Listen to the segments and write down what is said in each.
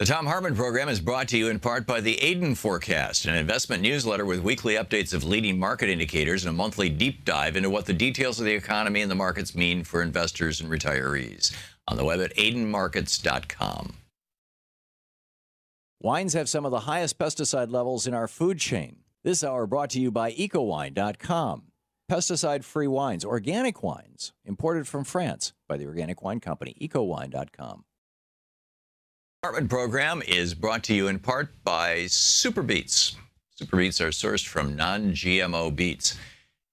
The Thom Hartmann Program is brought to you in part by the Aiden Forecast, an investment newsletter with weekly updates of leading market indicators and a monthly deep dive into what the details of the economy and the markets mean for investors and retirees. On the web at aidenmarkets.com. Wines have some of the highest pesticide levels in our food chain. This hour brought to you by ecowine.com. Pesticide-free wines, organic wines, imported from France by the Organic Wine Company, ecowine.com. Hartmann Program is brought to you in part by Super Beets. Super Beets are sourced from non-GMO beets,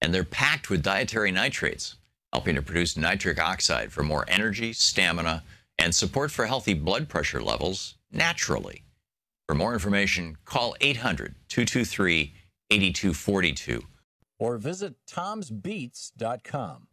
and they're packed with dietary nitrates, helping to produce nitric oxide for more energy, stamina, and support for healthy blood pressure levels naturally. For more information, call 800-223-8242 or visit tomsbeets.com.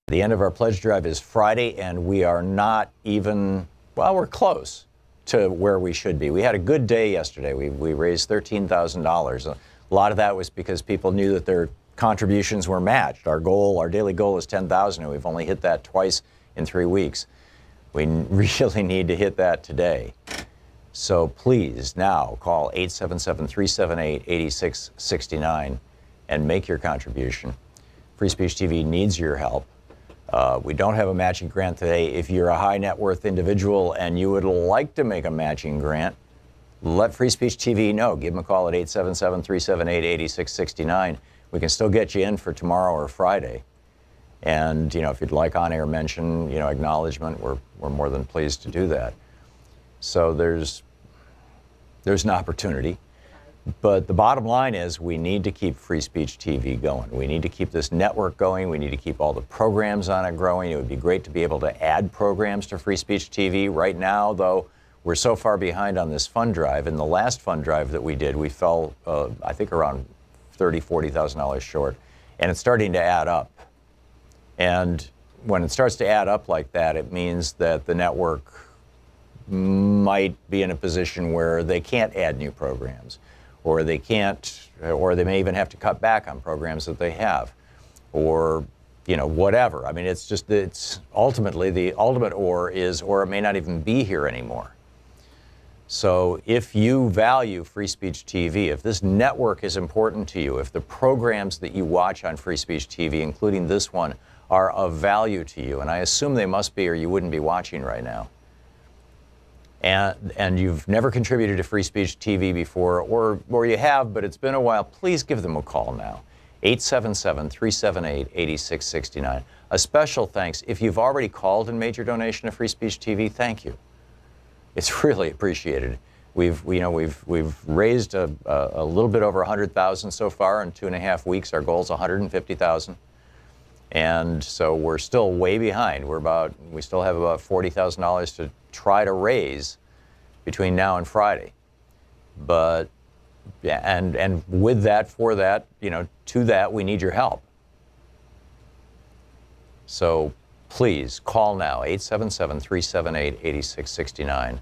The end of our pledge drive is Friday, and we are not even, well, we're close to where we should be. We had a good day yesterday. We raised $13,000. A lot of that was because people knew that their contributions were matched. Our daily goal is $10,000, and we've only hit that twice in 3 weeks. We really need to hit that today. So please now call 877-378-8669 and make your contribution. Free Speech TV needs your help. We don't have a matching grant today. If you're a high net worth individual and you would like to make a matching grant, let Free Speech TV know. Give them a call at 877-378-8669. We can still get you in for tomorrow or Friday. And, if you'd like on-air mention, acknowledgement, we're more than pleased to do that. So there's an opportunity. But the bottom line is we need to keep Free Speech TV going. We need to keep this network going. We need to keep all the programs on it growing. It would be great to be able to add programs to Free Speech TV. Right now, though, we're so far behind on this fund drive. In the last fund drive that we did, we fell, I think, around $30,000, $40,000 short. And it's starting to add up. And when it starts to add up like that, it means that the network might be in a position where they can't add new programs. Or they can't, or they may even have to cut back on programs that they have, or, whatever. I mean, it's ultimately the ultimate or it may not even be here anymore. So if you value Free Speech TV, if this network is important to you, if the programs that you watch on Free Speech TV, including this one, are of value to you, and I assume they must be or you wouldn't be watching right now, and you've never contributed to Free Speech TV before, or you have, but it's been a while, please give them a call now. 877-378-8669. A special thanks. If you've already called and made your donation to Free Speech TV, thank you. It's really appreciated. We've raised a little bit over $100,000 so far in 2.5 weeks. Our goal is $150,000. And so we're still way behind. We still have about $40,000 to try to raise between now and Friday. But, and with that, for that, to that, we need your help. So please call now, 877-378-8669.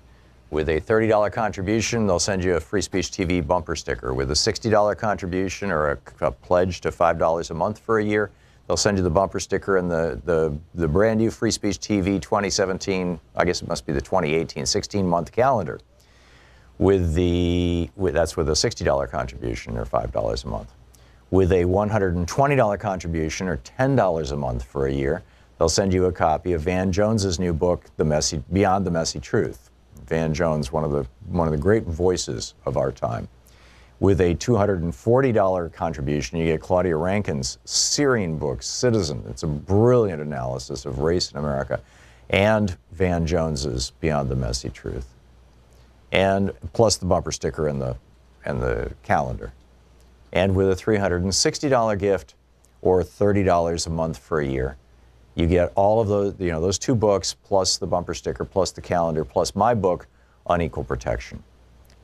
With a $30 contribution, they'll send you a Free Speech TV bumper sticker. With a $60 contribution or a pledge to $5 a month for a year, they'll send you the bumper sticker and the brand new Free Speech TV 2017, I guess it must be the 2018, 16-month calendar. That's with a $60 contribution or $5 a month. With a $120 contribution or $10 a month for a year, they'll send you a copy of Van Jones's new book, Beyond the Messy Truth. Van Jones, one of the great voices of our time. With a $240 contribution, you get Claudia Rankin's searing book, Citizen. It's a brilliant analysis of race in America. And Van Jones's Beyond the Messy Truth. And plus the bumper sticker and the calendar. And with a $360 gift or $30 a month for a year, you get all of those two books, plus the bumper sticker, plus the calendar, plus my book, Unequal Protection.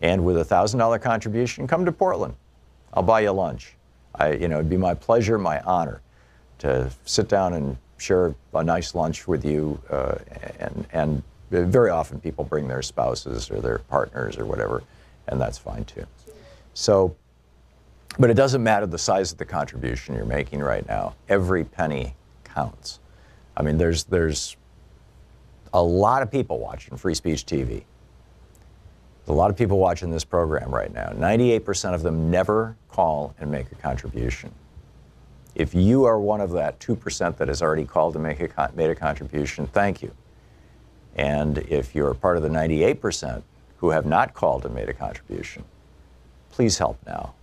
And with a $1,000 contribution, come to Portland. I'll buy you lunch. It'd be my pleasure, my honor, to sit down and share a nice lunch with you. And very often people bring their spouses or their partners or whatever, and that's fine too. So, but it doesn't matter the size of the contribution you're making right now. Every penny counts. I mean, there's a lot of people watching Free Speech TV. A lot of people watching this program right now. 98% of them never call and make a contribution. If you are one of that 2% that has already called and made a contribution, thank you. And if you're part of the 98% who have not called and made a contribution, please help now.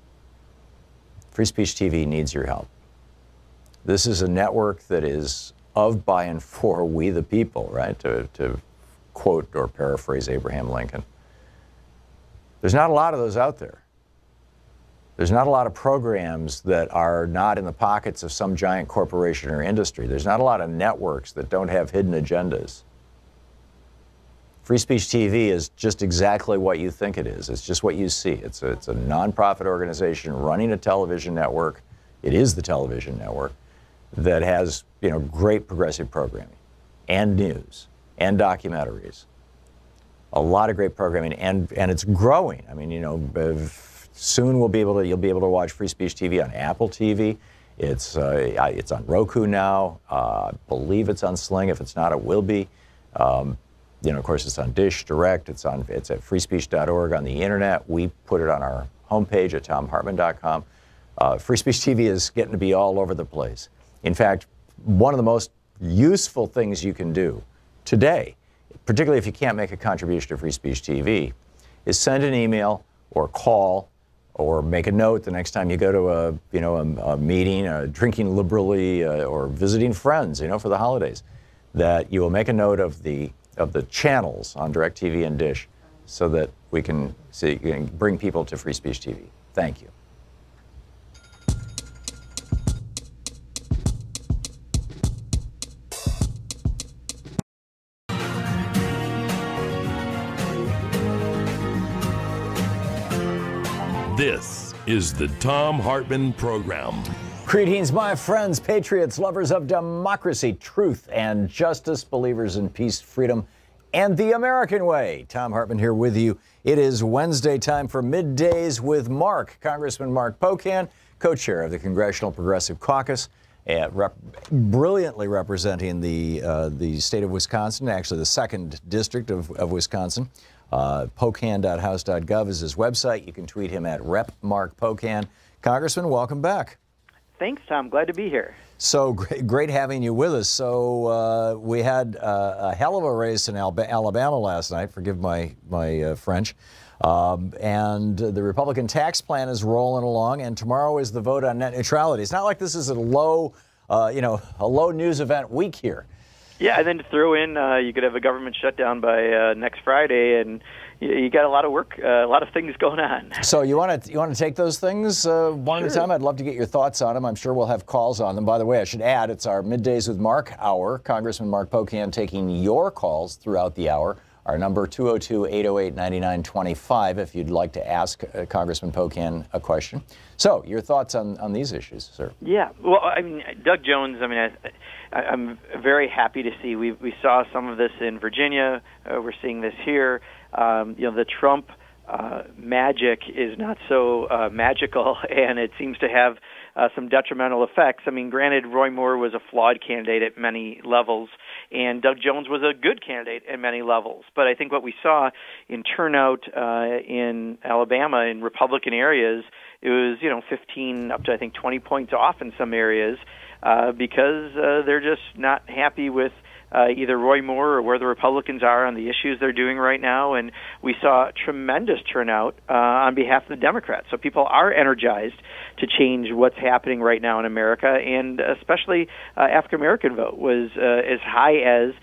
Free Speech TV needs your help. This is a network that is of, by, and for we the people, right? To quote or paraphrase Abraham Lincoln. There's not a lot of those out there. There's not a lot of programs that are not in the pockets of some giant corporation or industry. There's not a lot of networks that don't have hidden agendas. Free Speech TV is just exactly what you think it is. It's just what you see. It's a nonprofit organization running a television network. It is the television network that has, you know, great progressive programming and news and documentaries. A lot of great programming, and it's growing. I mean, you know, soon you'll be able to watch Free Speech TV on Apple TV. It's on Roku now. I believe it's on Sling. If it's not, it will be. You know, of course, it's on Dish Direct. It's at freespeech.org on the internet. We put it on our homepage at thomhartmann.com. Free Speech TV is getting to be all over the place. In fact, one of the most useful things you can do today, particularly if you can't make a contribution to Free Speech TV, is send an email or call or make a note the next time you go to a meeting, drinking liberally, or visiting friends, you know, for the holidays, that you will make a note of the channels on DirecTV and Dish, so that we can bring people to Free Speech TV. Thank you. This is the Thom Hartmann Program. Greetings, my friends, patriots, lovers of democracy, truth, and justice, believers in peace, freedom, and the American way. Thom Hartmann here with you. It is Wednesday, time for Middays with Mark. Congressman Mark Pocan, co-chair of the Congressional Progressive Caucus, brilliantly representing the state of Wisconsin, actually the 2nd District of Wisconsin. Pocan.house.gov is his website. You can tweet him at @RepMarkPocan. Congressman, welcome back. Thanks, Tom. Glad to be here. So great having you with us. So we had a hell of a race in Alabama last night. Forgive my French. And the Republican tax plan is rolling along, and tomorrow is the vote on net neutrality. It's not like this is a low news event week here. Yeah, and then to throw in, you could have a government shutdown by next Friday, and you got a lot of work, a lot of things going on. So you want to take those things one at a time? I'd love to get your thoughts on them. I'm sure we'll have calls on them. By the way, I should add, it's our Middays with Mark hour. Congressman Mark Pocan taking your calls throughout the hour. Our number, 202-808-9925, if you'd like to ask Congressman Pocan a question. So, your thoughts on these issues, sir? Yeah, well, I mean, Doug Jones, I mean, I'm very happy to see. We saw some of this in Virginia. We're seeing this here. The Trump magic is not so magical, and it seems to have some detrimental effects. I mean, granted, Roy Moore was a flawed candidate at many levels, and Doug Jones was a good candidate at many levels. But I think what we saw in turnout in Alabama in Republican areas, it was 15 up to I think 20 points off in some areas because they're just not happy with either Roy Moore or where the Republicans are on the issues they're doing right now. And we saw tremendous turnout on behalf of the Democrats. So people are energized to change what's happening right now in America, and especially African-American vote was as high as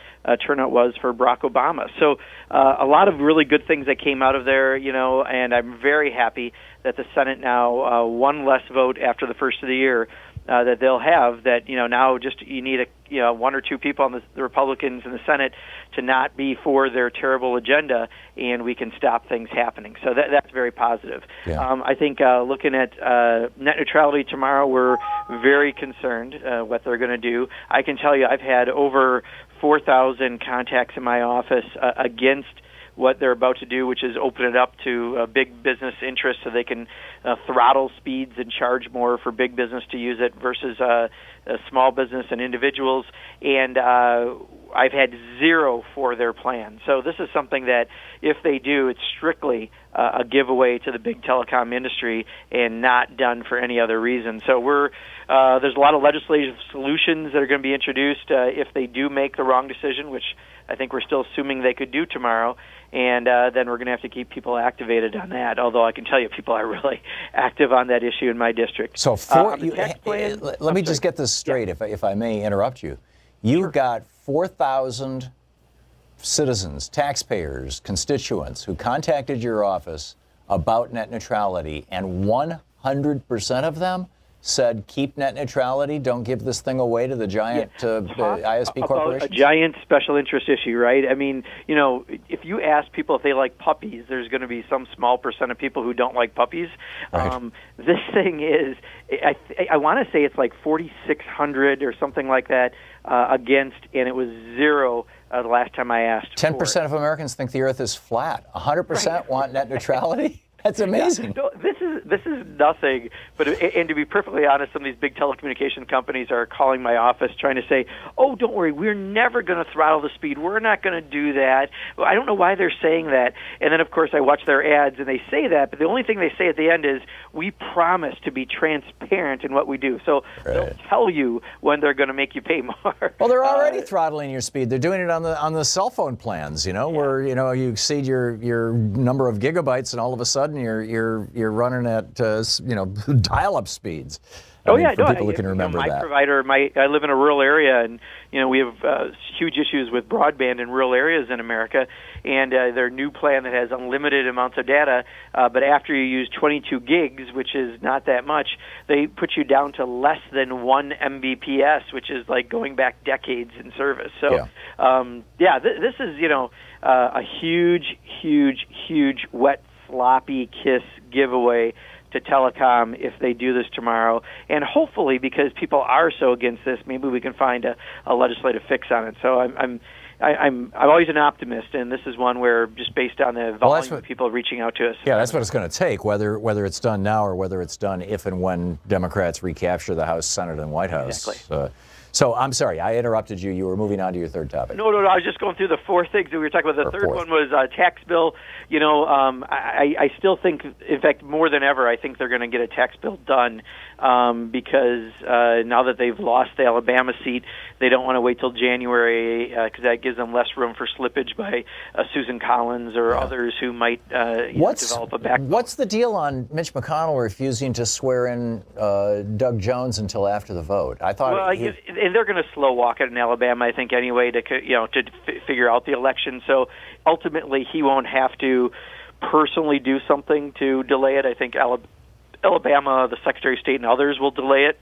turnout was for Barack Obama. So a lot of really good things that came out of there, and I'm very happy that the Senate now, one less vote after the first of the year, that they'll have, that now just you need one or two people on the Republicans in the Senate to not be for their terrible agenda, and we can stop things happening. So that's very positive. Yeah. I think looking at net neutrality tomorrow, we're very concerned what they're going to do. I can tell you I've had over 4,000 contacts in my office against what they're about to do, which is open it up to big business interests so they can throttle speeds and charge more for big business to use it versus small business and individuals. And I've had zero for their plan. So this is something that if they do, it's strictly a giveaway to the big telecom industry and not done for any other reason. So there's a lot of legislative solutions that are going to be introduced if they do make the wrong decision, which I think we're still assuming they could do tomorrow. And then we're going to have to keep people activated on that, although I can tell you people are really active on that issue in my district. So let me just get this straight, if I may interrupt you. You've got 4,000 citizens, taxpayers, constituents who contacted your office about net neutrality, and 100% of them said, keep net neutrality, don't give this thing away to the giant ISP corporations? A giant special interest issue, right? I mean, if you ask people if they like puppies, there's going to be some small percent of people who don't like puppies. Right. This thing is, I want to say it's like 4,600 or something like that against, and it was zero the last time I asked. 10% of Americans think the Earth is flat. 100% want net neutrality? That's amazing. Yeah. No, this is nothing. But and to be perfectly honest, some of these big telecommunication companies are calling my office trying to say, "Oh, don't worry, we're never going to throttle the speed. We're not going to do that." Well, I don't know why they're saying that. And then, of course, I watch their ads and they say that. But the only thing they say at the end is, "We promise to be transparent in what we do." So they'll tell you when they're going to make you pay more. Well, they're already throttling your speed. They're doing it on the cell phone plans. Where you exceed your number of gigabytes, and all of a sudden you're running at dial-up speeds. For people who can remember my that. Provider, I live in a rural area, and we have huge issues with broadband in rural areas in America. And their new plan that has unlimited amounts of data, but after you use 22 gigs, which is not that much, they put you down to less than 1 Mbps, which is like going back decades in service. So, this is a huge wet sloppy kiss giveaway to telecom if they do this tomorrow. And hopefully, because people are so against this, maybe we can find a legislative fix on it. So I'm always an optimist, and this is one where, just based on the volume of people reaching out to us. Yeah, that's what it's going to take, whether it's done now or whether it's done if and when Democrats recapture the House, Senate, and White House. Exactly. So I'm sorry, I interrupted you. You were moving on to your third topic. No, I was just going through the four things that we were talking about. The third one was tax bill. I still think, in fact, more than ever, I think they're going to get a tax bill done because now that they've lost the Alabama seat, they don't want to wait till January because that gives them less room for slippage by Susan Collins or others who might develop a backbone. What's the deal on Mitch McConnell refusing to swear in Doug Jones until after the vote? I thought and they're going to slow walk it in Alabama, I think, anyway, to figure out the election. So ultimately, he won't have to personally do something to delay it. I think Alabama, the Secretary of State, and others will delay it,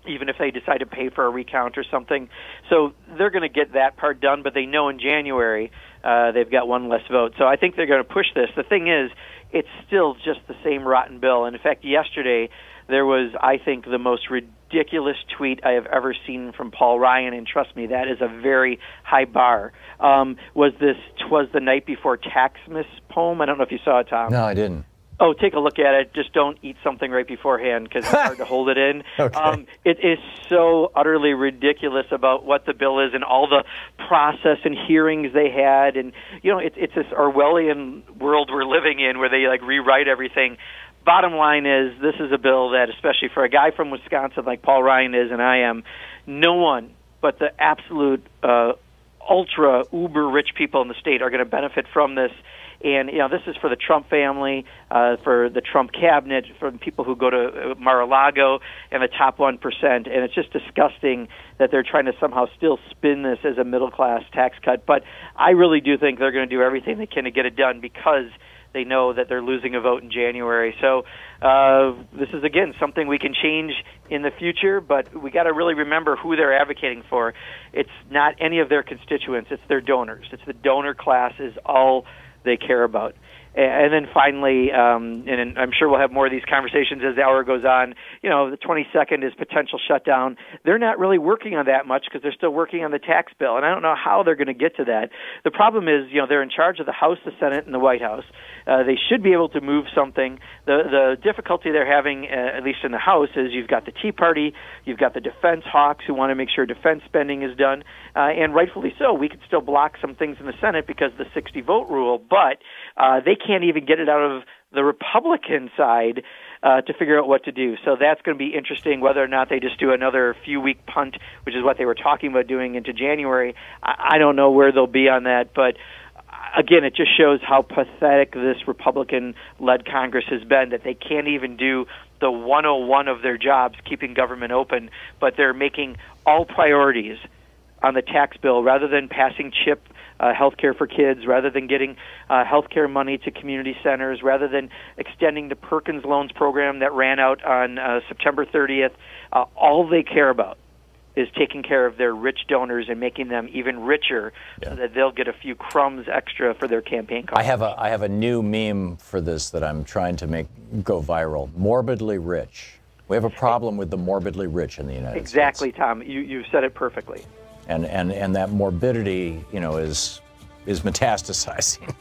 even if they decide to pay for a recount or something. So they're going to get that part done, but they know in January they've got one less vote. So I think they're going to push this. The thing is, it's still just the same rotten bill. And in fact, yesterday there was, I think, the most ridiculous tweet I have ever seen from Paul Ryan, and trust me, that is a very high bar. Was this "'Twas the Night Before Taxmas" poem? I don't know if you saw it, Tom. No, I didn't. Oh, take a look at it. Just don't eat something right beforehand because it's hard to hold it in. Okay. It is so utterly ridiculous about what the bill is and all the process and hearings they had. And, it's this Orwellian world we're living in where they, rewrite everything. Bottom line is, this is a bill that, especially for a guy from Wisconsin like Paul Ryan is and I am, no one but the absolute ultra uber rich people in the state are going to benefit from this. And, this is for the Trump family, for the Trump cabinet, for people who go to Mar-a-Lago and the top 1%. And it's just disgusting that they're trying to somehow still spin this as a middle-class tax cut. But I really do think they're going to do everything they can to get it done because they know that they're losing a vote in January. So this is, again, something we can change in the future, but we got to really remember who they're advocating for. It's not any of their constituents. It's their donors. It's the donor class is all they care about. And then finally, and I'm sure we'll have more of these conversations as the hour goes on, the 22nd is potential shutdown. They're not really working on that much because they're still working on the tax bill, and I don't know how they're going to get to that. The problem is, they're in charge of the House, the Senate, and the White House. They should be able to move something. The difficulty they're having, at least in the House, is you've got the Tea Party, you've got the defense hawks who want to make sure defense spending is done, and rightfully so. We could still block some things in the Senate because of the 60-vote rule, but they can't even get it out of the Republican side to figure out what to do. So that's going to be interesting, whether or not they just do another few-week punt, which is what they were talking about doing into January. I don't know where they'll be on that, but again, it just shows how pathetic this Republican-led Congress has been, that they can't even do the 101 of their jobs, keeping government open, but they're making all priorities on the tax bill rather than passing CHIP health care for kids, rather than getting health care money to community centers, rather than extending the Perkins Loans program that ran out on September 30th. All they care about is taking care of their rich donors and making them even richer, so that they'll get a few crumbs extra for their campaign costs. I have a new meme for this that I'm trying to make go viral. Morbidly rich. We have a problem with the morbidly rich in the United States. Exactly, Tom. You said it perfectly. And that morbidity, is metastasizing.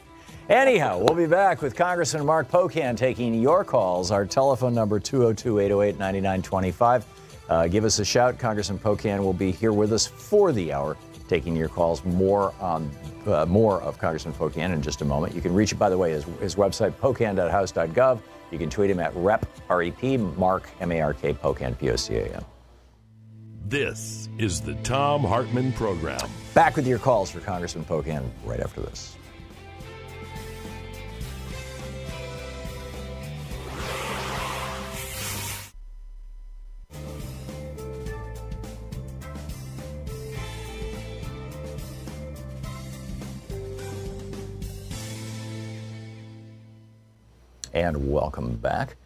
Anyhow, we'll be back with Congressman Mark Pocan taking your calls. Our telephone number 202-808-9925. Give us a shout. Congressman Pocan will be here with us for the hour, taking your calls. More of Congressman Pocan in just a moment. You can reach it, by the way, his website, pocan.house.gov. You can tweet him at Rep, R-E-P, Mark, M-A-R-K, Pocan, P-O-C-A-N. This is the Thom Hartmann Program. Back with your calls for Congressman Pocan right after this. And welcome back.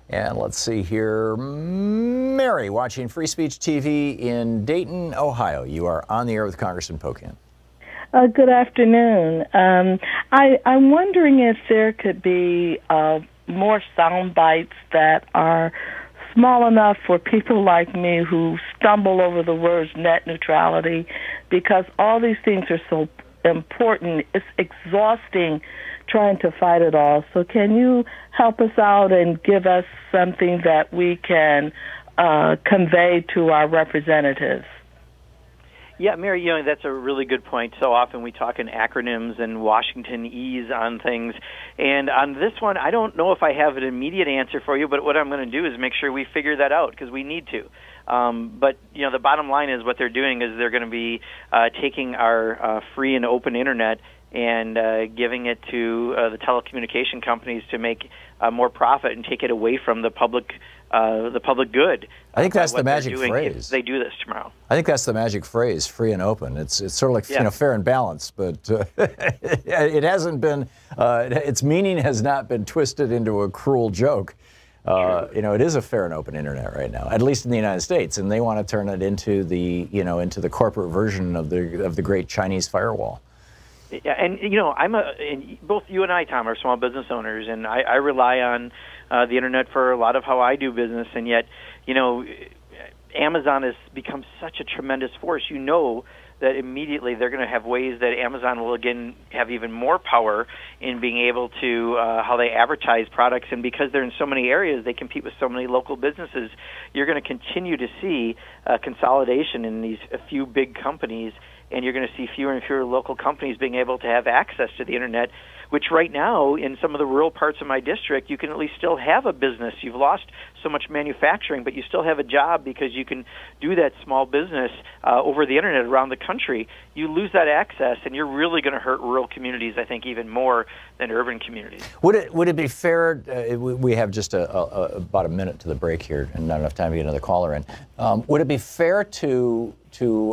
And let's see here. Mary, watching Free Speech TV in Dayton, Ohio. You are on the air with Congressman Pocan. Good afternoon. I'm wondering if there could be more sound bites that are small enough for people like me who stumble over the words net neutrality, because all these things are so important. It's exhausting trying to fight it all. So can you help us out and give us something that we can convey to our representatives? Yeah, Mary, that's a really good point. So often we talk in acronyms and Washingtonese on things. And on this one, I don't know if I have an immediate answer for you, but what I'm going to do is make sure we figure that out, because we need to. But the bottom line is what they're doing is they're going to be taking our free and open Internet and giving it to the telecommunication companies to make more profit and take it away from the public good. I think that's the magic phrase. If they do this tomorrow. I think that's the magic phrase, free and open. It's sort of like fair and balanced, but it hasn't been. Its meaning has not been twisted into a cruel joke. It is a fair and open internet right now, at least in the United States, and they want to turn it into the into the corporate version of the great Chinese firewall. Yeah, and and both you and I, Tom, are small business owners, and I rely on the internet for a lot of how I do business, and yet, Amazon has become such a tremendous force. That immediately they're going to have ways that Amazon will again have even more power in being able to how they advertise products, and because they're in so many areas, they compete with so many local businesses. You're going to continue to see consolidation in these a few big companies, and you're going to see fewer and fewer local companies being able to have access to the internet, which right now in some of the rural parts of my district, you can at least still have a business. You've lost so much manufacturing, but you still have a job because you can do that small business over the internet around the country. You lose that access, and you're really going to hurt rural communities, I think, even more than urban communities. Would it be fair, we have just about a minute to the break here and not enough time to get another caller in. Would it be fair to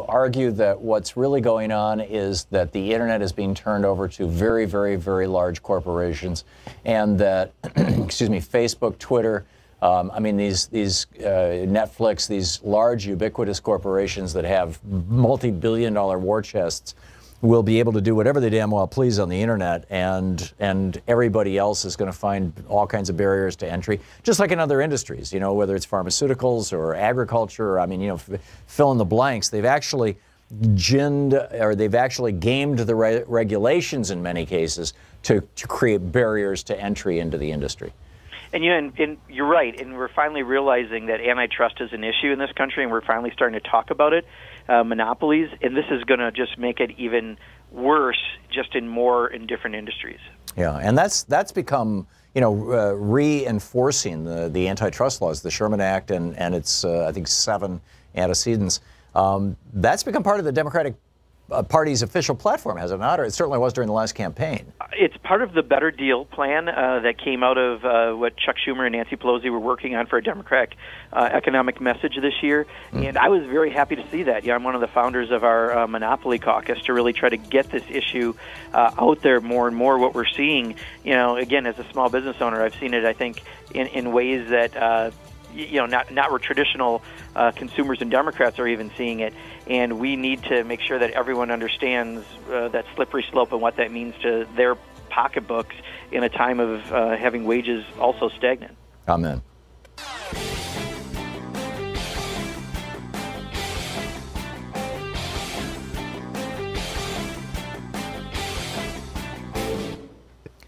argue that what's really going on is that the internet is being turned over to very, very, very large corporations, and that, Facebook, Twitter, these Netflix, these large ubiquitous corporations that have multi-billion-dollar war chests will be able to do whatever they damn well please on the internet, and everybody else is going to find all kinds of barriers to entry, just like in other industries, you know, whether it's pharmaceuticals or agriculture. I mean, you know, fill in the blanks. They've actually gamed the regulations in many cases to create barriers to entry into the industry. And you're right, and we're finally realizing that antitrust is an issue in this country, and we're finally starting to talk about it, monopolies, and this is going to just make it even worse, just in different industries. Yeah, and that's become, you know, reinforcing the antitrust laws, the Sherman Act, and its I think 7 antecedents. That's become part of the Democratic Party's official platform, has it not? Or it certainly was during the last campaign. It's part of the Better Deal plan that came out of what Chuck Schumer and Nancy Pelosi were working on for a Democratic economic message this year. And I was very happy to see that. Yeah, I'm one of the founders of our Monopoly Caucus to really try to get this issue out there more and more. What we're seeing, you know, again, as a small business owner, I've seen it, I think, in ways that you know, not where traditional consumers and Democrats are even seeing it, and we need to make sure that everyone understands that slippery slope and what that means to their pocketbooks in a time of having wages also stagnant. Amen.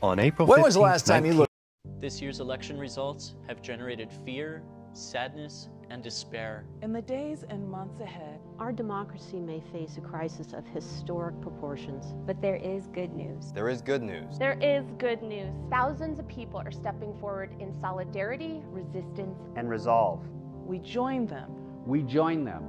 On April 15th, when was the last time you looked? This year's election results have generated fear, sadness, and despair. In the days and months ahead, our democracy may face a crisis of historic proportions. But there is good news. There is good news. There is good news. Thousands of people are stepping forward in solidarity, resistance, and resolve. We join them. We join them.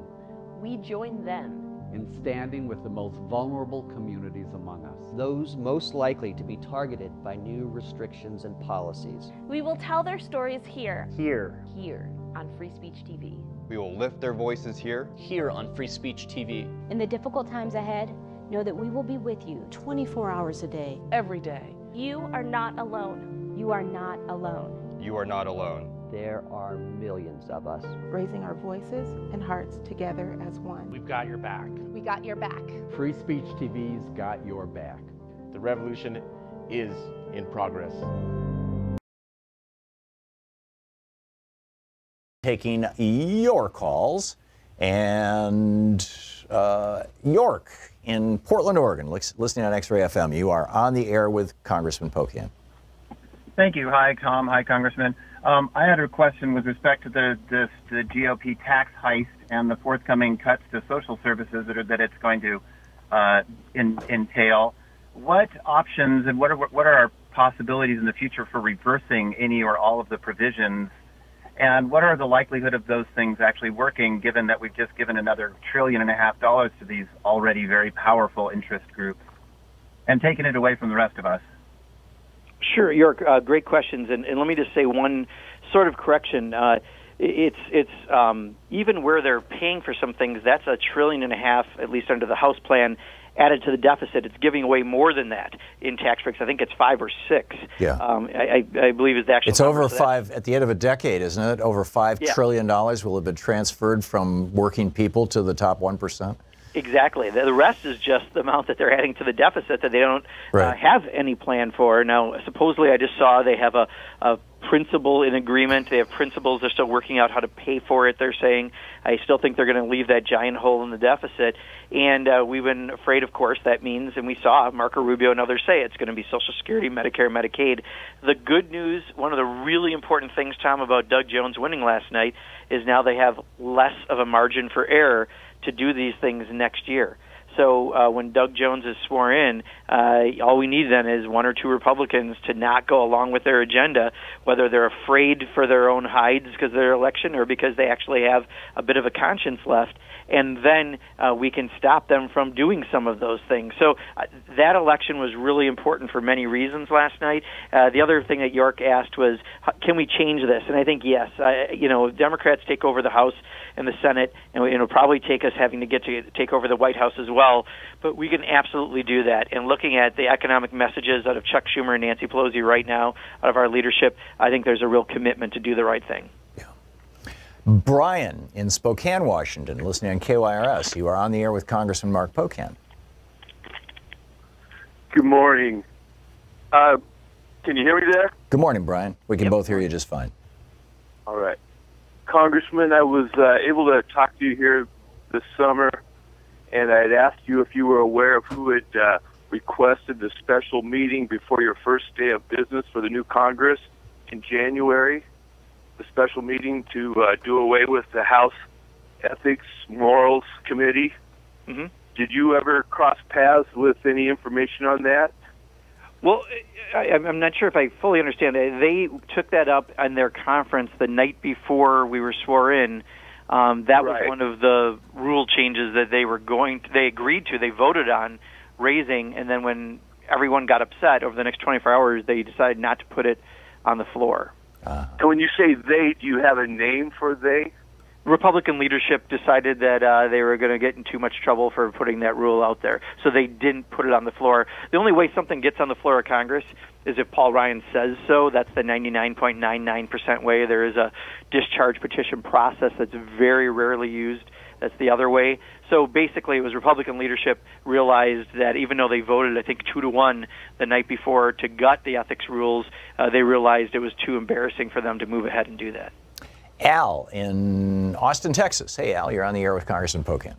We join them in standing with the most vulnerable communities among us. Those most likely to be targeted by new restrictions and policies. We will tell their stories here. Here on Free Speech TV. We will lift their voices here on Free Speech TV. In the difficult times ahead, know that we will be with you 24 hours a day. Every day. You are not alone. You are not alone. You are not alone. There are millions of us. Raising our voices and hearts together as one. We've got your back. We got your back. Free Speech TV's got your back. The revolution is in progress. Taking your calls, and York in Portland, Oregon, listening on X-Ray FM. You are on the air with Congressman Pocan. Thank you. Hi, Tom. Hi, Congressman. I had a question with respect to the GOP tax heist and the forthcoming cuts to social services that it's going to entail. What options and what are our possibilities in the future for reversing any or all of the provisions? And what are the likelihood of those things actually working, given that we've just given another $1.5 trillion to these already very powerful interest groups and taken it away from the rest of us? Sure, York, great questions. And let me just say one sort of correction. It's even where they're paying for some things, that's $1.5 trillion, at least under the House plan, added to the deficit. It's giving away more than that in tax breaks. I think it's 5 or 6. Yeah. I believe is the actual. It's over 5 at the end of a decade, isn't it? Over $5 trillion will have been transferred from working people to the top 1%. Exactly. The rest is just the amount that they're adding to the deficit that they don't have any plan for. Now, supposedly, I just saw they have a principle in agreement. They have principles. They're still working out how to pay for it, they're saying. I still think they're going to leave that giant hole in the deficit. And we've been afraid, of course, that means, and we saw Marco Rubio and others say it's going to be Social Security, Medicare, Medicaid. The good news, one of the really important things, Tom, about Doug Jones winning last night is now they have less of a margin for error to do these things next year. So when Doug Jones is sworn in, all we need then is 1 or 2 Republicans to not go along with their agenda, whether they're afraid for their own hides because of their election or because they actually have a bit of a conscience left. And then we can stop them from doing some of those things. So that election was really important for many reasons last night. The other thing that York asked was, can we change this? And I think yes. Democrats take over the House and the Senate, and it'll probably take us having to take over the White House as well. But we can absolutely do that. And looking at the economic messages out of Chuck Schumer and Nancy Pelosi right now, out of our leadership, I think there's a real commitment to do the right thing. Brian in Spokane, Washington, listening on KYRS. You are on the air with Congressman Mark Pocan. Good morning. Can you hear me there? Good morning, Brian. We can both hear you just fine. All right. Congressman, I was able to talk to you here this summer, and I had asked you if you were aware of who had requested the special meeting before your first day of business for the new Congress in January, the special meeting to do away with the House Ethics Morals Committee. Mm-hmm. Did you ever cross paths with any information on that? Well, I'm not sure if I fully understand it. They took that up on their conference the night before we were sworn in. That was one of the rule changes that they agreed to, they voted on raising, and then when everyone got upset over the next 24 hours, they decided not to put it on the floor. And when you say they, do you have a name for they? Republican leadership decided that they were going to get in too much trouble for putting that rule out there, so they didn't put it on the floor. The only way something gets on the floor of Congress is if Paul Ryan says so. That's the 99.99% way. There is a discharge petition process that's very rarely used. That's the other way. So basically, it was Republican leadership realized that even though they voted, I think, 2-1 the night before to gut the ethics rules, they realized it was too embarrassing for them to move ahead and do that. Al in Austin, Texas. Hey, Al, you're on the air with Congressman Pocan.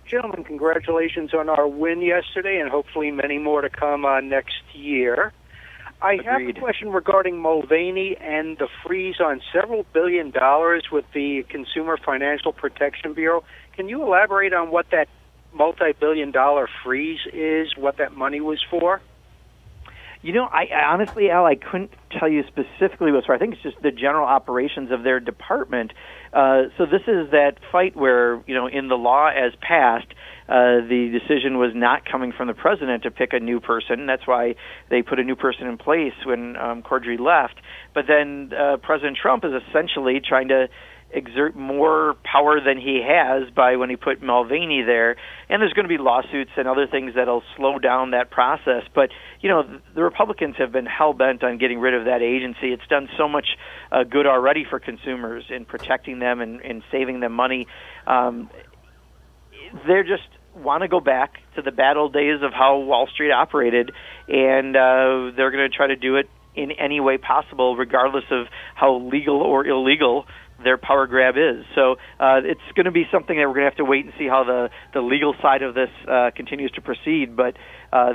Gentlemen, congratulations on our win yesterday and hopefully many more to come next year. I have a question regarding Mulvaney and the freeze on several $billion with the Consumer Financial Protection Bureau. Can you elaborate on what that multi-billion-dollar freeze is, what that money was for? You know, I honestly, Al, I couldn't tell you specifically what's for. I think it's just the general operations of their department. So this is that fight where, you know, in the law as passed, the decision was not coming from the president to pick a new person. That's why they put a new person in place when Cordry left. But then President Trump is essentially trying to exert more power than he has by when he put Mulvaney there. And there's going to be lawsuits and other things that'll slow down that process. But, you know, the Republicans have been hell-bent on getting rid of that agency. It's done so much good already for consumers in protecting them and saving them money. They just want to go back to the bad old days of how Wall Street operated, and they're going to try to do it in any way possible, regardless of how legal or illegal their power grab is. So it's going to be something that we're going to have to wait and see how the legal side of this continues to proceed. But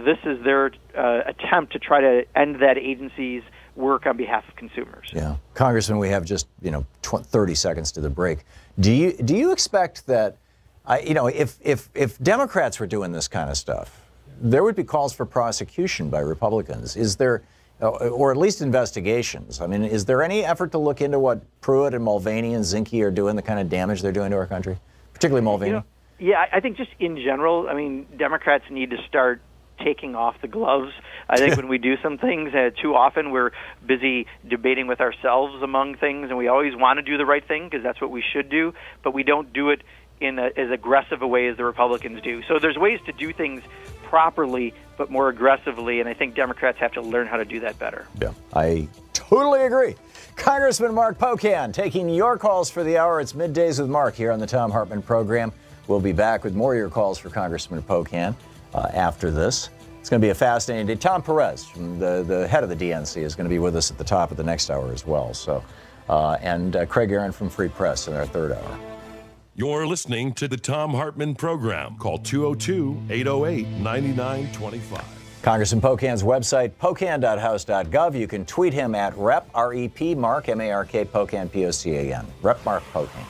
this is their attempt to try to end that agency's work on behalf of consumers. Yeah, Congressman, we have just 30 seconds to the break. Do you expect that if Democrats were doing this kind of stuff, there would be calls for prosecution by Republicans? Is there? Or at least investigations. I mean, is there any effort to look into what Pruitt and Mulvaney and Zinke are doing, the kind of damage they're doing to our country, particularly Mulvaney? Yeah, I think just in general, I mean, Democrats need to start taking off the gloves. I think when we do some things, too often we're busy debating with ourselves among things, and we always want to do the right thing because that's what we should do, but we don't do it in as aggressive a way as the Republicans do. So there's ways to do things properly, but more aggressively, and I think Democrats have to learn how to do that better. Yeah, I totally agree. Congressman Mark Pocan taking your calls for the hour. It's Middays with Mark here on the Thom Hartmann Program. We'll be back with more of your calls for Congressman Pocan after this. It's going to be a fascinating day. Tom Perez, from the head of the DNC, is going to be with us at the top of the next hour as well. So, and Craig Aaron from Free Press in our third hour. You're listening to the Thom Hartmann Program. Call 202-808-9925. Congressman Pocan's website, pocan.house.gov. You can tweet him at Rep, R-E-P, Mark, M-A-R-K, Pocan, P-O-C-A-N. Rep Mark Pocan.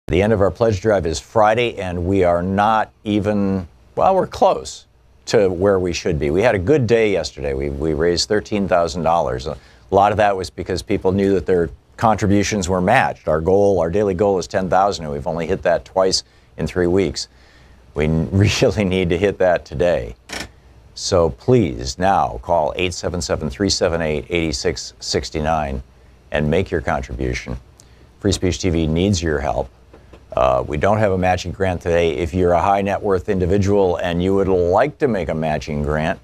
The end of our pledge drive is Friday, and we are not even, well, we're close to where we should be. We had a good day yesterday. We raised $13,000. A lot of that was because people knew that their contributions were matched. Our daily goal is $10,000, and we've only hit that twice in 3 weeks. We really need to hit that today. So please now call 877-378-8669 and make your contribution. Free Speech TV needs your help. We don't have a matching grant today. If you're a high net worth individual and you would like to make a matching grant,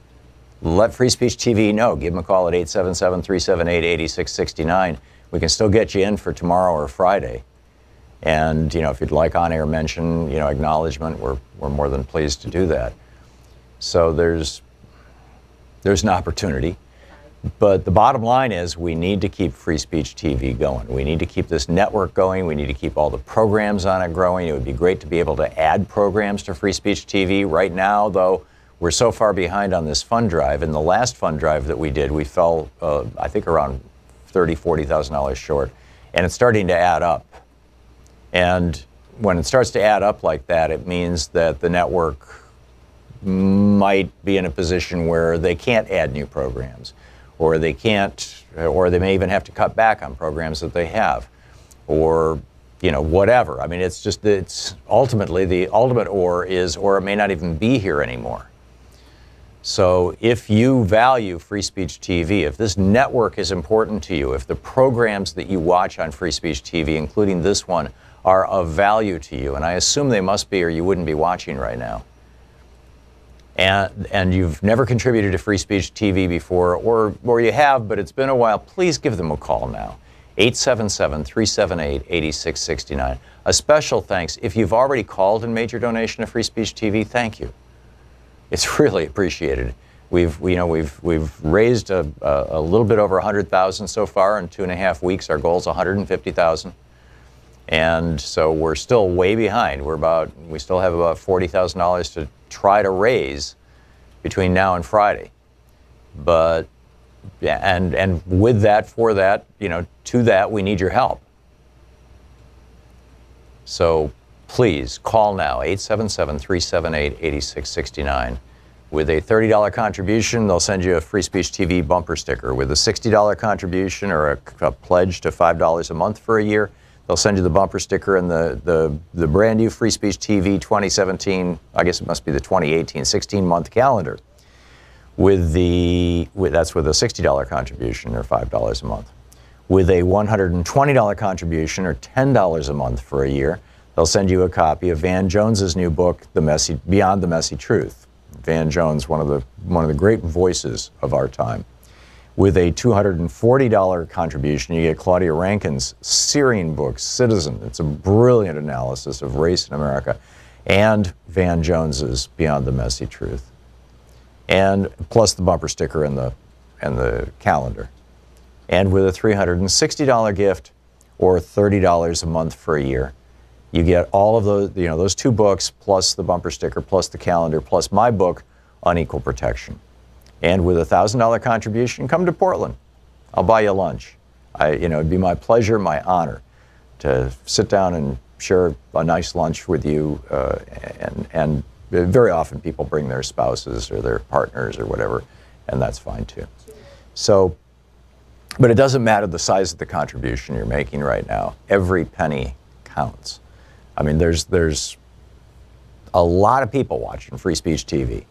let Free Speech TV know. Give them a call at 877-378-8669. We can still get you in for tomorrow or Friday. And, if you'd like on-air mention, acknowledgement, we're more than pleased to do that. So there's an opportunity. But the bottom line is we need to keep Free Speech TV going. We need to keep this network going. We need to keep all the programs on it growing. It would be great to be able to add programs to Free Speech TV. Right now, though, we're so far behind on this fund drive. In the last fund drive that we did, we fell, I think, around $30,000, $40,000 short. And it's starting to add up. And when it starts to add up like that, it means that the network might be in a position where they can't add new programs, or they can't, or they may even have to cut back on programs that they have, or whatever. I mean, it's ultimately the ultimate or it may not even be here anymore. So if you value Free Speech TV, if this network is important to you, if the programs that you watch on Free Speech TV, including this one, are of value to you, and I assume they must be or you wouldn't be watching right now, and you've never contributed to Free Speech TV before, or you have, but it's been a while, please give them a call now. 877-378-8669. A special thanks. If you've already called and made your donation to Free Speech TV, thank you. It's really appreciated. We've raised a little bit over 100,000 so far in 2.5 weeks. Our goal is 150,000. And so we're still way behind. We still have about $40,000 to try to raise between now and Friday. But yeah, and with that, for that, to that, we need your help. So please call now, 877-378-8669. With a $30 contribution, they'll send you a Free Speech TV bumper sticker. With a $60 contribution or a pledge to $5 a month for a year, they'll send you the bumper sticker and the brand new Free Speech TV 2017, I guess it must be the 2018, 16-month calendar. That's with a $60 contribution or $5 a month. With a $120 contribution or $10 a month for a year, they'll send you a copy of Van Jones's new book, Beyond the Messy Truth. Van Jones, one of the great voices of our time. With a $240 contribution, you get Claudia Rankin's searing book, Citizen. It's a brilliant analysis of race in America. And Van Jones's Beyond the Messy Truth. And plus the bumper sticker and the calendar. And with a $360 gift or $30 a month for a year, you get all of those two books plus the bumper sticker plus the calendar plus my book on equal protection. And with a $1,000 contribution, come to Portland. I'll buy you lunch. It'd be my pleasure, my honor to sit down and share a nice lunch with you. And very often people bring their spouses or their partners or whatever, and that's fine too. So, but it doesn't matter the size of the contribution you're making right now. Every penny counts. I mean, there's a lot of people watching Free Speech TV.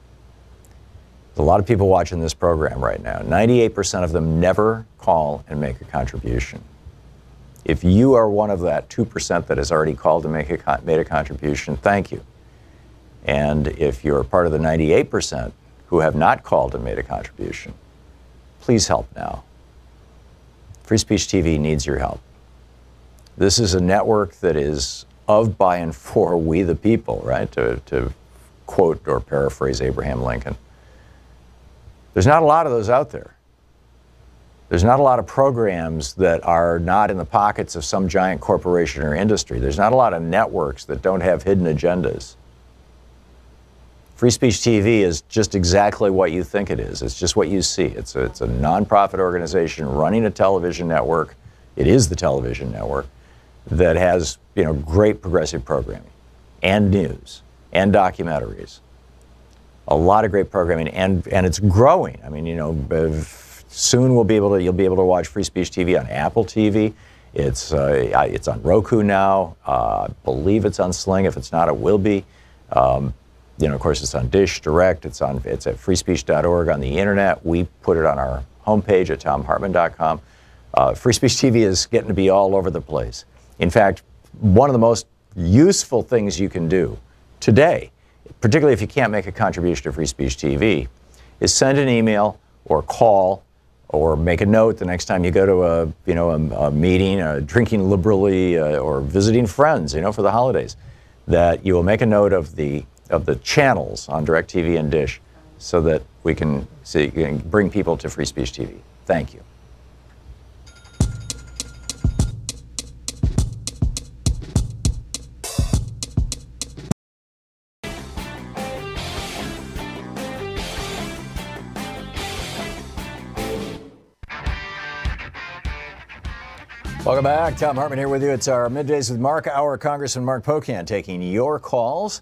A lot of people watching this program right now. 98% of them never call and make a contribution. If you are one of that 2% that has already called and made a contribution, thank you. And if you're part of the 98% who have not called and made a contribution, please help now. Free Speech TV needs your help. This is a network that is of, by, and for we the people, right? To quote or paraphrase Abraham Lincoln. There's not a lot of those out there. There's not a lot of programs that are not in the pockets of some giant corporation or industry. There's not a lot of networks that don't have hidden agendas. Free Speech TV is just exactly what you think it is. It's just what you see. It's a nonprofit organization running a television network. It is the television network that has, great progressive programming and news and documentaries. A lot of great programming, and it's growing. I mean, soon you'll be able to watch Free Speech TV on Apple TV. It's on Roku now. I believe it's on Sling. If it's not, it will be. Of course, it's on Dish Direct. It's at freespeech.org on the internet. We put it on our homepage at thomhartmann.com. Free Speech TV is getting to be all over the place. In fact, one of the most useful things you can do today, particularly if you can't make a contribution to Free Speech TV, is send an email or call or make a note the next time you go to a meeting, drinking liberally, or visiting friends, for the holidays, that you will make a note of the channels on DirecTV and Dish, so that we can bring people to Free Speech TV. Thank you. Welcome back. Thom Hartmann here with you. It's our Middays with Mark, our Congressman Mark Pocan taking your calls.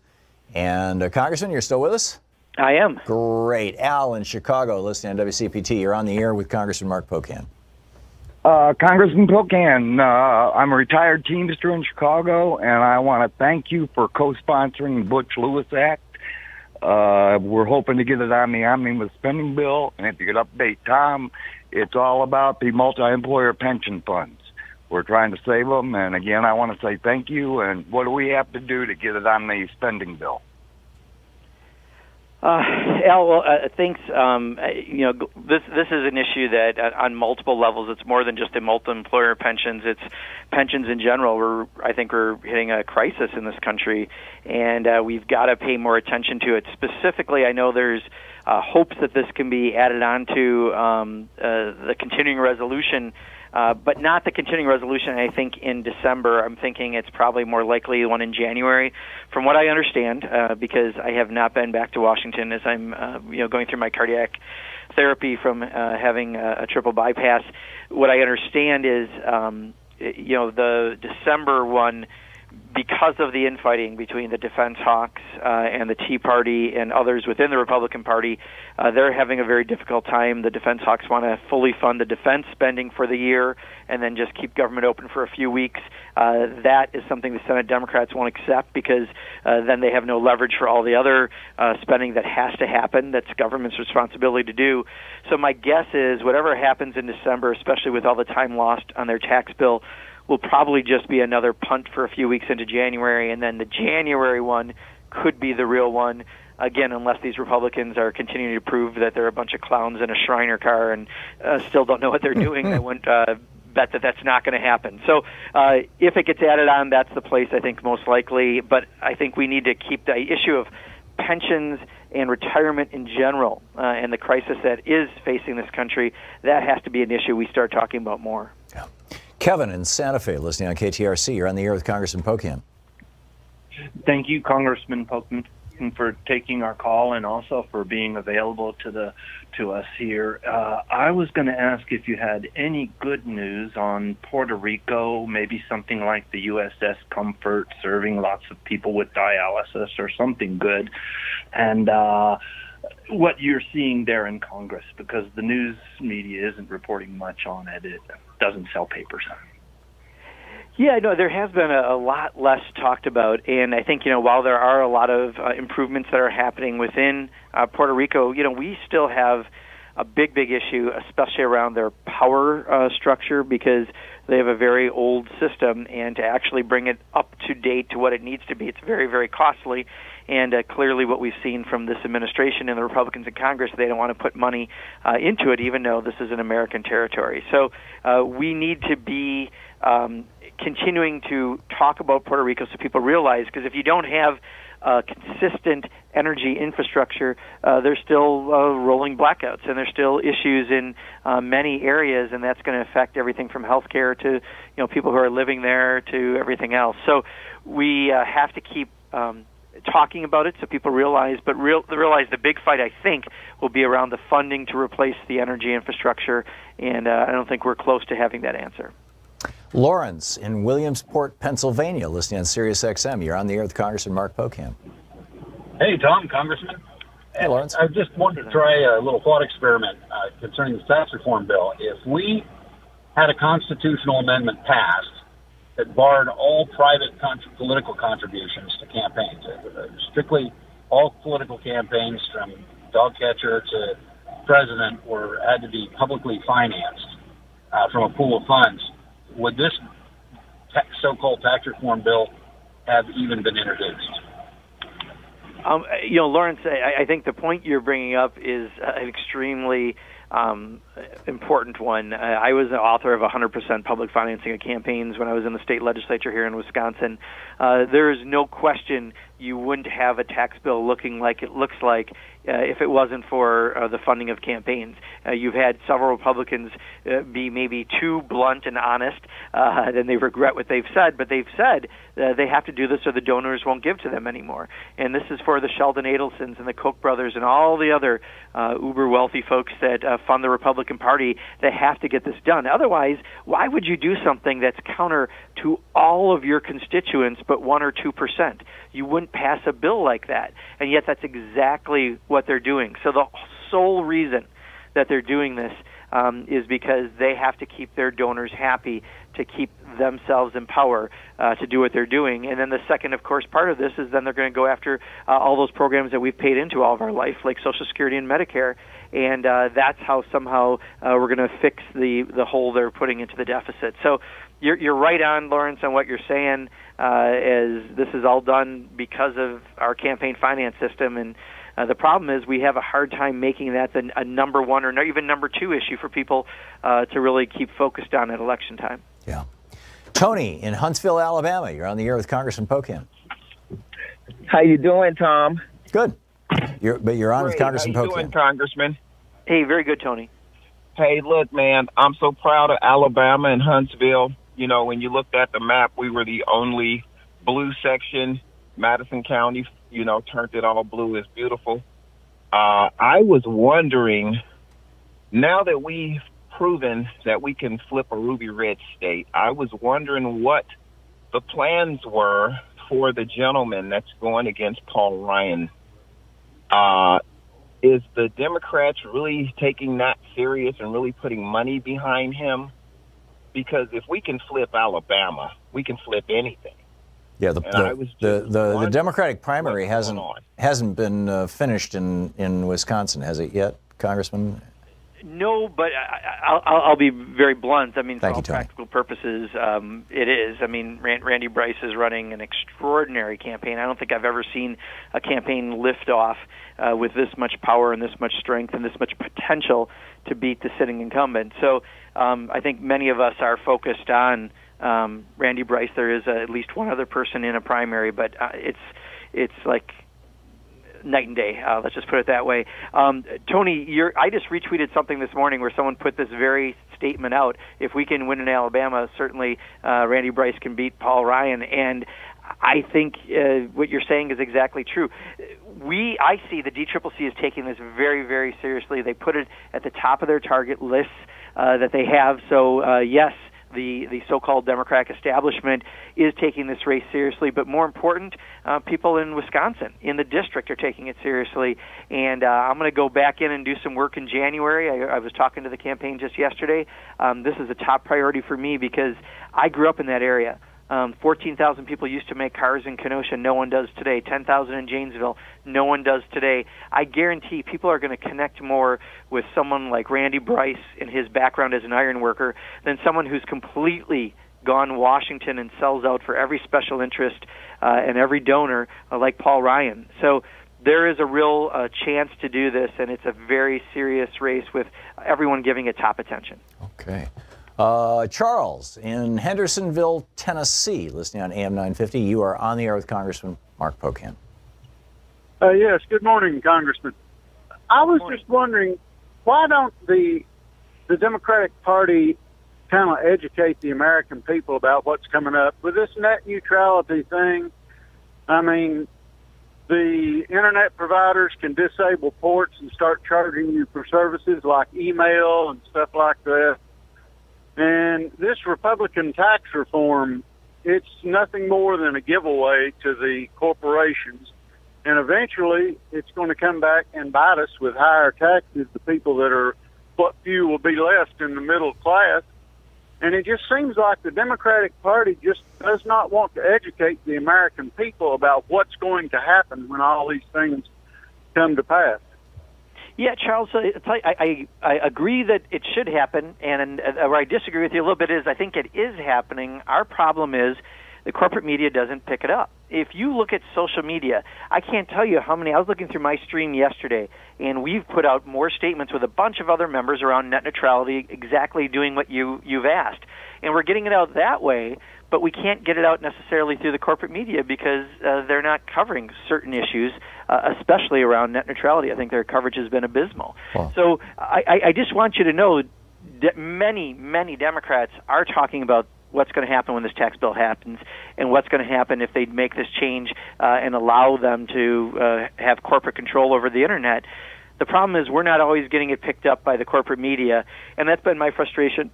And Congressman, you're still with us? I am. Great. Al in Chicago, listening on WCPT. You're on the air with Congressman Mark Pocan. Congressman Pocan, I'm a retired Teamster in Chicago, and I want to thank you for co-sponsoring the Butch-Lewis Act. We're hoping to get it on the omnibus spending bill, and if you could update Tom, it's all about the multi-employer pension funds. We're trying to save them, and again, I want to say thank you, and what do we have to do to get it on the spending bill? Al, well, thanks. This is an issue that on multiple levels, it's more than just the multi-employer pensions. It's pensions in general. I think we're hitting a crisis in this country, and we've got to pay more attention to it. Specifically, I know there's hopes that this can be added on to the continuing resolution, but not the continuing resolution, I think, in December. I'm thinking it's probably more likely the one in January. From what I understand, because I have not been back to Washington as I'm going through my cardiac therapy from having a triple bypass, what I understand is the December one, because of the infighting between the defense hawks and the Tea Party and others within the Republican Party, they're having a very difficult time. The defense hawks want to fully fund the defense spending for the year and then just keep government open for a few weeks. That is something the Senate Democrats won't accept, because then they have no leverage for all the other spending that has to happen. That's government's responsibility to do. So my guess is whatever happens in December, especially with all the time lost on their tax bill, will probably just be another punt for a few weeks into January, and then the January one could be the real one, again, unless these Republicans are continuing to prove that they're a bunch of clowns in a Shriner car and still don't know what they're doing. I wouldn't bet that that's not going to happen. So if it gets added on, that's the place I think most likely, but I think we need to keep the issue of pensions and retirement in general and the crisis that is facing this country, that has to be an issue we start talking about more. Yeah. Kevin in Santa Fe, listening on KTRC. You're on the air with Congressman Pocan. Thank you, Congressman Pocan, for taking our call and also for being available to us here. I was going to ask if you had any good news on Puerto Rico, maybe something like the USS Comfort serving lots of people with dialysis or something good, and what you're seeing there in Congress, because the news media isn't reporting much on it. It doesn't sell papers. Yeah, no, there has been a lot less talked about, and I think, while there are a lot of improvements that are happening within Puerto Rico, we still have a big issue, especially around their power structure, because they have a very old system, and to actually bring it up to date to what it needs to be, it's very, very costly. And clearly what we've seen from this administration and the Republicans in Congress, they don't want to put money into it, even though this is an American territory. So we need to be continuing to talk about Puerto Rico so people realize, because if you don't have consistent energy infrastructure, there's still rolling blackouts, and there's still issues in many areas, and that's going to affect everything from healthcare to people who are living there to everything else. So we have to keep talking about it so people realize, but realize the big fight, I think, will be around the funding to replace the energy infrastructure, and I don't think we're close to having that answer. Lawrence in Williamsport, Pennsylvania, listening on Sirius XM. You're on the air with Congressman Mark Pocan. Hey, Tom, Congressman. Hey, Lawrence. I just wanted to try a little thought experiment concerning the tax reform bill. If we had a constitutional amendment passed that barred all private political contributions to campaigns, strictly all political campaigns from dog catcher to president had to be publicly financed from a pool of funds, would this so-called tax reform bill have even been introduced? Lawrence, I think the point you're bringing up is an extremely important one. I was the author of 100% public financing of campaigns when I was in the state legislature here in Wisconsin. There is no question you wouldn't have a tax bill looking like it looks like if it wasn't for the funding of campaigns. You've had several Republicans be maybe too blunt and honest, and they regret what they've said, but they've said they have to do this or the donors won't give to them anymore. And this is for the Sheldon Adelsons and the Koch brothers and all the other uber wealthy folks that fund the Republican Party that have to get this done. Otherwise, why would you do something that's counter to all of your constituents but 1 or 2%? You wouldn't pass a bill like that. And yet that's exactly what they're doing. So the sole reason that they're doing this is because they have to keep their donors happy, to keep themselves in power to do what they're doing. And then the second, of course, part of this is then they're going to go after all those programs that we've paid into all of our life, like Social Security and Medicare. And that's how somehow we're going to fix the hole they're putting into the deficit. So you're right on, Lawrence, on what you're saying, as this is all done because of our campaign finance system. And the problem is we have a hard time making that a number one or even number two issue for people to really keep focused on at election time. Yeah. Tony in Huntsville, Alabama. You're on the air with Congressman Pocan. How you doing, Tom? Good. You're on with Congressman Pocan. How you doing, Congressman? Hey, very good, Tony. Hey, look, man, I'm so proud of Alabama and Huntsville. You know, when you looked at the map, we were the only blue section. Madison County, turned it all blue. It's beautiful. I was wondering, now that we've proven that we can flip a ruby red state, I was wondering what the plans were for the gentleman that's going against Paul Ryan. Is the Democrats really taking that serious and really putting money behind him? Because if we can flip Alabama, we can flip anything. Yeah, the Democratic primary hasn't been finished in Wisconsin, has it yet, Congressman? No, but I'll be very blunt. I mean, for all practical purposes, it is. I mean, Randy Bryce is running an extraordinary campaign. I don't think I've ever seen a campaign lift off with this much power and this much strength and this much potential to beat the sitting incumbent. So I think many of us are focused on Randy Bryce. There is at least one other person in a primary, but it's like night and day. Let's just put it that way. Tony, I just retweeted something this morning where someone put this very statement out. If we can win in Alabama, certainly Randy Bryce can beat Paul Ryan. And I think what you're saying is exactly true. I see the DCCC is taking this very, very seriously. They put it at the top of their target lists that they have. So, yes, the so-called Democratic establishment is taking this race seriously, but more important, people in Wisconsin, in the district, are taking it seriously. And I'm going to go back in and do some work in January. I was talking to the campaign just yesterday. This is a top priority for me because I grew up in that area. 14,000 people used to make cars in Kenosha. No one does today. 10,000 in Janesville. No one does today. I guarantee people are going to connect more with someone like Randy Bryce in his background as an iron worker than someone who's completely gone Washington and sells out for every special interest and every donor like Paul Ryan. So there is a real chance to do this, and it's a very serious race with everyone giving it top attention. Okay. Charles in Hendersonville, Tennessee, listening on AM 950. You are on the air with Congressman Mark Pocan. Yes, good morning, Congressman. I was just wondering, why don't the Democratic Party kind of educate the American people about what's coming up with this net neutrality thing? I mean, the internet providers can disable ports and start charging you for services like email and stuff like that. And this Republican tax reform, it's nothing more than a giveaway to the corporations. And eventually, it's going to come back and bite us with higher taxes, the people that are, what few will be left in the middle class. And it just seems like the Democratic Party just does not want to educate the American people about what's going to happen when all these things come to pass. Yeah, Charles, I agree that it should happen, and where I disagree with you a little bit is I think it is happening. Our problem is the corporate media doesn't pick it up. If you look at social media, I can't tell you how many. I was looking through my stream yesterday, and we've put out more statements with a bunch of other members around net neutrality, exactly doing what you've asked. And we're getting it out that way, but we can't get it out necessarily through the corporate media because they're not covering certain issues, especially around net neutrality. I think their coverage has been abysmal. Wow. So I just want you to know that many Democrats are talking about what's going to happen when this tax bill happens and what's going to happen if they make this change and allow them to have corporate control over the Internet. The problem is we're not always getting it picked up by the corporate media, and that's been my frustration.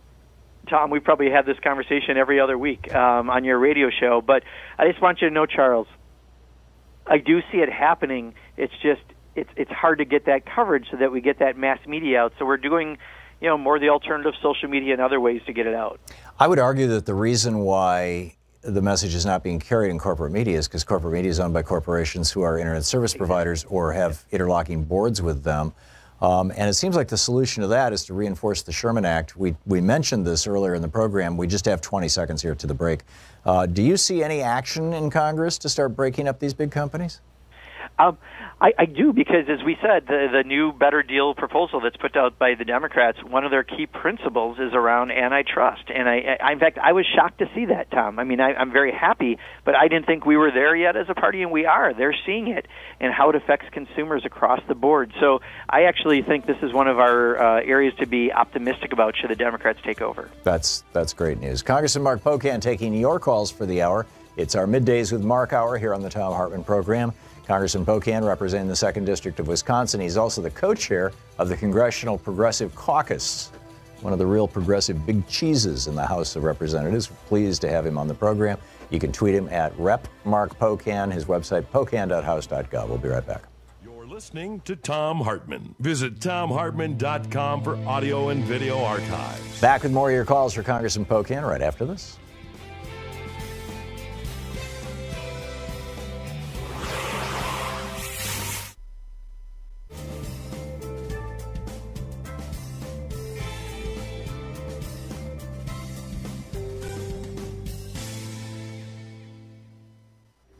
Tom, we probably have this conversation every other week on your radio show, but I just want you to know, Charles, I do see it happening. It's just it's hard to get that coverage so that we get that mass media out. So we're doing more of the alternative social media and other ways to get it out. I would argue that the reason why the message is not being carried in corporate media is because corporate media is owned by corporations who are internet service providers or have interlocking boards with them. And it seems like the solution to that is to reinforce the Sherman Act. We mentioned this earlier in the program. We just have 20 seconds here to the break. Do you see any action in Congress to start breaking up these big companies? I do, because as we said, the new Better Deal proposal that's put out by the Democrats, one of their key principles is around antitrust. And in fact, I was shocked to see that, Tom. I mean, I'm very happy, but I didn't think we were there yet as a party, and we are. They're seeing it and how it affects consumers across the board. So I actually think this is one of our areas to be optimistic about should the Democrats take over. That's great news. Congressman Mark Pocan taking your calls for the hour. It's our Middays with Mark hour here on the Thom Hartmann Program. Congressman Pocan representing the 2nd District of Wisconsin. He's also the co-chair of the Congressional Progressive Caucus, one of the real progressive big cheeses in the House of Representatives. We're pleased to have him on the program. You can tweet him at Rep. Mark Pocan, his website, pocan.house.gov. We'll be right back. You're listening to Thom Hartmann. Visit thomhartmann.com for audio and video archives. Back with more of your calls for Congressman Pocan right after this.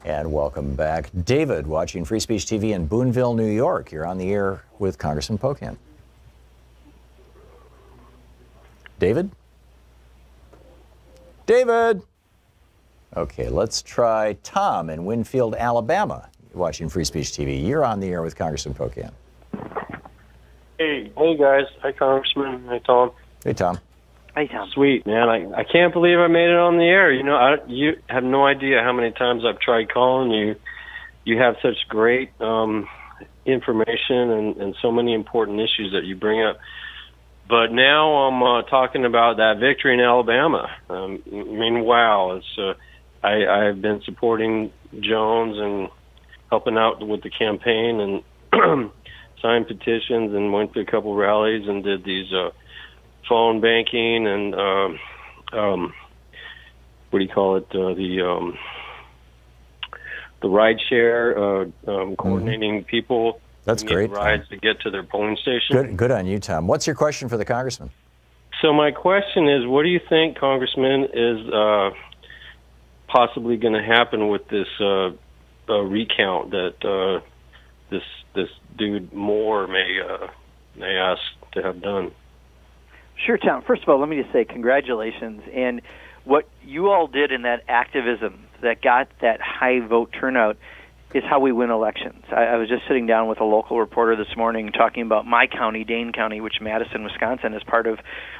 And welcome back. David, watching Free Speech TV in Boonville, New York. You're on the air with Congressman Pocan. David? David! Okay, let's try Tom in Winfield, Alabama. You're watching Free Speech TV. You're on the air with Congressman Pocan. Hey guys. Hi, Congressman. Hi, Tom. Hey, Tom. Hey, Tom. Sweet, man. I can't believe I made it on the air. You have no idea how many times I've tried calling you. You have such great information and so many important issues that you bring up. But now I'm talking about that victory in Alabama. I mean, wow. It's I've been supporting Jones and helping out with the campaign and signed petitions and went to a couple rallies and did these phone banking and what do you call it? The ride share, coordinating people. That's great. Rides to get to their polling station. Good on you, Tom. What's your question for the congressman? So my question is, what do you think, Congressman, is possibly going to happen with this recount that this dude Moore may ask to have done? Sure, Tom. First of all, let me just say congratulations. And what you all did in that activism that got that high vote turnout is how we win elections. I was just sitting down with a local reporter this morning talking about my county, Dane County, which Madison, Wisconsin is part of.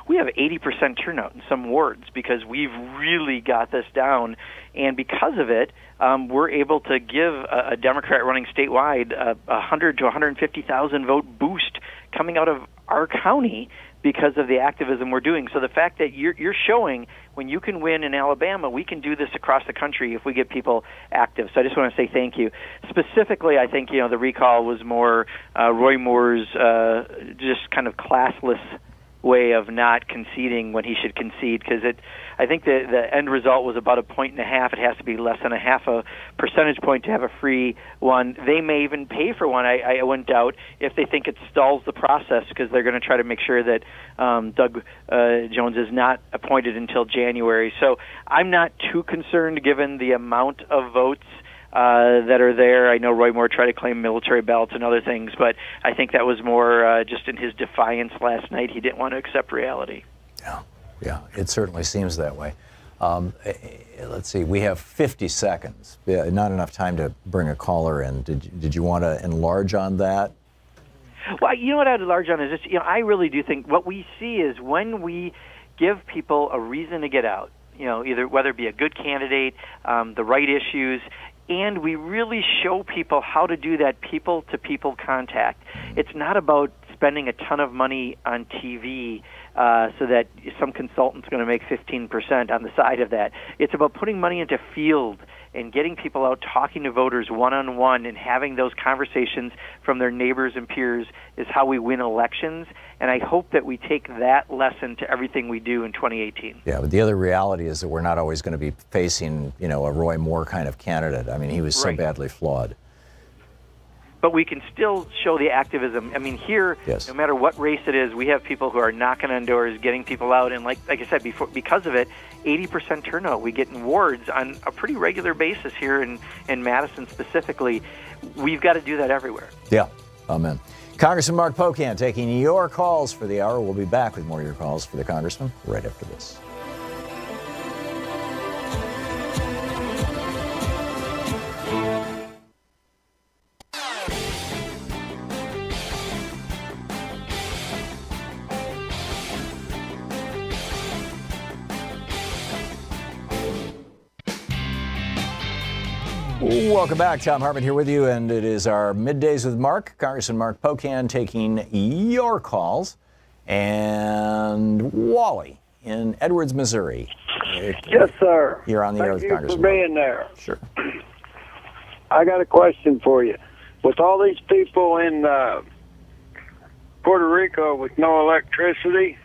We have 80% turnout in some wards because we've really got this down. And because of it, we're able to give a Democrat running statewide a 100 to 150,000 vote boost coming out of our county because of the activism we're doing. So the fact that you're showing when you can win in Alabama, we can do this across the country if we get people active. So I just want to say thank you. Specifically, I think the recall was more Roy Moore's just kind of classless way of not conceding when he should concede, because I think the end result was about 1.5 points. It has to be less than 0.5 percentage point to have a free one. They may even pay for one, I wouldn't doubt, if they think it stalls the process, because they're going to try to make sure that Doug Jones is not appointed until January. So I'm not too concerned given the amount of votes that are there. I know Roy Moore tried to claim military ballots and other things, but I think that was more just in his defiance last night. He didn't want to accept reality. Yeah, it certainly seems that way. Let's see, we have 50 seconds. Not enough time to bring a caller in. Did you want to enlarge on that? Well, you know what I'd enlarge on is just, I really do think what we see is when we give people a reason to get out, either whether it be a good candidate, the right issues, and we really show people how to do that people-to-people contact. It's not about spending a ton of money on TV so that some consultant's going to make 15% on the side of that. It's about putting money into field and getting people out talking to voters one-on-one and having those conversations from their neighbors and peers is how we win elections. And I hope that we take that lesson to everything we do in 2018. Yeah, but the other reality is that we're not always going to be facing, a Roy Moore kind of candidate. I mean, he was so badly flawed. But we can still show the activism. I mean, here, no matter what race it is, we have people who are knocking on doors, getting people out, and like I said before, because of it, 80% turnout. We get in wards on a pretty regular basis here in Madison specifically. We've got to do that everywhere. Yeah, amen. Congressman Mark Pocan taking your calls for the hour. We'll be back with more of your calls for the Congressman right after this. Welcome back. Thom Hartmann here with you, and it is our Middays with Mark. Congressman Mark Pocan taking your calls. And Wally in Edwards, Missouri. Yes, sir. You're on the air with Congressman. Thank you for being there. Sure. I got a question for you. With all these people in Puerto Rico with no electricity,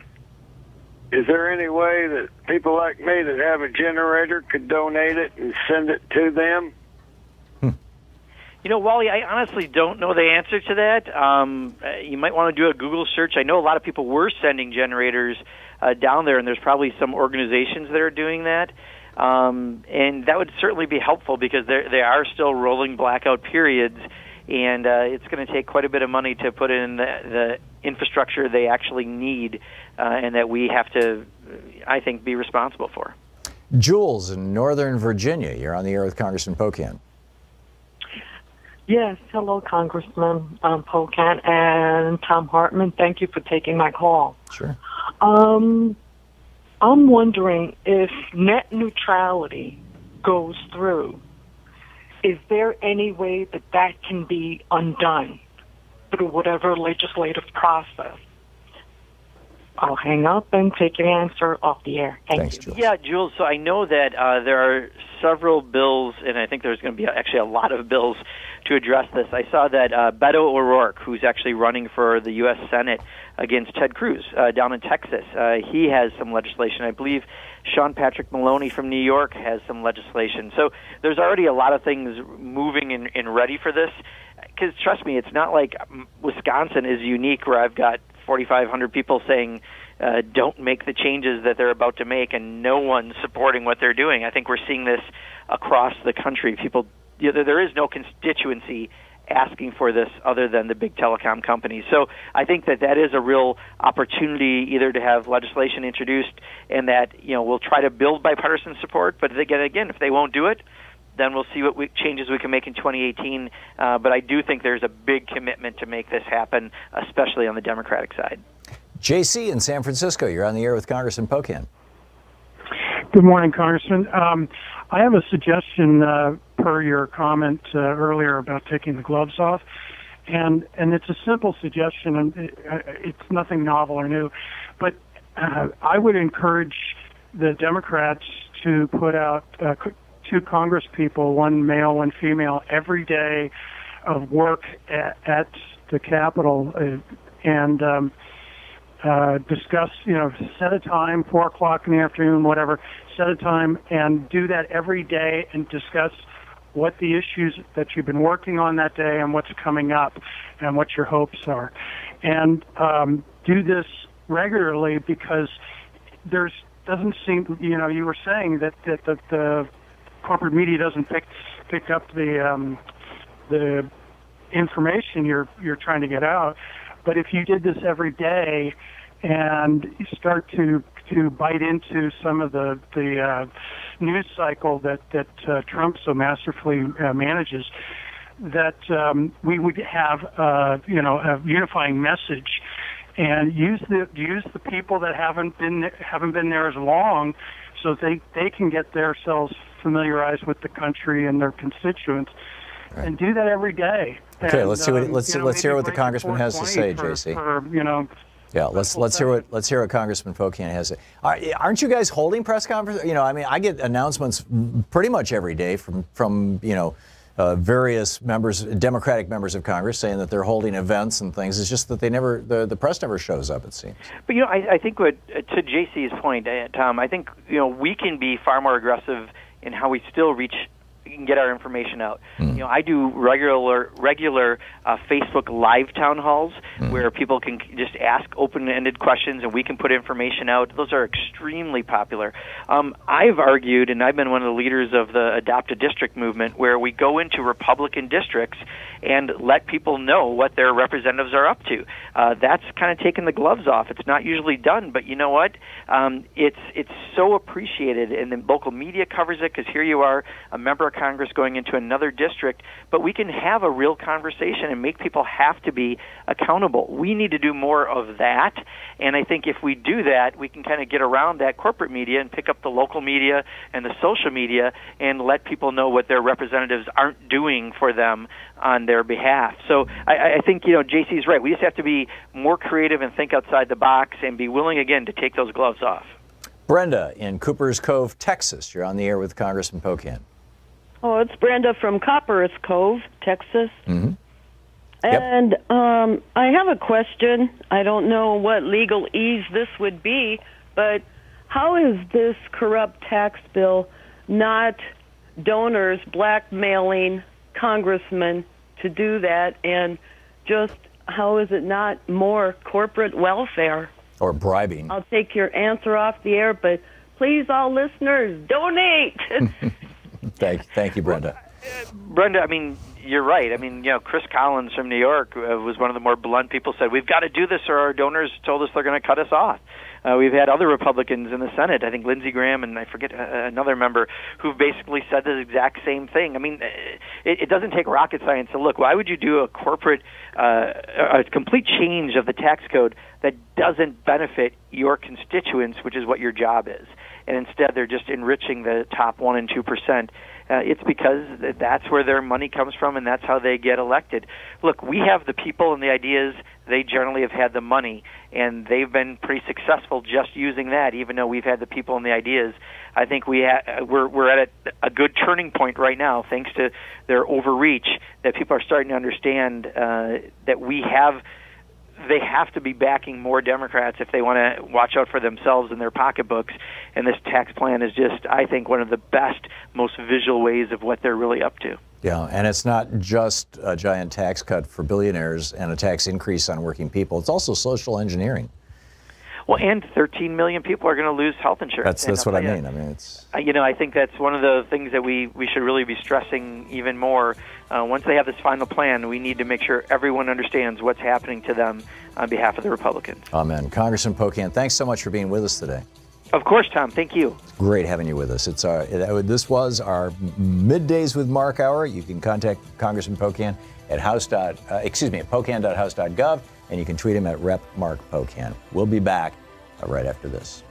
is there any way that people like me that have a generator could donate it and send it to them? Wally, I honestly don't know the answer to that. You might want to do a Google search. I know a lot of people were sending generators down there, and there's probably some organizations that are doing that. And that would certainly be helpful because they are still rolling blackout periods, and it's going to take quite a bit of money to put in the infrastructure they actually need and that we have to, I think, be responsible for. Jules in Northern Virginia. You're on the air with Congressman Pocan. Yes, hello, Congressman Pocan and Thom Hartmann. Thank you for taking my call. Sure. I'm wondering if net neutrality goes through, is there any way that can be undone through whatever legislative process? I'll hang up and take your answer off the air. Thanks, Jules. Yeah, Jules, so I know that there are several bills, and I think there's going to be actually a lot of bills to address this. I saw that Beto O'Rourke, who's actually running for the U.S. Senate against Ted Cruz down in Texas, he has some legislation. I believe Sean Patrick Maloney from New York has some legislation. So there's already a lot of things moving and ready for this. Because trust me, it's not like Wisconsin is unique where I've got 4,500 people saying don't make the changes that they're about to make, and no one's supporting what they're doing. I think we're seeing this across the country. People, there is no constituency asking for this other than the big telecom companies. So I think that is a real opportunity either to have legislation introduced and that we'll try to build bipartisan support. But again, if they won't do it, then we'll see what changes we can make in 2018. But I do think there's a big commitment to make this happen, especially on the Democratic side. JC in San Francisco, you're on the air with Congressman Pocan. Good morning, Congressman. I have a suggestion per your comment earlier about taking the gloves off. And it's a simple suggestion, and it's nothing novel or new. But I would encourage the Democrats to put out 2 Congress people, one male, one female, every day of work at the Capitol. And discuss, set a time, 4 o'clock in the afternoon, whatever, set a time and do that every day and discuss what the issues that you've been working on that day and what's coming up and what your hopes are. And do this regularly, because doesn't seem, you were saying that the corporate media doesn't pick up the information you're trying to get out. But if you did this every day and you start to bite into some of the news cycle that Trump so masterfully manages, that we would have a unifying message, and use the people that haven't been there as long, so they can get themselves familiarized with the country and their constituents, and do that every day. Okay, and, let's hear what the congressman has to say, JC. Yeah, let's hear what Congressman Pocan has to say. Aren't you guys holding press conferences? I get announcements pretty much every day from various Democratic members of Congress saying that they're holding events and things. It's just that the press never shows up, it seems. But I think to JC's point, Tom, I think we can be far more aggressive in how we still can get our information out. I do regular Facebook live town halls where people can just ask open-ended questions and we can put information out. Those are extremely popular. I've argued, and I've been one of the leaders of the Adopt a District movement, where we go into Republican districts and let people know what their representatives are up to. That's kind of taking the gloves off. It's not usually done, but you know what? It's so appreciated, and the local media covers it, because here you are, a member of Congress going into another district, but we can have a real conversation and make people have to be accountable. We need to do more of that, and I think if we do that, we can kind of get around that corporate media and pick up the local media and the social media and let people know what their representatives aren't doing for them on their behalf. So I think, JC's right. We just have to be more creative and think outside the box and be willing, again, to take those gloves off. Brenda in Coopers Cove, Texas. You're on the air with Congressman Pocan. Oh, it's Brenda from Coppers Cove, Texas. Mm-hmm. And I have a question. I don't know what legal ease this would be, but how is this corrupt tax bill not donors blackmailing congressmen to do that, and just how is it not more corporate welfare? Or bribing. I'll take your answer off the air, but please, all listeners, donate. Thank you, Brenda. Brenda, you're right. Chris Collins from New York was one of the more blunt people, said, we've got to do this or our donors told us they're going to cut us off. We've had other Republicans in the Senate, I think Lindsey Graham and I forget another member, who've basically said the exact same thing. It doesn't take rocket science to look. Why would you do a complete change of the tax code that doesn't benefit your constituents, which is what your job is? And instead they're just enriching the top 1% and 2%. It's because that's where their money comes from, and that's how they get elected. Look, we have the people and the ideas. They generally have had the money, and they've been pretty successful just using that, even though we've had the people and the ideas. I think we're at a good turning point right now, thanks to their overreach, that people are starting to understand that they have to be backing more Democrats if they want to watch out for themselves and their pocketbooks. And this tax plan is just, I think, one of the best, most visual ways of what they're really up to. Yeah, and it's not just a giant tax cut for billionaires and a tax increase on working people. It's also social engineering. Well, and 13 million people are going to lose health insurance. That's what I mean. It's I think that's one of the things that we should really be stressing even more. Once they have this final plan, we need to make sure everyone understands what's happening to them on behalf of the Republicans. Amen. Congressman Pocan, thanks so much for being with us today. Of course, Tom. Thank you. It's great having you with us. This was our Middays with Mark hour. You can contact Congressman Pocan at pocan.house.gov, and you can tweet him at Rep. Mark Pocan. We'll be back right after this.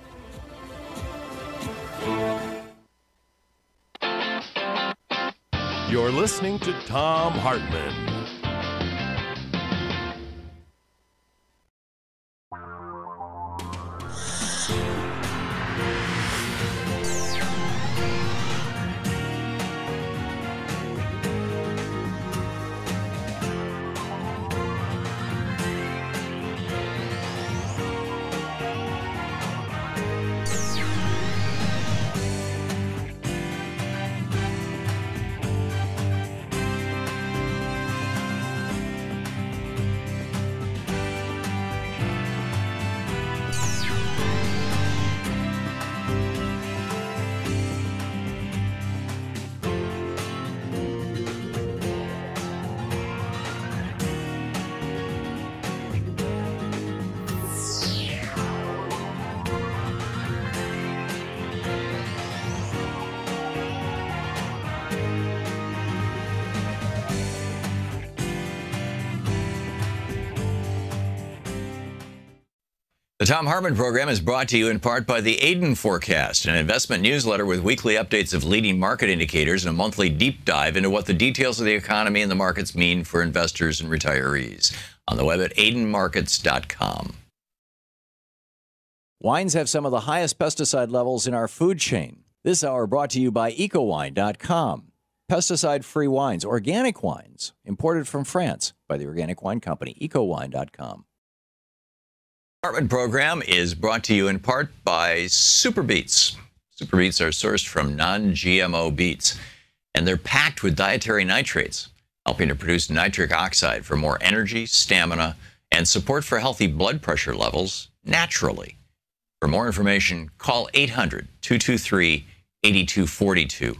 You're listening to Thom Hartmann. The Thom Hartmann Program is brought to you in part by the Aiden Forecast, an investment newsletter with weekly updates of leading market indicators and a monthly deep dive into what the details of the economy and the markets mean for investors and retirees. On the web at aidenmarkets.com. Wines have some of the highest pesticide levels in our food chain. This hour brought to you by ecowine.com. Pesticide-free wines, organic wines, imported from France by the Organic Wine Company, ecowine.com. Hartmann Program is brought to you in part by Super Beets. Super Beets are sourced from non-GMO beets, and they're packed with dietary nitrates, helping to produce nitric oxide for more energy, stamina, and support for healthy blood pressure levels naturally. For more information, call 800-223-8242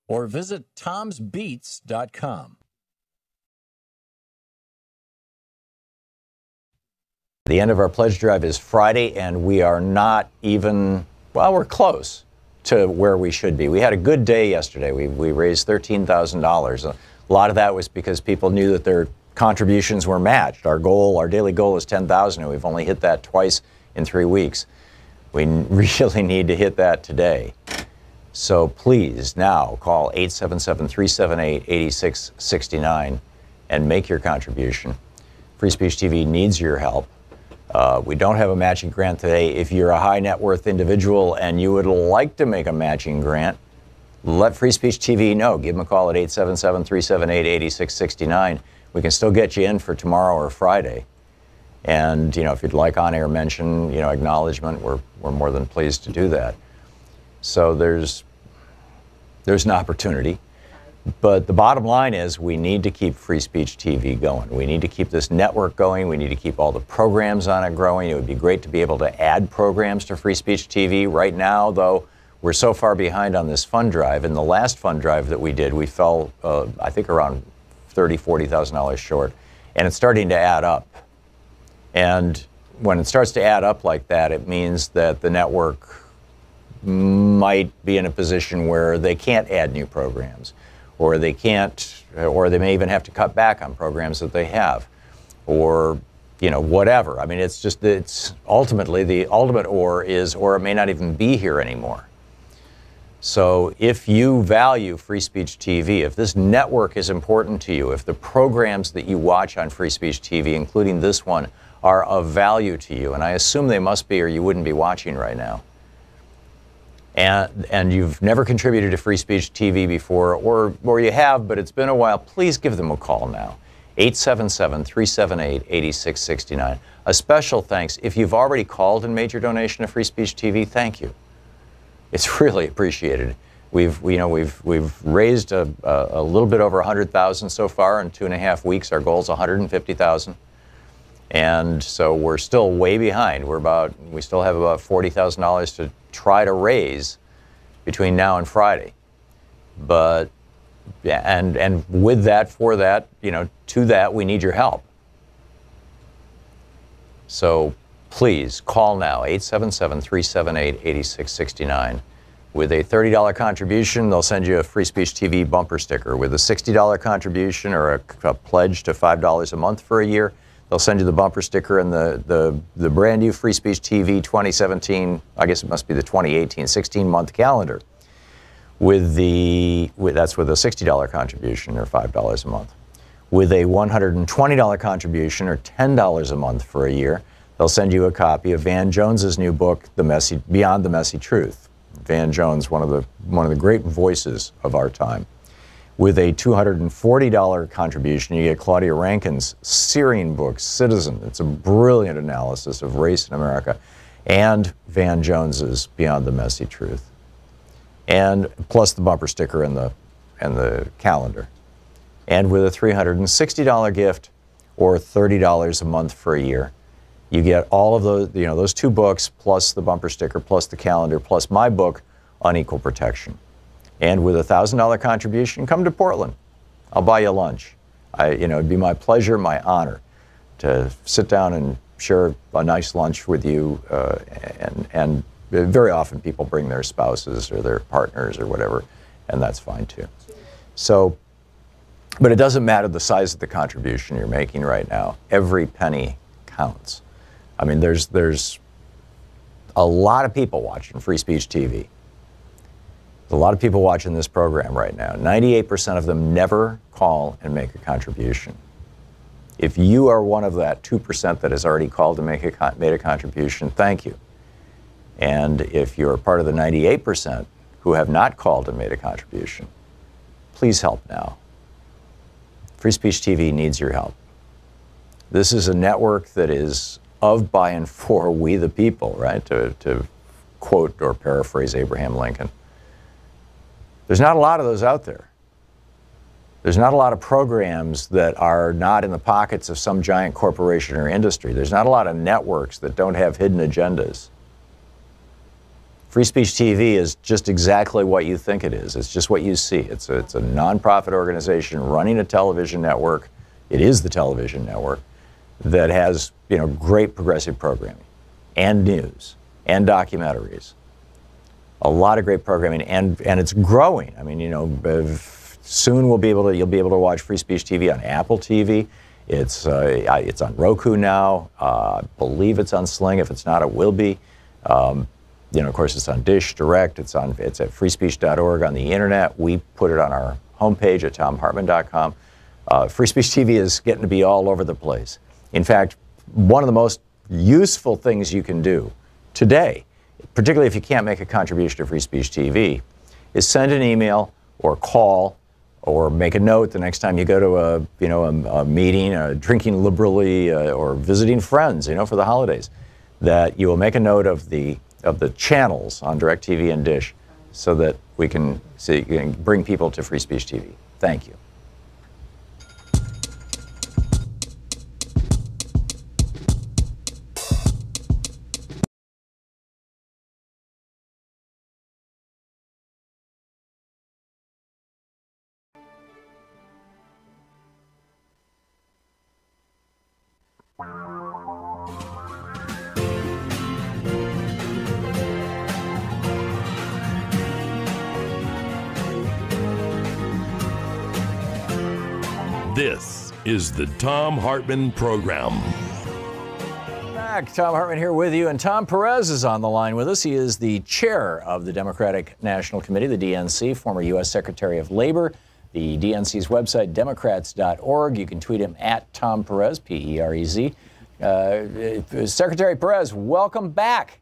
or visit tomsbeets.com. The end of our pledge drive is Friday, and we are not even, well, we're close to where we should be. We had a good day yesterday. We raised $13,000. A lot of that was because people knew that their contributions were matched. Our daily goal is $10,000, and we've only hit that twice in 3 weeks. We really need to hit that today. So please now call 877-378-8669 and make your contribution. Free Speech TV needs your help. We don't have a matching grant today. If you're a high net worth individual and you would like to make a matching grant, let Free Speech TV know. Give them a call at 877-378-8669. We can still get you in for tomorrow or Friday. And, if you'd like on-air mention, acknowledgement, we're more than pleased to do that. So there's an opportunity. But the bottom line is we need to keep Free Speech TV going. We need to keep this network going. We need to keep all the programs on it growing. It would be great to be able to add programs to Free Speech TV. Right now, though, we're so far behind on this fund drive. In the last fund drive that we did, we fell, I think, around $30,000, $40,000 short. And it's starting to add up. And when it starts to add up like that, it means that the network might be in a position where they can't add new programs. Or they can't, or they may even have to cut back on programs that they have, or, whatever. I mean, it's ultimately the ultimate or it may not even be here anymore. So if you value Free Speech TV, if this network is important to you, if the programs that you watch on Free Speech TV, including this one, are of value to you, and I assume they must be or you wouldn't be watching right now, and you've never contributed to Free Speech TV before, or you have, but it's been a while, please give them a call now. 877-378-8669. A special thanks. If you've already called and made your donation to Free Speech TV, thank you. It's really appreciated. We've raised a little bit over $100,000 so far in 2.5 weeks. Our goal is $150,000. And so we're still way behind. We still have about $40,000 to try to raise between now and Friday. But yeah, and with that, for that, to that, we need your help. So please call now, 877-378-8669. With a $30 contribution, they'll send you a Free Speech TV bumper sticker. With a $60 contribution or a pledge to $5 a month for a year, they'll send you the bumper sticker and the brand new Free Speech TV 2017, I guess it must be the 2018, 16-month calendar. That's with a $60 contribution or $5 a month. With a $120 contribution or $10 a month for a year, they'll send you a copy of Van Jones's new book, Beyond the Messy Truth. Van Jones, one of the great voices of our time. With a $240 contribution, you get Claudia Rankin's searing book, Citizen. It's a brilliant analysis of race in America. And Van Jones's Beyond the Messy Truth. And plus the bumper sticker and the calendar. And with a $360 gift or $30 a month for a year, you get all of those two books plus the bumper sticker plus the calendar plus my book, Unequal Protection. And with a $1,000 contribution, come to Portland. I'll buy you lunch. It'd be my pleasure, my honor to sit down and share a nice lunch with you. And very often people bring their spouses or their partners or whatever, and that's fine too. So, but it doesn't matter the size of the contribution you're making right now. Every penny counts. I mean, there's a lot of people watching Free Speech TV. A lot of people watching this program right now. 98% of them never call and make a contribution. If you are one of that 2% that has already called and made a contribution, thank you. And if you're part of the 98% who have not called and made a contribution, please help now. Free Speech TV needs your help. This is a network that is of, by, and for we the people, right? To quote or paraphrase Abraham Lincoln. There's not a lot of those out there. There's not a lot of programs that are not in the pockets of some giant corporation or industry. There's not a lot of networks that don't have hidden agendas. Free Speech TV is just exactly what you think it is. It's just what you see. It's a nonprofit organization running a television network. It is the television network that has, great progressive programming and news and documentaries. A lot of great programming, and it's growing. I mean, soon you'll be able to watch Free Speech TV on Apple TV. It's on Roku now. I believe it's on Sling. If it's not, it will be. Of course, it's on Dish Direct. It's at freespeech.org on the internet. We put it on our homepage at thomhartmann.com. Free Speech TV is getting to be all over the place. In fact, one of the most useful things you can do today, particularly if you can't make a contribution to Free Speech TV, is send an email or call or make a note the next time you go to a meeting, drinking liberally, or visiting friends, for the holidays, that you will make a note of the channels on DirecTV and Dish so that you can bring people to Free Speech TV. Thank you. This is the Thom Hartmann Program. Back. Thom Hartmann here with you, and Tom Perez is on the line with us. He is the chair of the Democratic National Committee, the DNC, former U.S. Secretary of Labor. The DNC's website, democrats.org. You can tweet him at Tom Perez, P-E-R-E-Z. Secretary Perez, welcome back.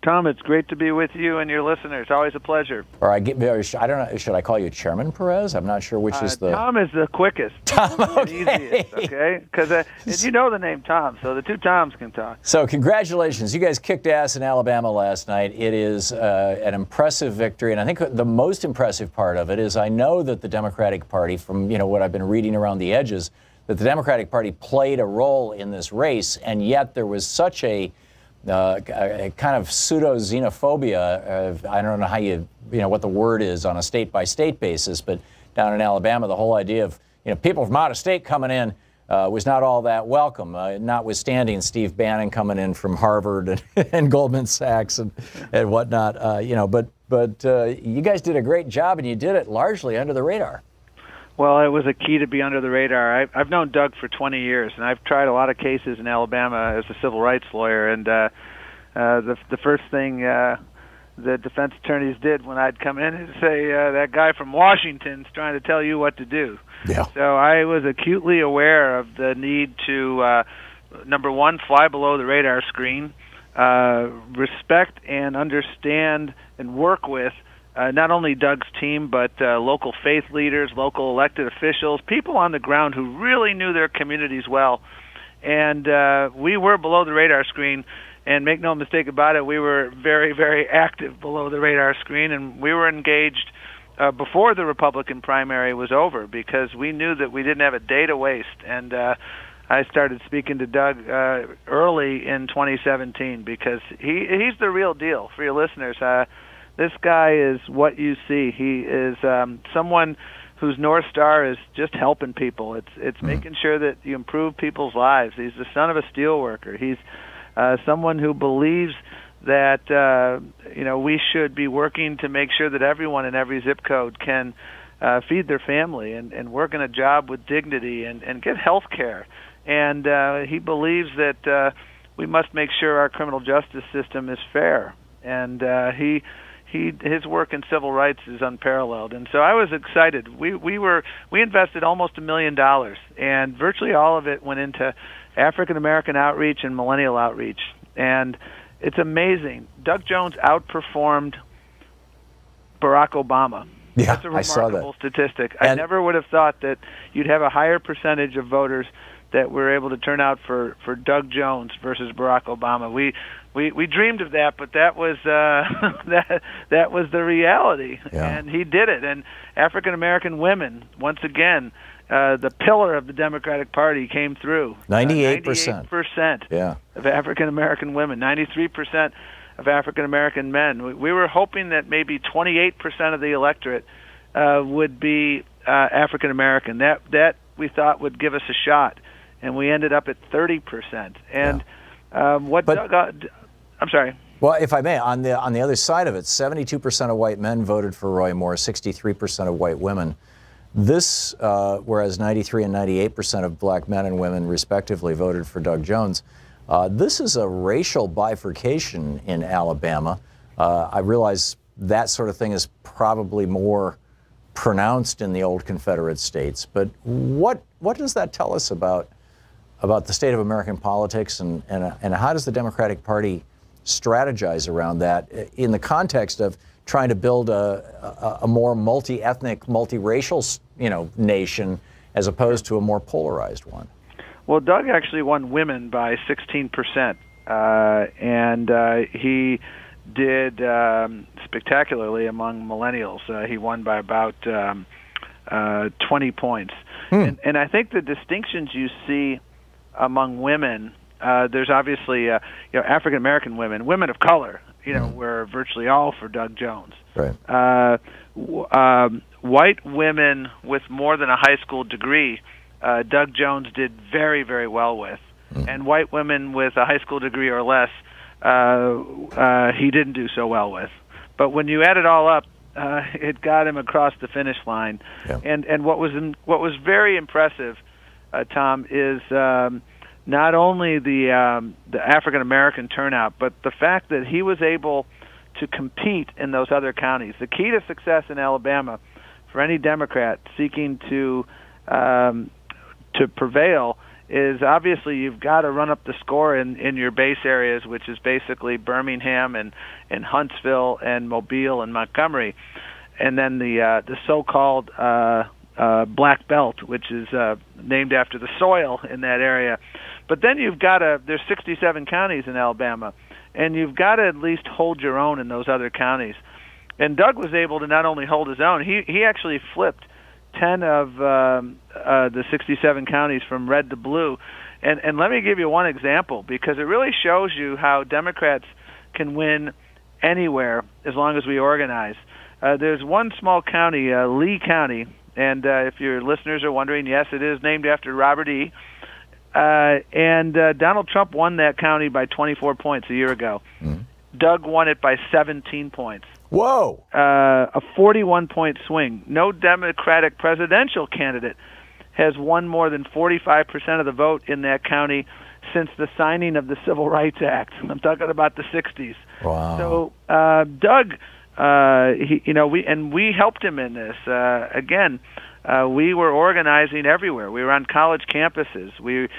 Tom, it's great to be with you and your listeners. Always a pleasure. Or I don't know. Should I call you Chairman Perez? I'm not sure which is the. Tom is the quickest. Tom, okay. And easiest, okay? Because you know the name Tom, so the two Toms can talk. So congratulations. You guys kicked ass in Alabama last night. It is an impressive victory, and I think the most impressive part of it is I know that the Democratic Party, from what I've been reading around the edges, that the Democratic Party played a role in this race, and yet there was such a kind of pseudo-xenophobia. I don't know how what the word is on a state-by-state basis, but down in Alabama, the whole idea of people from out of state coming in was not all that welcome, notwithstanding Steve Bannon coming in from Harvard and Goldman Sachs and whatnot. But you guys did a great job, and you did it largely under the radar. Well, it was a key to be under the radar. I've known Doug for 20 years, and I've tried a lot of cases in Alabama as a civil rights lawyer. And the first thing the defense attorneys did when I'd come in is say, that guy from Washington's trying to tell you what to do. Yeah. So I was acutely aware of the need to, number one, fly below the radar screen, respect and understand and work with not only Doug's team, but local faith leaders, local elected officials, people on the ground who really knew their communities well. And we were below the radar screen, and make no mistake about it, we were very, very active below the radar screen, and we were engaged before the Republican primary was over because we knew that we didn't have a day to waste. And I started speaking to Doug early in 2017 because he's the real deal. For your listeners, this guy is what you see. He is someone whose North Star is just helping people. It's making sure that you improve people's lives. He's the son of a steelworker. He's someone who believes that we should be working to make sure that everyone in every zip code can feed their family and work in a job with dignity and get health care. And he believes that we must make sure our criminal justice system is fair. And his work in civil rights is unparalleled. And so I was excited. We invested almost $1 million, and virtually all of it went into African American outreach and millennial outreach. And it's amazing. Doug Jones outperformed Barack Obama. Yeah, That's a I saw remarkable that. statistic. I never would have thought that you'd have a higher percentage of voters that were able to turn out for Doug Jones versus Barack Obama. We dreamed of that, but that was that was the reality, and he did it. And African American women, once again, the pillar of the Democratic Party, came through. 98%. 98% of African American women, 93% of African American men. We were hoping that maybe 28% of the electorate would be African American. That we thought would give us a shot, and we ended up at 30%. And I'm sorry. Well, if I may, on the other side of it, 72% of white men voted for Roy Moore, 63% of white women. This, whereas 93 and 98% of black men and women, respectively, voted for Doug Jones. This is a racial bifurcation in Alabama. I realize that sort of thing is probably more pronounced in the old Confederate states. But what does that tell us about the state of American politics, and how does the Democratic Party strategize around that in the context of trying to build a more multi-ethnic, multiracial, nation, as opposed to a more polarized one? Well, Doug actually won women by 16%, and he did spectacularly among millennials. He won by about 20 points. And I think the distinctions you see among women, there's obviously African American women of color, were virtually all for Doug Jones. Right. White women with more than a high school degree, Doug Jones did very, very well with. And white women with a high school degree or less, he didn't do so well with. But when you add it all up, it got him across the finish line. Yeah. And what was very impressive, Tom, is not only the African American turnout, but the fact that he was able to compete in those other counties. The key to success in Alabama for any Democrat seeking to prevail is obviously you've got to run up the score in your base areas, which is basically Birmingham and Huntsville and Mobile and Montgomery, and then the so-called Black Belt, which is named after the soil in that area. But then there's 67 counties in Alabama, and you've got to at least hold your own in those other counties. And Doug was able to not only hold his own, he actually flipped 10 of the 67 counties from red to blue. And let me give you one example, because it really shows you how Democrats can win anywhere as long as we organize. There's one small county, Lee County, and if your listeners are wondering, yes, it is named after Robert E. And Donald Trump won that county by 24 points a year ago. Doug won it by 17 points. Whoa! A 41-point swing. No Democratic presidential candidate has won more than 45% of the vote in that county since the signing of the Civil Rights Act. I'm talking about the 60s. Wow. So Doug, we helped him in this. Again, we were organizing everywhere. We were on college campuses. We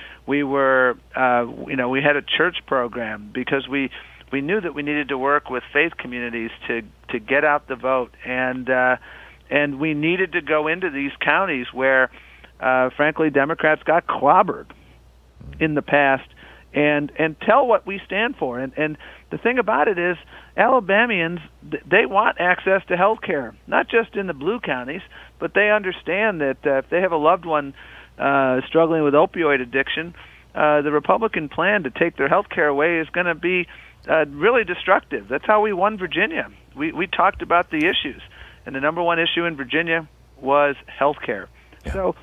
were, we had a church program because we knew that we needed to work with faith communities to get out the vote, and we needed to go into these counties where, frankly, Democrats got clobbered in the past, and tell what we stand for. And the thing about it is, Alabamians, they want access to health care, not just in the blue counties, but they understand that if they have a loved one struggling with opioid addiction, the Republican plan to take their health care away is going to be really destructive. That's how we won Virginia. We talked about the issues, and the number one issue in Virginia was health care. Yeah. So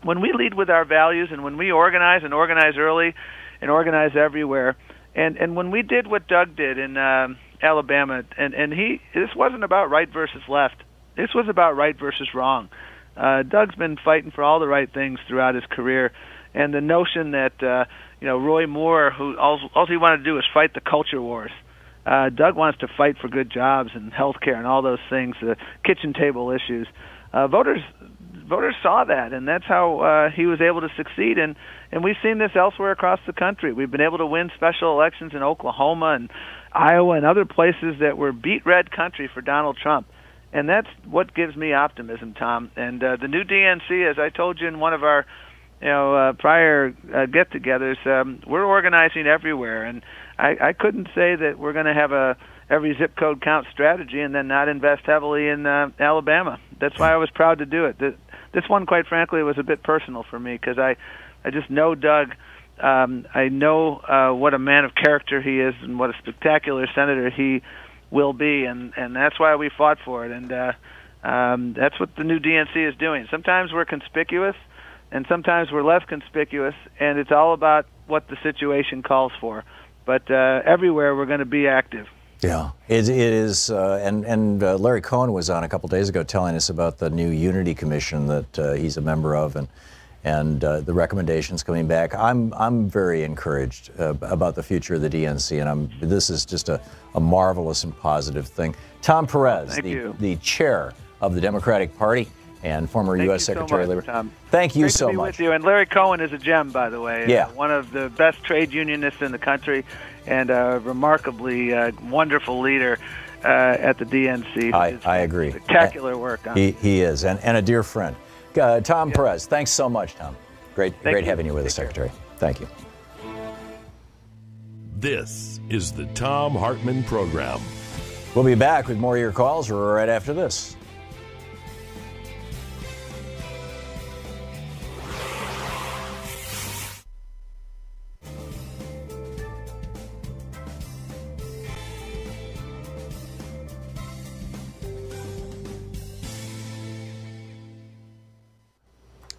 when we lead with our values, and when we organize and organize early and organize everywhere, and when we did what Doug did in Alabama, and this wasn't about right versus left. This was about right versus wrong. Doug's been fighting for all the right things throughout his career, And the notion that Roy Moore, who all he wanted to do was fight the culture wars. Doug wants to fight for good jobs and health care and all those things, the kitchen table issues. Voters saw that, and that's how he was able to succeed. And we've seen this elsewhere across the country. We've been able to win special elections in Oklahoma and Iowa and other places that were beat red country for Donald Trump. And that's what gives me optimism, Tom. And the new DNC, as I told you in one of our prior get-togethers, we're organizing everywhere. And I couldn't say that we're going to have every zip code count strategy and then not invest heavily in Alabama. That's why I was proud to do it. This one, quite frankly, was a bit personal for me because I just know Doug. I know what a man of character he is and what a spectacular senator he will be, and that's why we fought for it. And that's what the new DNC is doing. Sometimes we're conspicuous, and sometimes we're less conspicuous, and it's all about what the situation calls for. But everywhere we're going to be active. Yeah, it is, and Larry Cohen was on a couple days ago telling us about the new Unity Commission that he's a member of, and the recommendations coming back. I'm very encouraged about the future of the DNC, and this is just a marvelous and positive thing. Tom Perez, the chair of the Democratic Party and former U.S. Secretary of Labor. Tom. Thank you Great so to be much. With you. And Larry Cohen is a gem, by the way. Yeah. One of the best trade unionists in the country and a remarkably wonderful leader at the DNC. I agree. Spectacular work. He is, and a dear friend. Tom Perez, thanks so much, Tom. Great having you with us, Secretary. Thank you. This is the Thom Hartmann Program. We'll be back with more of your calls right after this.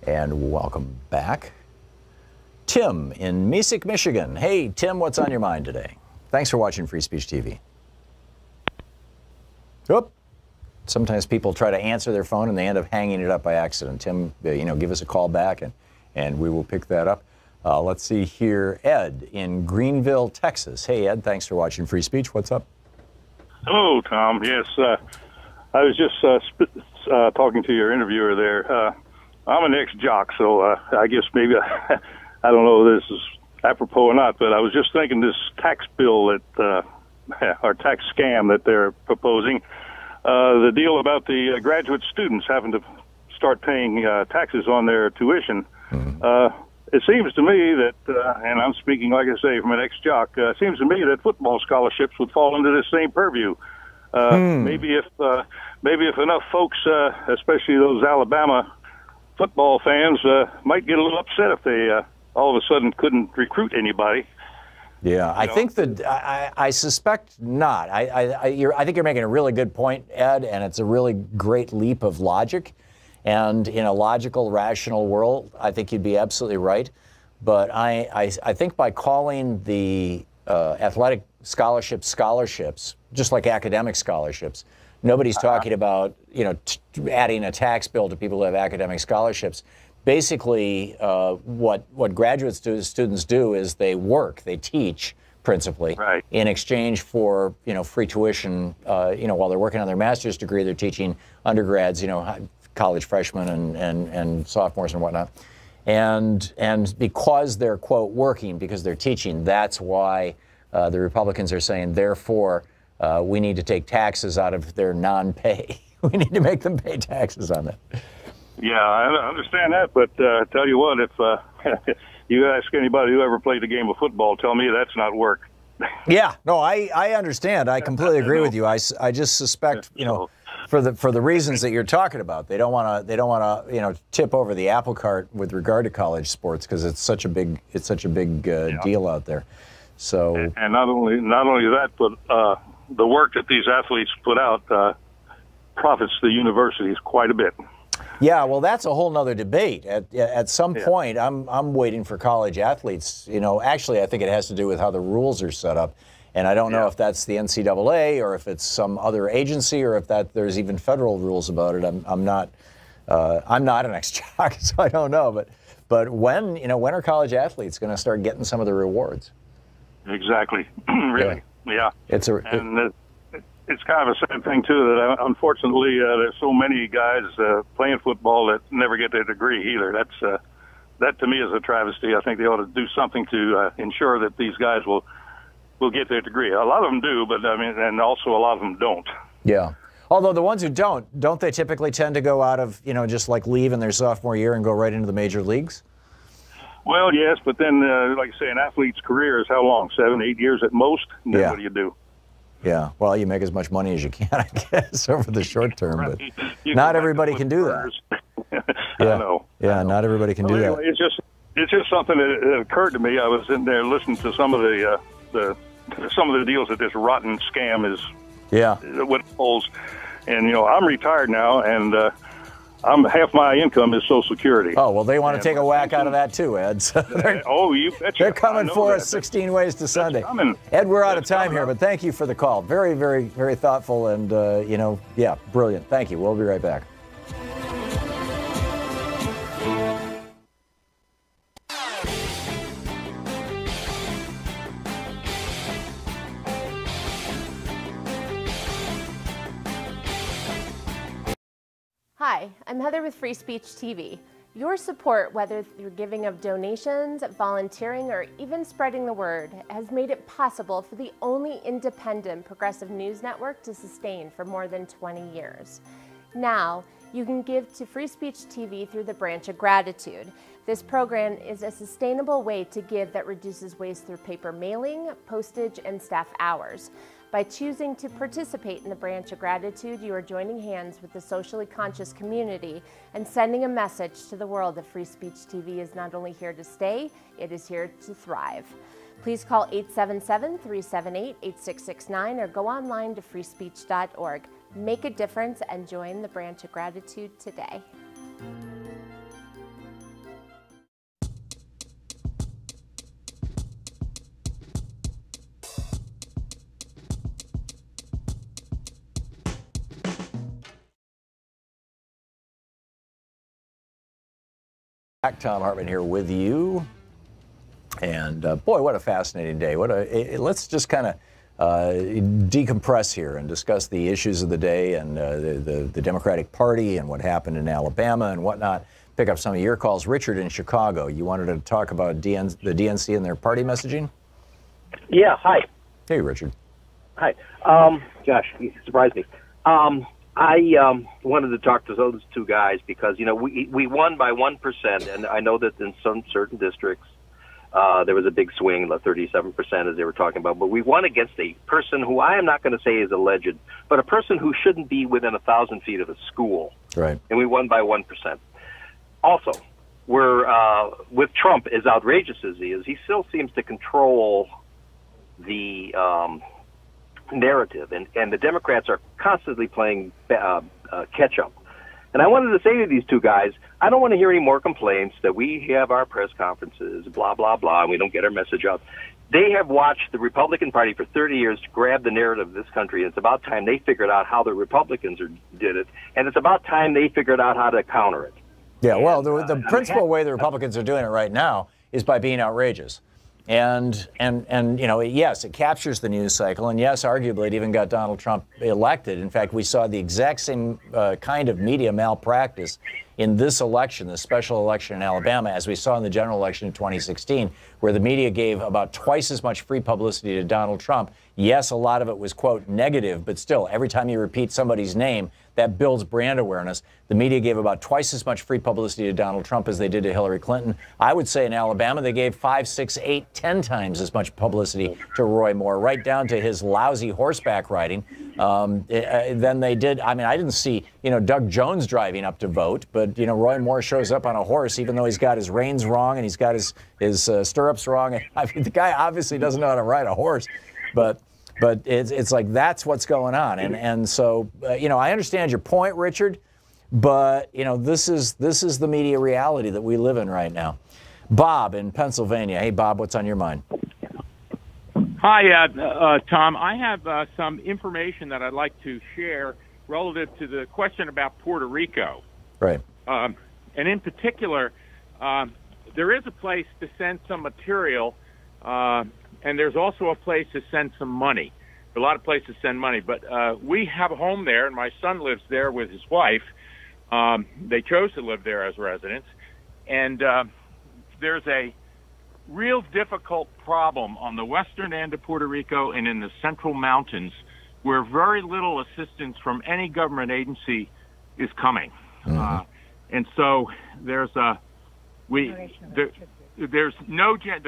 And welcome back. Tim in Mesick, Michigan. Hey, Tim, what's on your mind today? Thanks for watching Free Speech TV. Oop. Sometimes people try to answer their phone and they end up hanging it up by accident. Tim, give us a call back and we will pick that up. Let's see here. Ed in Greenville, Texas. Hey, Ed, thanks for watching Free Speech. What's up? Hello, Tom. Yes, I was just talking to your interviewer there. I'm an ex-jock, so I guess maybe I don't know if this is apropos or not, but I was just thinking this tax bill that, or tax scam that they're proposing, the deal about the graduate students having to start paying taxes on their tuition. It seems to me that, and I'm speaking, like I say, from an ex-jock, it seems to me that football scholarships would fall into this same purview. Maybe if enough folks, especially those Alabama football fans, might get a little upset if they all of a sudden couldn't recruit anybody. Yeah, I think that I suspect not. I think you're making a really good point, Ed, and it's a really great leap of logic. And in a logical, rational world, I think you'd be absolutely right. But I think by calling the athletic scholarships, just like academic scholarships, nobody's talking about adding a tax bill to people who have academic scholarships. Basically, what graduate students do is they work, they teach principally, in exchange for free tuition. While they're working on their master's degree, they're teaching undergrads, college freshmen and sophomores and whatnot. And because they're, quote, working, because they're teaching, that's why the Republicans are saying, therefore, we need to take taxes out of their non-pay. We need to make them pay taxes on that. Yeah, I understand that, but tell you what, if you ask anybody who ever played a game of football, tell me that's not work. Yeah, no, I understand. I completely agree with you. I just suspect, for the reasons that you're talking about, they don't want to tip over the apple cart with regard to college sports because it's such a big deal out there. So and not only that, but the work that these athletes put out profits the universities quite a bit. Yeah, well, that's a whole nother debate. At some point, I'm waiting for college athletes. Actually, I think it has to do with how the rules are set up, and I don't know if that's the NCAA or if it's some other agency or if there's even federal rules about it. I'm not an ex-jock, so I don't know. But when are college athletes going to start getting some of the rewards? Exactly. Really. Yeah. It's kind of a sad thing too that unfortunately there's so many guys playing football that never get their degree either. That to me is a travesty. I think they ought to do something to ensure that these guys will get their degree. A lot of them do, but I mean, and also a lot of them don't. Yeah. Although the ones who don't they typically tend to go out of, just like leave in their sophomore year and go right into the major leagues? Well, yes, but then, like I say, an athlete's career is how long? 7, 8 years at most? And then what do you do? Yeah, well, you make as much money as you can, I guess, over the short term, but not everybody can do that. I know. Yeah, not everybody can do that. It's just something that occurred to me. I was in there listening to some of the deals that this rotten scam is. Yeah. What it holds, and I'm retired now, and I'm half my income is Social Security. Oh well, they want to take a whack out of that too, Ed. So you betcha. They're coming for us 16 ways to Sunday. Ed, we're out of time here, but thank you for the call. Very, very, very thoughtful, and brilliant. Thank you. We'll be right back. Hi, I'm Heather with Free Speech TV. Your support, whether through giving of donations, volunteering, or even spreading the word, has made it possible for the only independent progressive news network to sustain for more than 20 years. Now, you can give to Free Speech TV through the Branch of Gratitude. This program is a sustainable way to give that reduces waste through paper mailing, postage, and staff hours. By choosing to participate in the Branch of Gratitude, you are joining hands with the socially conscious community and sending a message to the world that Free Speech TV is not only here to stay, it is here to thrive. Please call 877-378-8669 or go online to freespeech.org. Make a difference and join the Branch of Gratitude today. Thom Hartmann here with you, and boy, what a fascinating day! Let's just kind of decompress here and discuss the issues of the day and the Democratic Party and what happened in Alabama and whatnot. Pick up some of your calls. Richard in Chicago, you wanted to talk about the DNC and their party messaging? Yeah. Hi. Hey, Richard. Hi. Gosh, you surprised me. I wanted to talk to those two guys because, we won by 1%, and I know that in some certain districts there was a big swing, the 37% as they were talking about, but we won against a person who I am not going to say is alleged, but a person who shouldn't be within 1,000 feet of a school. Right. And we won by 1%. Also, we're with Trump, as outrageous as he is, he still seems to control the narrative, and the Democrats are constantly playing catch up. And I wanted to say to these two guys, I don't want to hear any more complaints that we have our press conferences, blah, blah, blah, and we don't get our message out. They have watched the Republican Party for 30 years to grab the narrative of this country, and it's about time they figured out how the Republicans did it, and it's about time they figured out how to counter it. Yeah, well, the principal way the Republicans are doing it right now is by being outrageous. And yes, it captures the news cycle, and yes, arguably it even got Donald Trump elected. In fact, we saw the exact same kind of media malpractice in this election, the special election in Alabama, as we saw in the general election in 2016, where the media gave about twice as much free publicity to Donald Trump. Yes, a lot of it was, quote, negative, but still, every time you repeat somebody's name, that builds brand awareness. The media gave about twice as much free publicity to Donald Trump as they did to Hillary Clinton. I would say in Alabama, they gave 5, 6, 8, 10 times as much publicity to Roy Moore, right down to his lousy horseback riding. Then they did. I mean, I didn't see, Doug Jones driving up to vote, but, Roy Moore shows up on a horse, even though he's got his reins wrong and he's got his stirrups wrong. I mean, the guy obviously doesn't know how to ride a horse, but it's like that's what's going on. And so, I understand your point, Richard, but, this is the media reality that we live in right now. Bob in Pennsylvania. Hey, Bob, what's on your mind? Hi, Tom. I have some information that I'd like to share relative to the question about Puerto Rico. Right. And in particular, there is a place to send some material, and there's also a place to send some money. A lot of places send money, but we have a home there, and my son lives there with his wife. They chose to live there as residents, and there's a real difficult problem on the western end of Puerto Rico and in the central mountains where very little assistance from any government agency is coming. And so there's the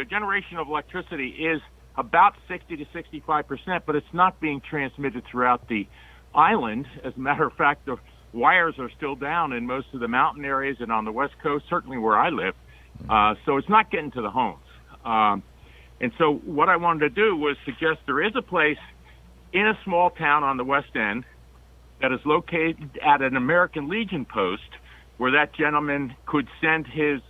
generation of electricity is about 60 to 65%, but it's not being transmitted throughout the island. As a matter of fact, the wires are still down in most of the mountain areas and on the West Coast, certainly where I live. So it's not getting to the homes. And so what I wanted to do was suggest there is a place in a small town on the West End that is located at an American Legion post where that gentleman could send his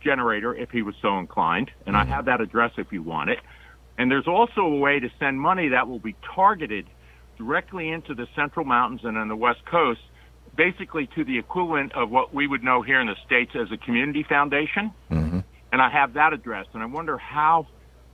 generator if he was so inclined. And I have that address if you want it. And there's also a way to send money that will be targeted directly into the Central Mountains and on the West Coast, basically to the equivalent of what we would know here in the States as a community foundation. And I have that address. And I wonder how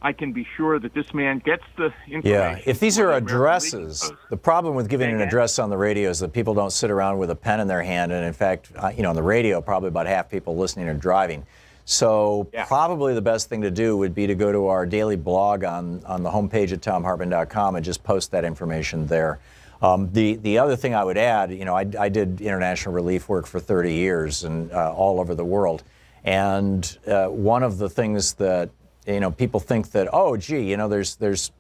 I can be sure that this man gets the information. Yeah, if these are addresses, the problem with giving an address on the radio is that people don't sit around with a pen in their hand. And in fact, on the radio, probably about half people listening are driving. So probably the best thing to do would be to go to our daily blog on the homepage at thomhartmann.com and just post that information there. The other thing I would add, I did international relief work for 30 years and all over the world. And one of the things that, people think that, oh, gee, there's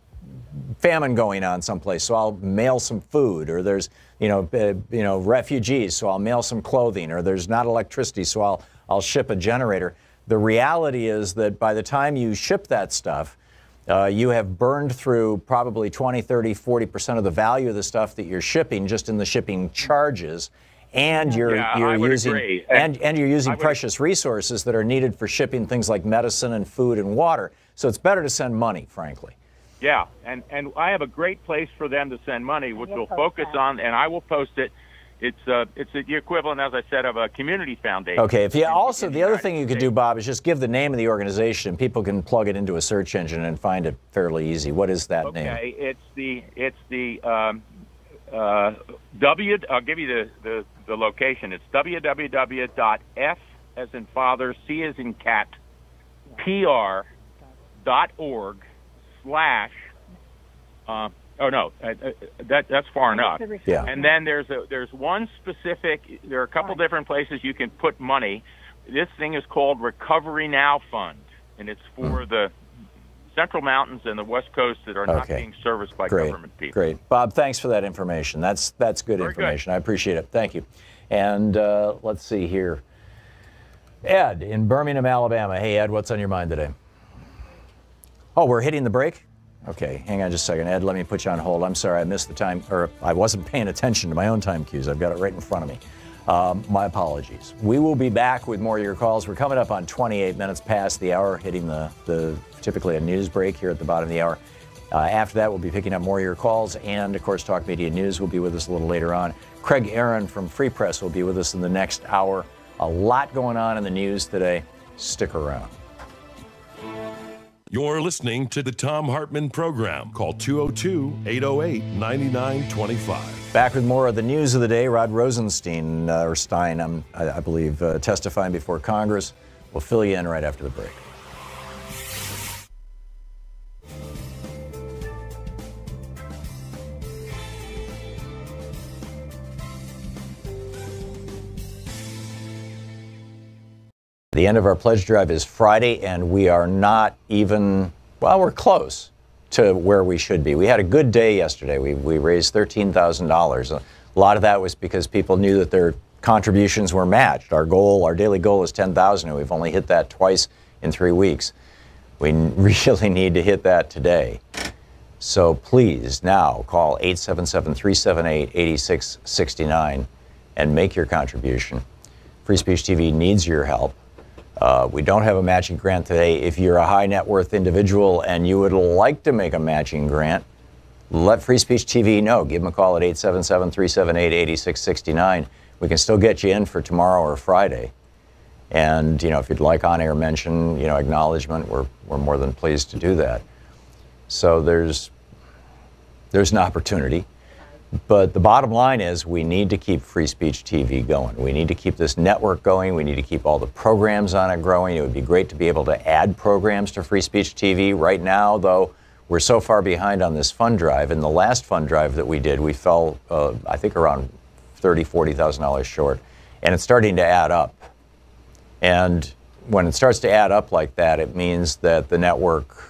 famine going on someplace, so I'll mail some food, or there's, refugees, so I'll mail some clothing, or there's not electricity, so I'll ship a generator. The reality is that by the time you ship that stuff, you have burned through probably 20, 30, 40% of the value of the stuff that you're shipping just in the shipping charges, and you're using precious resources that are needed for shipping things like medicine and food and water. So it's better to send money, frankly. Yeah, and I have a great place for them to send money, which we'll focus on, and I will post it. It's the equivalent, as I said, of a community foundation. Okay. The other thing you could do, Bob, is just give the name of the organization. People can plug it into a search engine and find it fairly easy. What is that name? Okay. I'll give you the location. It's www.f as in father, c as in cat, pr.org/ that's far enough. Yeah. And then there's one specific. There are a couple different places you can put money. This thing is called Recovery Now Fund, and it's for the Central Mountains and the West Coast that are not being serviced by government people. Great, Bob. Thanks for that information. That's good information. I appreciate it. Thank you. And let's see here. Ed in Birmingham, Alabama. Hey, Ed, what's on your mind today? Oh, we're hitting the break? Okay, hang on just a second. Ed, let me put you on hold. I'm sorry, I missed the time, or I wasn't paying attention to my own time cues. I've got it right in front of me. My apologies. We will be back with more of your calls. We're coming up on 28 minutes past the hour, hitting the typically a news break here at the bottom of the hour. After that, we'll be picking up more of your calls, and of course, Talk Media News will be with us a little later on. Craig Aaron from Free Press will be with us in the next hour. A lot going on in the news today. Stick around. You're listening to the Thom Hartmann Program. Call 202-808-9925. Back with more of the news of the day. Rod Rosenstein, or Stein, I believe, testifying before Congress. We'll fill you in right after the break. The end of our pledge drive is Friday, and we are not even, well, we're close to where we should be. We had a good day yesterday. We raised $13,000. A lot of that was because people knew that their contributions were matched. Our daily goal is $10,000, and we've only hit that twice in 3 weeks. We really need to hit that today. So please now call 877-378-8669 and make your contribution. Free Speech TV needs your help. We don't have a matching grant today. If you're a high net worth individual and you would like to make a matching grant, let Free Speech TV know. Give them a call at 877-378-8669. We can still get you in for tomorrow or Friday. And, if you'd like on-air mention, acknowledgement, we're more than pleased to do that. So there's an opportunity. But the bottom line is we need to keep Free Speech TV going. We need to keep this network going. We need to keep all the programs on it growing. It would be great to be able to add programs to Free Speech TV. Right now, though, we're so far behind on this fund drive. In the last fund drive that we did, we fell, I think, around $30,000, $40,000 short. And it's starting to add up. And when it starts to add up like that, it means that the network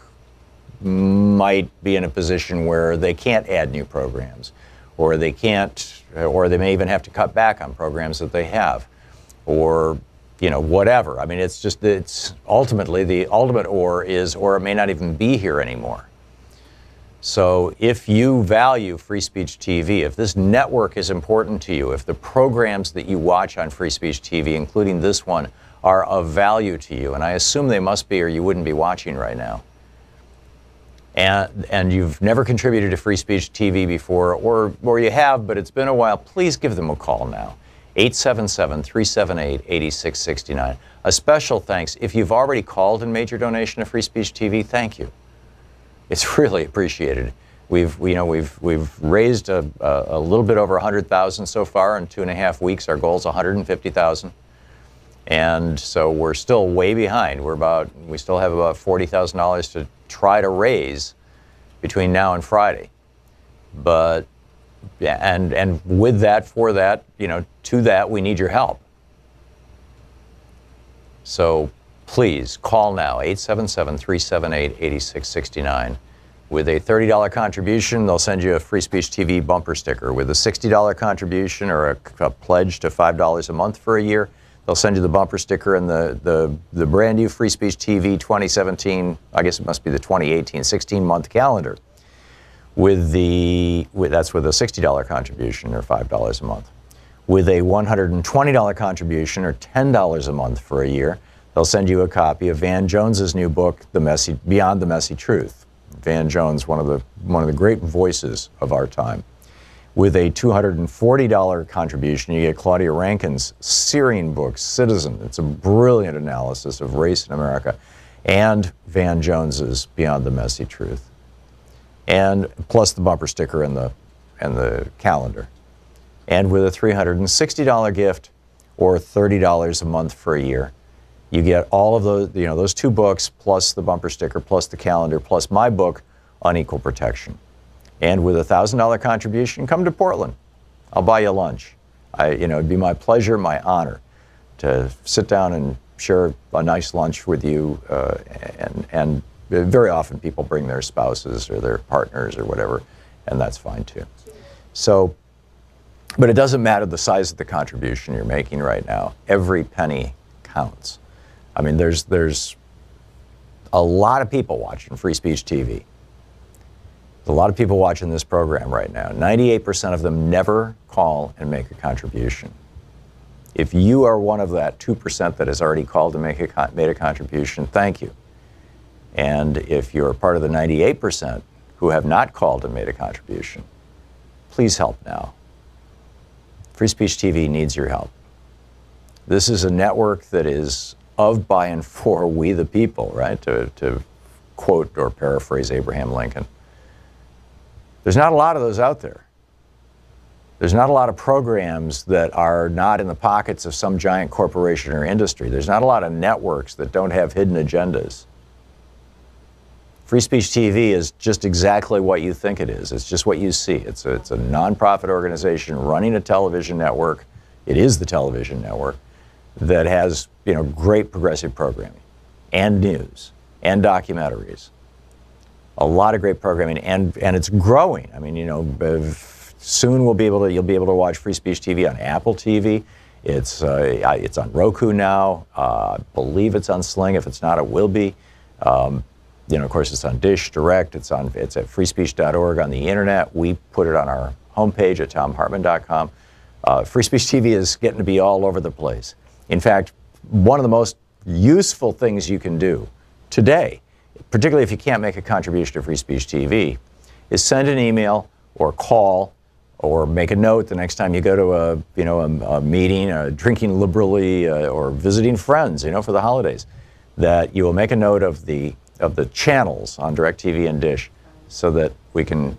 might be in a position where they can't add new programs. Or they can't, or they may even have to cut back on programs that they have, or, whatever. I mean, it's ultimately the ultimate or it may not even be here anymore. So if you value Free Speech TV, if this network is important to you, if the programs that you watch on Free Speech TV, including this one, are of value to you, and I assume they must be or you wouldn't be watching right now, and you've never contributed to Free Speech TV before, or you have, but it's been a while, please give them a call now. 877-378-8669. A special thanks. If you've already called and made your donation to Free Speech TV, thank you. It's really appreciated. We've raised a little bit over 100,000 so far in 2.5 weeks. Our goal is 150,000. And so we're still way behind. We still have about $40,000 to try to raise between now and Friday. But, and with that, for that, to that, we need your help. So please call now, 877-378-8669. With a $30 contribution, they'll send you a Free Speech TV bumper sticker. With a $60 contribution or a pledge to $5 a month for a year, they'll send you the bumper sticker and the brand new Free Speech TV 2017, I guess it must be the 2018, 16-month calendar. That's with a $60 contribution or $5 a month. With a $120 contribution or $10 a month for a year, they'll send you a copy of Van Jones's new book, Beyond the Messy Truth. Van Jones, one of the great voices of our time. With a $240 contribution, you get Claudia Rankin's searing book, Citizen. It's a brilliant analysis of race in America. And Van Jones's Beyond the Messy Truth. And plus the bumper sticker and the calendar. And with a $360 gift or $30 a month for a year, you get all of those two books, plus the bumper sticker, plus the calendar, plus my book, Unequal Protection. And with a $1,000 contribution, come to Portland. I'll buy you lunch. It'd be my pleasure, my honor, to sit down and share a nice lunch with you. And very often people bring their spouses or their partners or whatever, and that's fine too. So, but it doesn't matter the size of the contribution you're making right now. Every penny counts. I mean, there's a lot of people watching Free Speech TV. There's a lot of people watching this program right now. 98% of them never call and make a contribution. If you are one of that 2% that has already called and made a contribution, thank you. And if you're part of the 98% who have not called and made a contribution, please help now. Free Speech TV needs your help. This is a network that is of, by, and for we the people, right? To quote or paraphrase Abraham Lincoln. There's not a lot of those out there. There's not a lot of programs that are not in the pockets of some giant corporation or industry. There's not a lot of networks that don't have hidden agendas. Free Speech TV is just exactly what you think it is. It's just what you see. It's a nonprofit organization running a television network. It is the television network that has, great progressive programming and news and documentaries. A lot of great programming, and it's growing. I mean, soon you'll be able to watch Free Speech TV on Apple TV. It's on Roku now. I believe it's on Sling. If it's not, it will be. Of course, it's on Dish Direct. It's at freespeech.org on the internet. We put it on our homepage at thomhartmann.com. Free Speech TV is getting to be all over the place. In fact, one of the most useful things you can do today, particularly if you can't make a contribution to Free Speech TV, is send an email or call or make a note the next time you go to a meeting, drinking liberally, or visiting friends, for the holidays, that you will make a note of the channels on DirecTV and Dish, so that we can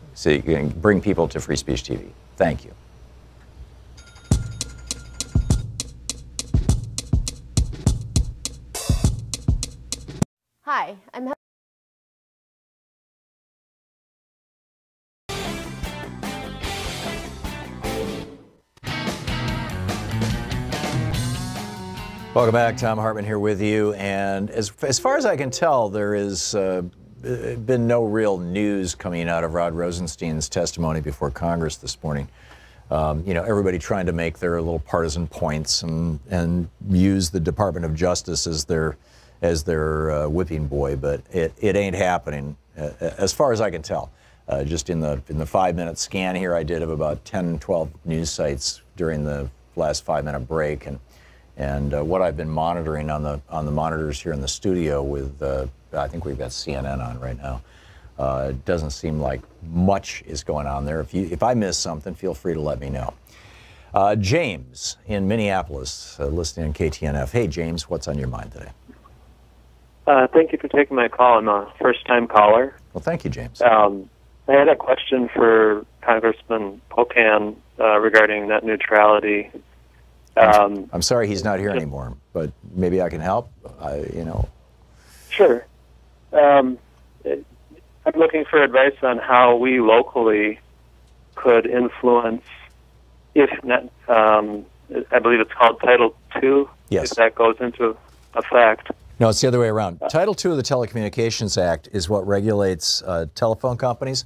bring people to Free Speech TV. Thank you. Hi, I'm Welcome back. Thom Hartmann here with you. And as far as I can tell, there has been no real news coming out of Rod Rosenstein's testimony before Congress this morning. Everybody trying to make their little partisan points and use the Department of Justice as their whipping boy, but it ain't happening as far as I can tell. Just in the 5-minute scan here I did of about 10, 12 news sites during the last 5-minute break, and what I've been monitoring on the monitors here in the studio with, I think we've got CNN on right now. It doesn't seem like much is going on there. If I miss something, feel free to let me know. James in Minneapolis, listening on KTNF. Hey, James, what's on your mind today? Thank you for taking my call. I'm a first-time caller. Well, thank you, James. I had a question for Congressman Pocan regarding net neutrality. I'm sorry he's not here anymore, but maybe I can help. Sure. I'm looking for advice on how we locally could influence, if net, I believe it's called Title II, yes, if that goes into effect. No, it's the other way around. Title II of the Telecommunications Act is what regulates telephone companies,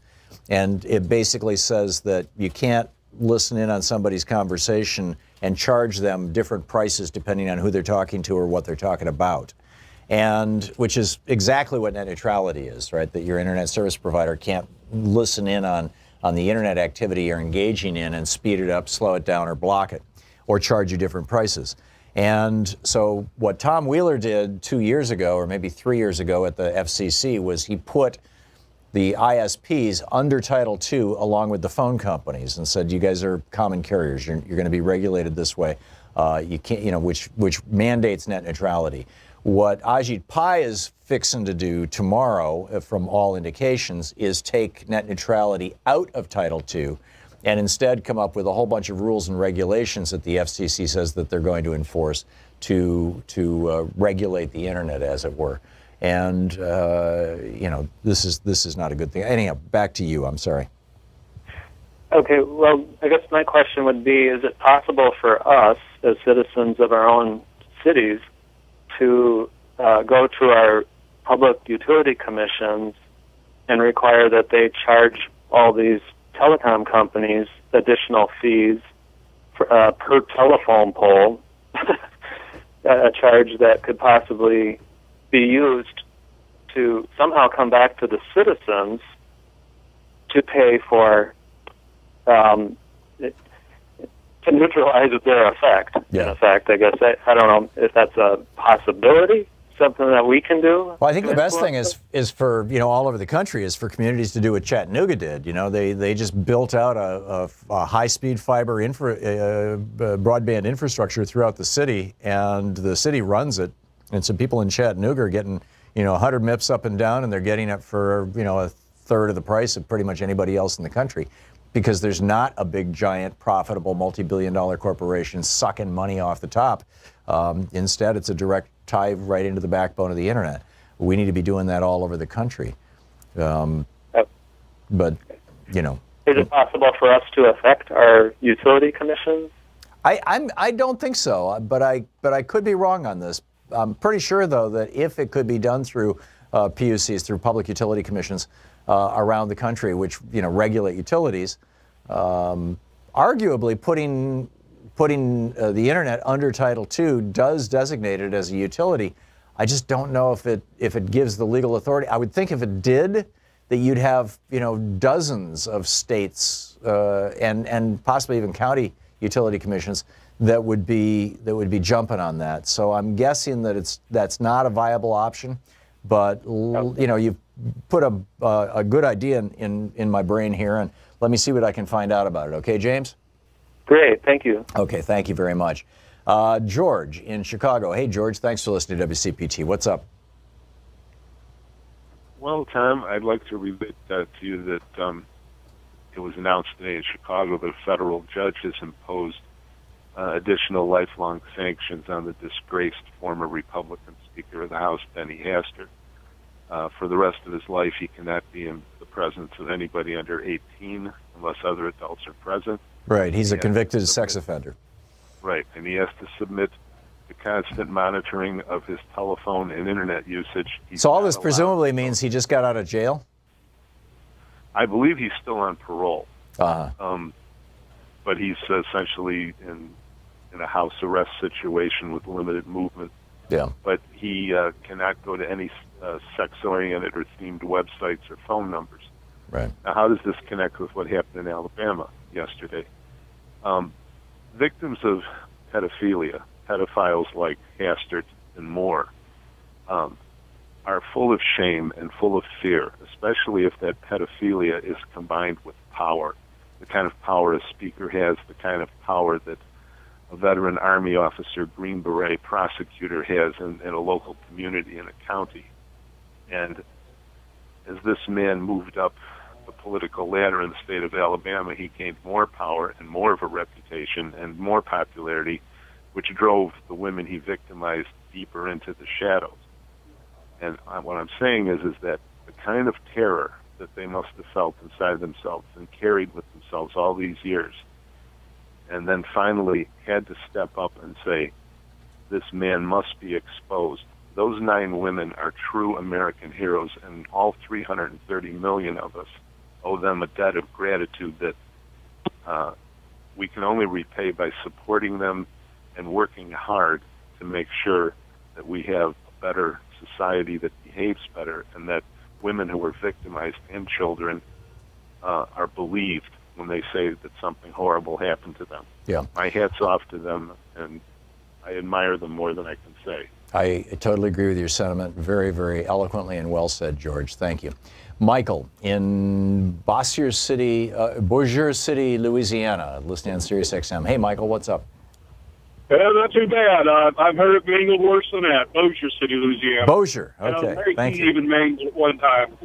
and it basically says that you can't listen in on somebody's conversation and charge them different prices depending on who they're talking to or what they're talking about. And which is exactly what net neutrality is, right? That your internet service provider can't listen in on the internet activity you're engaging in and speed it up, slow it down, or block it, or charge you different prices. And so what Tom Wheeler did 2 years ago, or maybe 3 years ago at the FCC, was he put the ISPs under Title II along with the phone companies and said, you guys are common carriers. You're going to be regulated this way. You can't, which mandates net neutrality. What Ajit Pai is fixing to do tomorrow, from all indications, is take net neutrality out of Title II and instead come up with a whole bunch of rules and regulations that the FCC says that they're going to enforce to regulate the internet, as it were. And this is not a good thing. Anyhow, back to you. I'm sorry. Okay, well, I guess my question would be, is it possible for us as citizens of our own cities to go to our public utility commissions and require that they charge all these telecom companies additional fees for, per telephone pole, a charge that could possibly be used to somehow come back to the citizens to pay for, to neutralize their effect. Yeah. In effect, I guess. I don't know if that's a possibility, something that we can do. Well, I think the best thing is for, all over the country, is for communities to do what Chattanooga did. They just built out a high-speed fiber broadband infrastructure throughout the city, and the city runs it. And so people in Chattanooga are getting, 100 MIPS up and down, and they're getting it for, a third of the price of pretty much anybody else in the country, because there's not a big, giant, profitable, multi-billion-dollar corporation sucking money off the top. Instead, it's a direct tie right into the backbone of the internet. We need to be doing that all over the country. But, Is it possible for us to affect our utility commissions? I don't think so, but I could be wrong on this. I'm pretty sure, though, that if it could be done through PUCs, through public utility commissions around the country, which regulate utilities, arguably putting the internet under Title II does designate it as a utility. I just don't know if it gives the legal authority. I would think if it did, that you'd have dozens of states and possibly even county utility commissions that would be jumping on that. So I'm guessing that that's not a viable option. But you've put a good idea in my brain here, and let me see what I can find out about it. Okay, James? Great, thank you. Okay, thank you very much. George in Chicago. Hey, George, thanks for listening to WCPT. What's up? Well, Tom, I'd like to relate to you that it was announced today in Chicago that a federal judge has imposed additional lifelong sanctions on the disgraced former Republican Speaker of the House, Benny Hastert. For the rest of his life, he cannot be in the presence of anybody under 18 unless other adults are present. Right, he's a convicted sex offender. Right, and he has to submit to constant monitoring of his telephone and internet usage. So all this presumably means he just got out of jail? I believe he's still on parole. Uh-huh. But he's essentially in a house arrest situation with limited movement. Yeah. But he cannot go to any sex-oriented or themed websites or phone numbers. Right. Now, how does this connect with what happened in Alabama yesterday? Victims of pedophilia, pedophiles like Hastert and more, are full of shame and full of fear, especially if that pedophilia is combined with power, the kind of power a speaker has, the kind of power that a veteran Army officer, Green Beret prosecutor has in a local community in a county. And as this man moved up the political ladder in the state of Alabama, he gained more power and more of a reputation and more popularity, which drove the women he victimized deeper into the shadows. And what I'm saying is that the kind of terror that they must have felt inside themselves and carried with themselves all these years, and then finally had to step up and say, this man must be exposed. Those 9 women are true American heroes, and all 330 million of us owe them a debt of gratitude that we can only repay by supporting them and working hard to make sure that we have a better society that behaves better, and that women who are victimized and children are believed when they say that something horrible happened to them. Yeah. My hat's off to them, and I admire them more than I can say. I totally agree with your sentiment. Very, very eloquently and well said, George. Thank you. Michael in Bossier City, Louisiana, listening on Sirius XM. Hey, Michael, what's up? Not too bad. I've heard it mingled worse than that. Bossier City, Louisiana. Bossier, okay. Thank you. Even mangled at one time.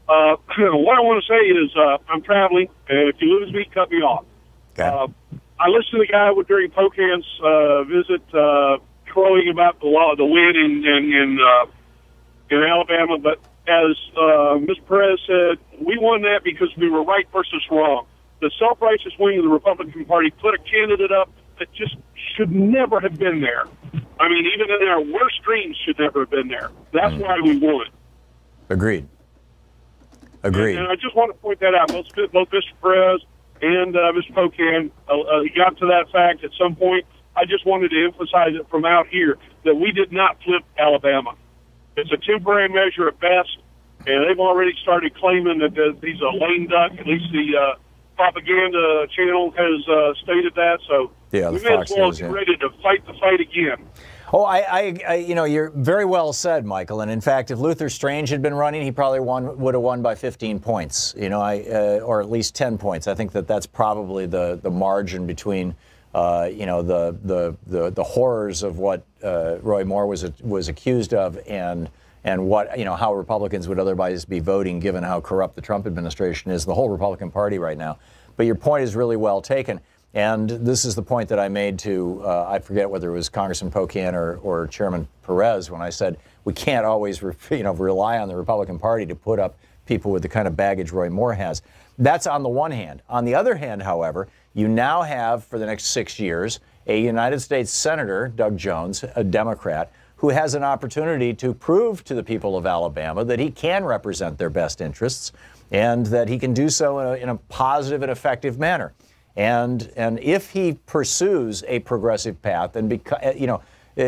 What I want to say is I'm traveling, and if you lose me, cut me off. Okay. I listened to the guy during Pocan's visit crowing about the win in Alabama, but as Ms. Perez said, we won that because we were right versus wrong. The self-righteous wing of the Republican Party put a candidate up that just should never have been there. I mean, even in our worst dreams, should never have been there. That's why we won. Agreed. Agreed. And I just want to point that out. Both Mr. Perez and Mr. Pocan got to that fact at some point. I just wanted to emphasize it from out here that we did not flip Alabama. It's a temporary measure at best, and they've already started claiming that he's a lame duck. At least the propaganda channel has stated that. So yeah, we may as well get ready to fight the fight again. Oh, I you know, you're very well said, Michael. And in fact, if Luther Strange had been running, he probably would have won by 15 points. You know, or at least 10 points. I think that's probably the margin between, you know, the horrors of what Roy Moore was accused of and what, you know, how Republicans would otherwise be voting given how corrupt the Trump administration is, the whole Republican Party right now. But your point is really well taken. And this is the point that I made to, I forget whether it was Congressman Pocan or Chairman Perez, when I said we can't always rely on the Republican Party to put up people with the kind of baggage Roy Moore has. That's on the one hand. On the other hand, however, you now have, for the next 6 years, a United States Senator, Doug Jones, a Democrat, who has an opportunity to prove to the people of Alabama that he can represent their best interests and that he can do so in a positive and effective manner. And if he pursues a progressive path, and you know,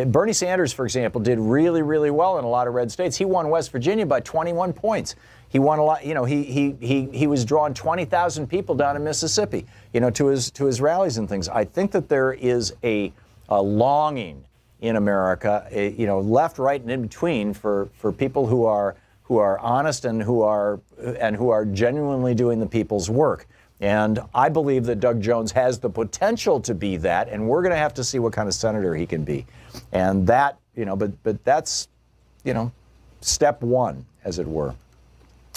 Bernie Sanders, for example, did really, really well in a lot of red states. He won West Virginia by 21 points. He won a lot. You know, he was drawing 20,000 people down in Mississippi, you know, to his rallies and things. I think that there is a longing in America, you know, left, right, and in between for people who are honest and who are genuinely doing the people's work. And I believe that Doug Jones has the potential to be that, and we're going to have to see what kind of senator he can be. And that, but that's, step one, as it were.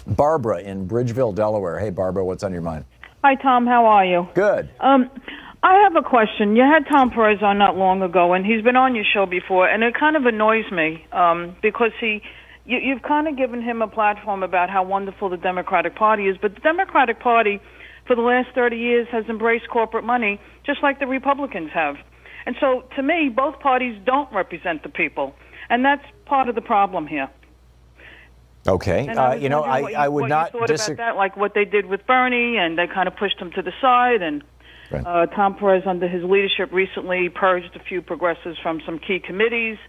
Barbara in Bridgeville, Delaware. Hey, Barbara, what's on your mind? Hi, Tom. How are you? Good. I have a question. You had Tom Perez on not long ago, and he's been on your show before, and it kind of annoys me because you've kind of given him a platform about how wonderful the Democratic Party is, but the Democratic Party for the last 30 years has embraced corporate money just like the Republicans have. And so, to me, both parties don't represent the people, and that's part of the problem here. Okay. I would not disagree about that, like what they did with Bernie, and they kind of pushed him to the side, and Tom Perez, under his leadership, recently purged a few progressives from some key committees,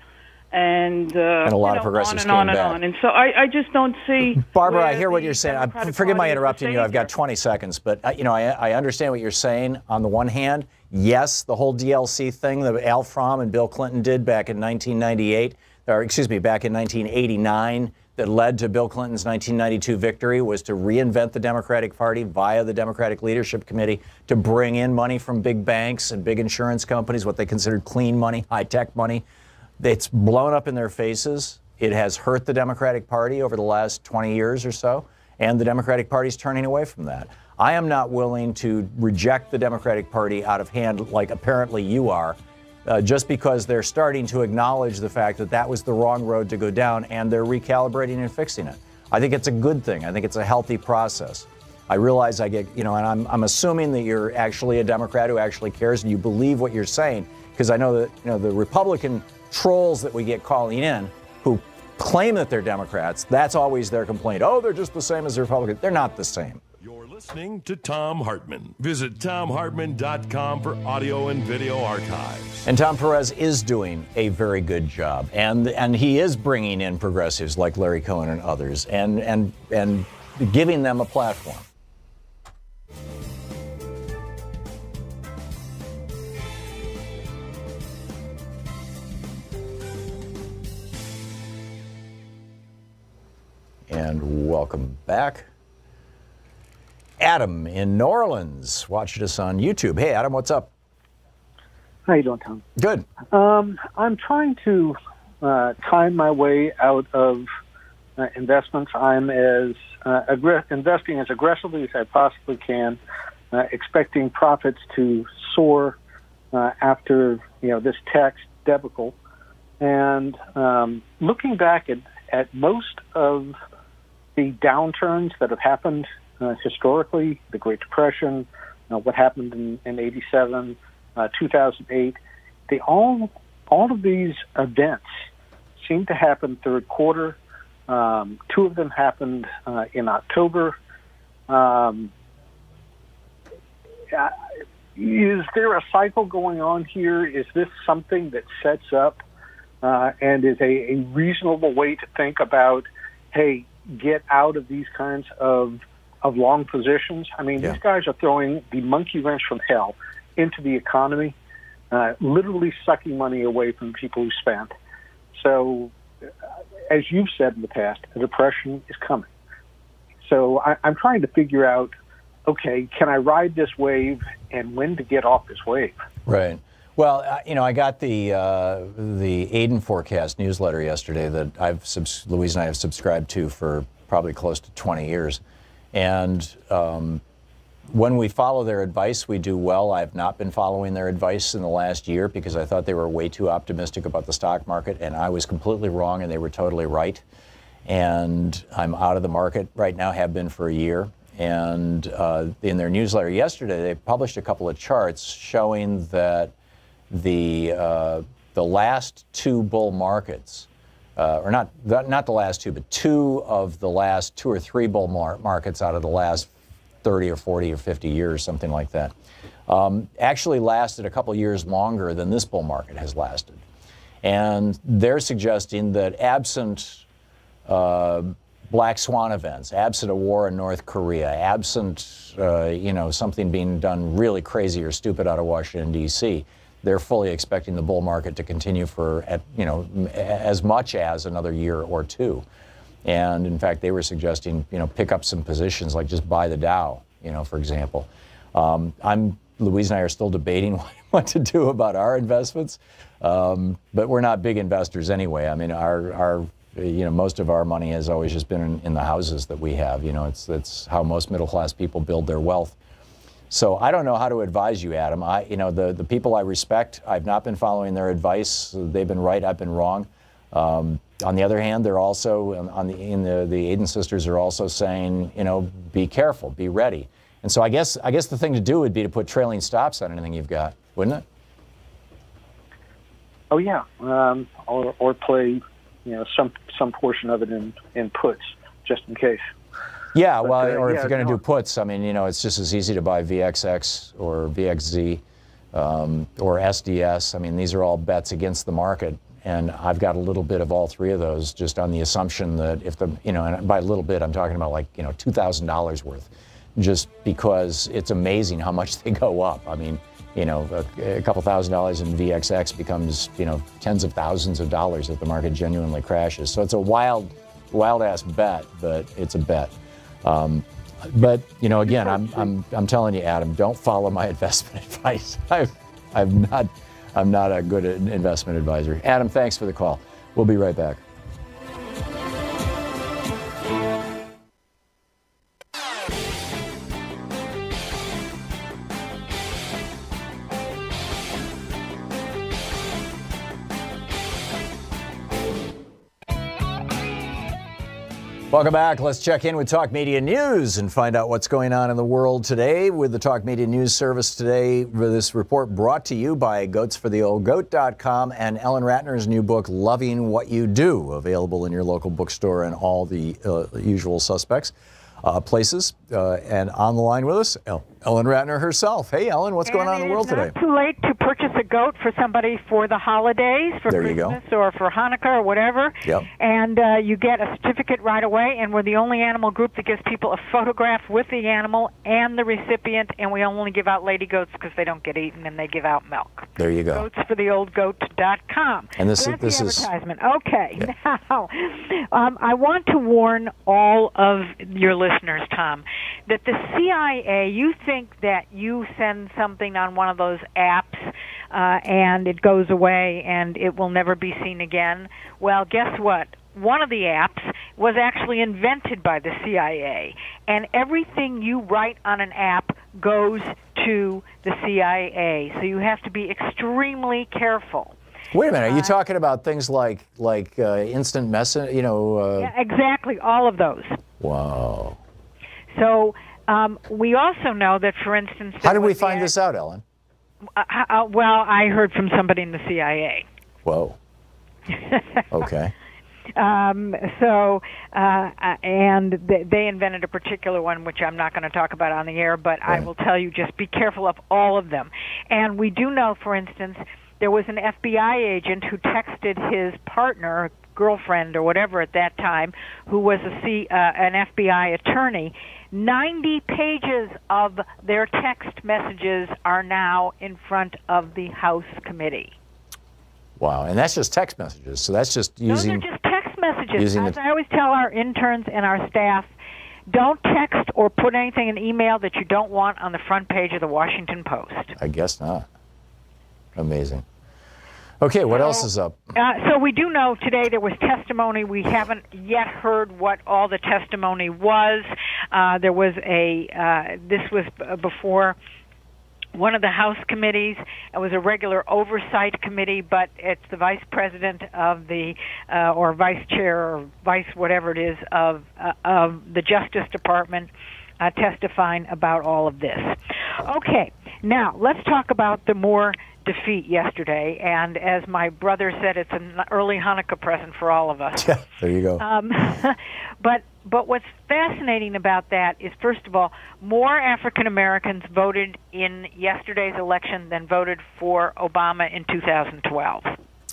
and a lot of progressives on came back. And so I just don't see. Barbara, I hear what you're saying. Forgive my interrupting you. I've got 20 seconds, but I understand what you're saying. On the one hand, yes, the whole DLC thing that Al Fromm and Bill Clinton did back in 1989, that led to Bill Clinton's 1992 victory, was to reinvent the Democratic Party via the Democratic Leadership Committee to bring in money from big banks and big insurance companies, what they considered clean money, high-tech money. It's blown up in their faces. It has hurt the Democratic Party over the last 20 years or so, and the Democratic Party's turning away from that. I am not willing to reject the Democratic Party out of hand like apparently you are, just because they're starting to acknowledge the fact that that was the wrong road to go down, and they're recalibrating and fixing it. I think it's a good thing. I think it's a healthy process. I realize I get, and I'm assuming that you're actually a Democrat who actually cares and you believe what you're saying, because I know that, the Republican trolls that we get calling in who claim that they're Democrats, that's always their complaint. Oh, they're just the same as the Republicans. They're not the same. You're listening to Thom Hartmann. Visit ThomHartmann.com for audio and video archives. And Tom Perez is doing a very good job, and he is bringing in progressives like Larry Cohen and others, and giving them a platform. And welcome back. Adam in New Orleans, watching us on YouTube. Hey, Adam, what's up? How you doing, Tom? Good. I'm trying to time my way out of investments. I'm investing as aggressively as I possibly can, expecting profits to soar after this tax debacle. And looking back at most of the downturns that have happened historically, the Great Depression, what happened in 87, 2008, all of these events seem to happen third quarter. Two of them happened in October. Is there a cycle going on here? Is this something that sets up and is a reasonable way to think about, hey, get out of these kinds of long positions? I mean, these guys are throwing the monkey wrench from hell into the economy, literally sucking money away from people who spend. So, as you've said in the past, a depression is coming. So I'm trying to figure out, okay, can I ride this wave, and when to get off this wave? Right. Well, I got the Aiden Forecast newsletter yesterday that Louise and I have subscribed to for probably close to 20 years. And when we follow their advice, we do well. I've not been following their advice in the last year because I thought they were way too optimistic about the stock market, and I was completely wrong, and they were totally right. And I'm out of the market right now, have been for a year. And in their newsletter yesterday, they published a couple of charts showing that the last two bull markets, or not the last two, but two of the last 2 or 3 bull markets out of the last 30 or 40 or 50 years, something like that, actually lasted a couple years longer than this bull market has lasted. And they're suggesting that absent black swan events, absent a war in North Korea, absent something being done really crazy or stupid out of Washington, D.C., they're fully expecting the bull market to continue for as much as another year or two. And in fact, they were suggesting pick up some positions, like just buy the Dow for example. Louise and I are still debating what to do about our investments, but we're not big investors anyway. I mean, most of our money has always just been in the houses that we have. It's how most middle-class people build their wealth. So I don't know how to advise you, Adam. The people I respect, I've not been following their advice. They've been right, I've been wrong. On the other hand, they're also the Aden sisters are also saying, be careful, be ready. And so I guess the thing to do would be to put trailing stops on anything you've got, wouldn't it? Oh yeah, or play, some portion of it in puts just in case. Yeah, or if you're going to do puts, I mean, it's just as easy to buy VXX or VXZ or SDS. I mean, these are all bets against the market, and I've got a little bit of all three of those, just on the assumption that if and by a little bit, I'm talking about like $2,000 worth, just because it's amazing how much they go up. I mean, a couple $1,000s in VXX becomes tens of thousands of dollars if the market genuinely crashes. So it's a wild ass bet, but it's a bet. But again, I'm telling you, Adam, don't follow my investment advice. I'm not a good investment advisor. Adam, thanks for the call. We'll be right back. Welcome back. Let's check in with Talk Media News and find out what's going on in the world today with the Talk Media News Service today. This report brought to you by goatsfortheoldgoat.com and Ellen Ratner's new book, Loving What You Do, available in your local bookstore and all the usual suspects places. And on the line with us, Ellen Ratner herself. Hey, Ellen, what's going on in the world today? It's not too late to purchase a goat for somebody for the holidays, for Christmas or for Hanukkah or whatever. Yep. And you get a certificate right away, and we're the only animal group that gives people a photograph with the animal and the recipient, and we only give out lady goats because they don't get eaten, and they give out milk. There you go. Goatsfortheoldgoat.com. And this is the is advertisement. Okay. Yeah. Now, I want to warn all of your listeners, Tom, that the CIA, you think that you send something on one of those apps and it goes away and it will never be seen again. Well, guess what? One of the apps was actually invented by the CIA, and everything you write on an app goes to the CIA. So you have to be extremely careful. Wait a minute. Are you talking about things like instant message? Yeah, exactly. All of those. Wow. So we also know that, for instance... How did we find this out, Ellen? Well, I heard from somebody in the CIA. Whoa. Okay. And they invented a particular one, which I'm not going to talk about on the air, but I will tell you, just be careful of all of them. And we do know, for instance, there was an FBI agent who texted his partner, girlfriend or whatever at that time, who was an FBI attorney. 90 pages of their text messages are now in front of the House committee. Wow, and that's just text messages. So that's just using... Those are just text messages. As I always tell our interns and our staff, don't text or put anything in email that you don't want on the front page of the Washington Post. I guess not. Amazing. Okay, what else is up? So we do know today there was testimony. We haven't yet heard what all the testimony was. There was this was before one of the House committees. It was a regular oversight committee, but it's the vice president of the, or vice chair, or vice whatever it is, of the Justice Department testifying about all of this. Okay, now let's talk about the Moore defeat yesterday, and as my brother said, it's an early Hanukkah present for all of us. Yeah, there you go. But what's fascinating about that is, first of all, more African Americans voted in yesterday's election than voted for Obama in 2012.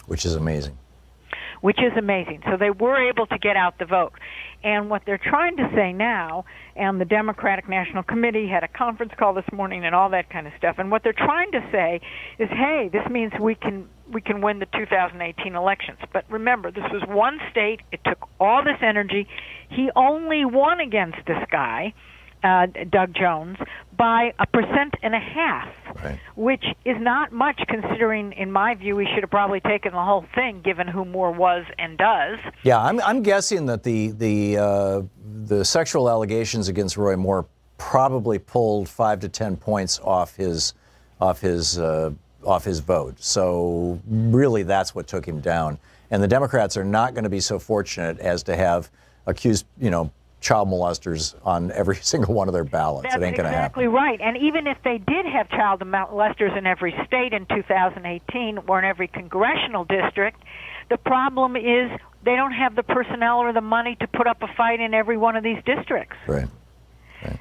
Which is amazing. Which is amazing. So they were able to get out the vote. And what they're trying to say now, and the Democratic National Committee had a conference call this morning and all that kind of stuff, and what they're trying to say is, hey, this means we can win the 2018 elections. But remember, this was one state. It took all this energy. He only won against this guy Doug Jones, by 1.5%, right, which is not much considering, in my view, he should have probably taken the whole thing, given who Moore was and does. Yeah, I'm guessing that the sexual allegations against Roy Moore probably pulled 5 to 10 points off his vote. So really, that's what took him down. And the Democrats are not going to be so fortunate as to have accused, child molesters on every single one of their ballots. That's it ain't going to happen. exactly right. And even if they did have child molesters in every state in 2018 or in every congressional district, the problem is they don't have the personnel or the money to put up a fight in every one of these districts. Right.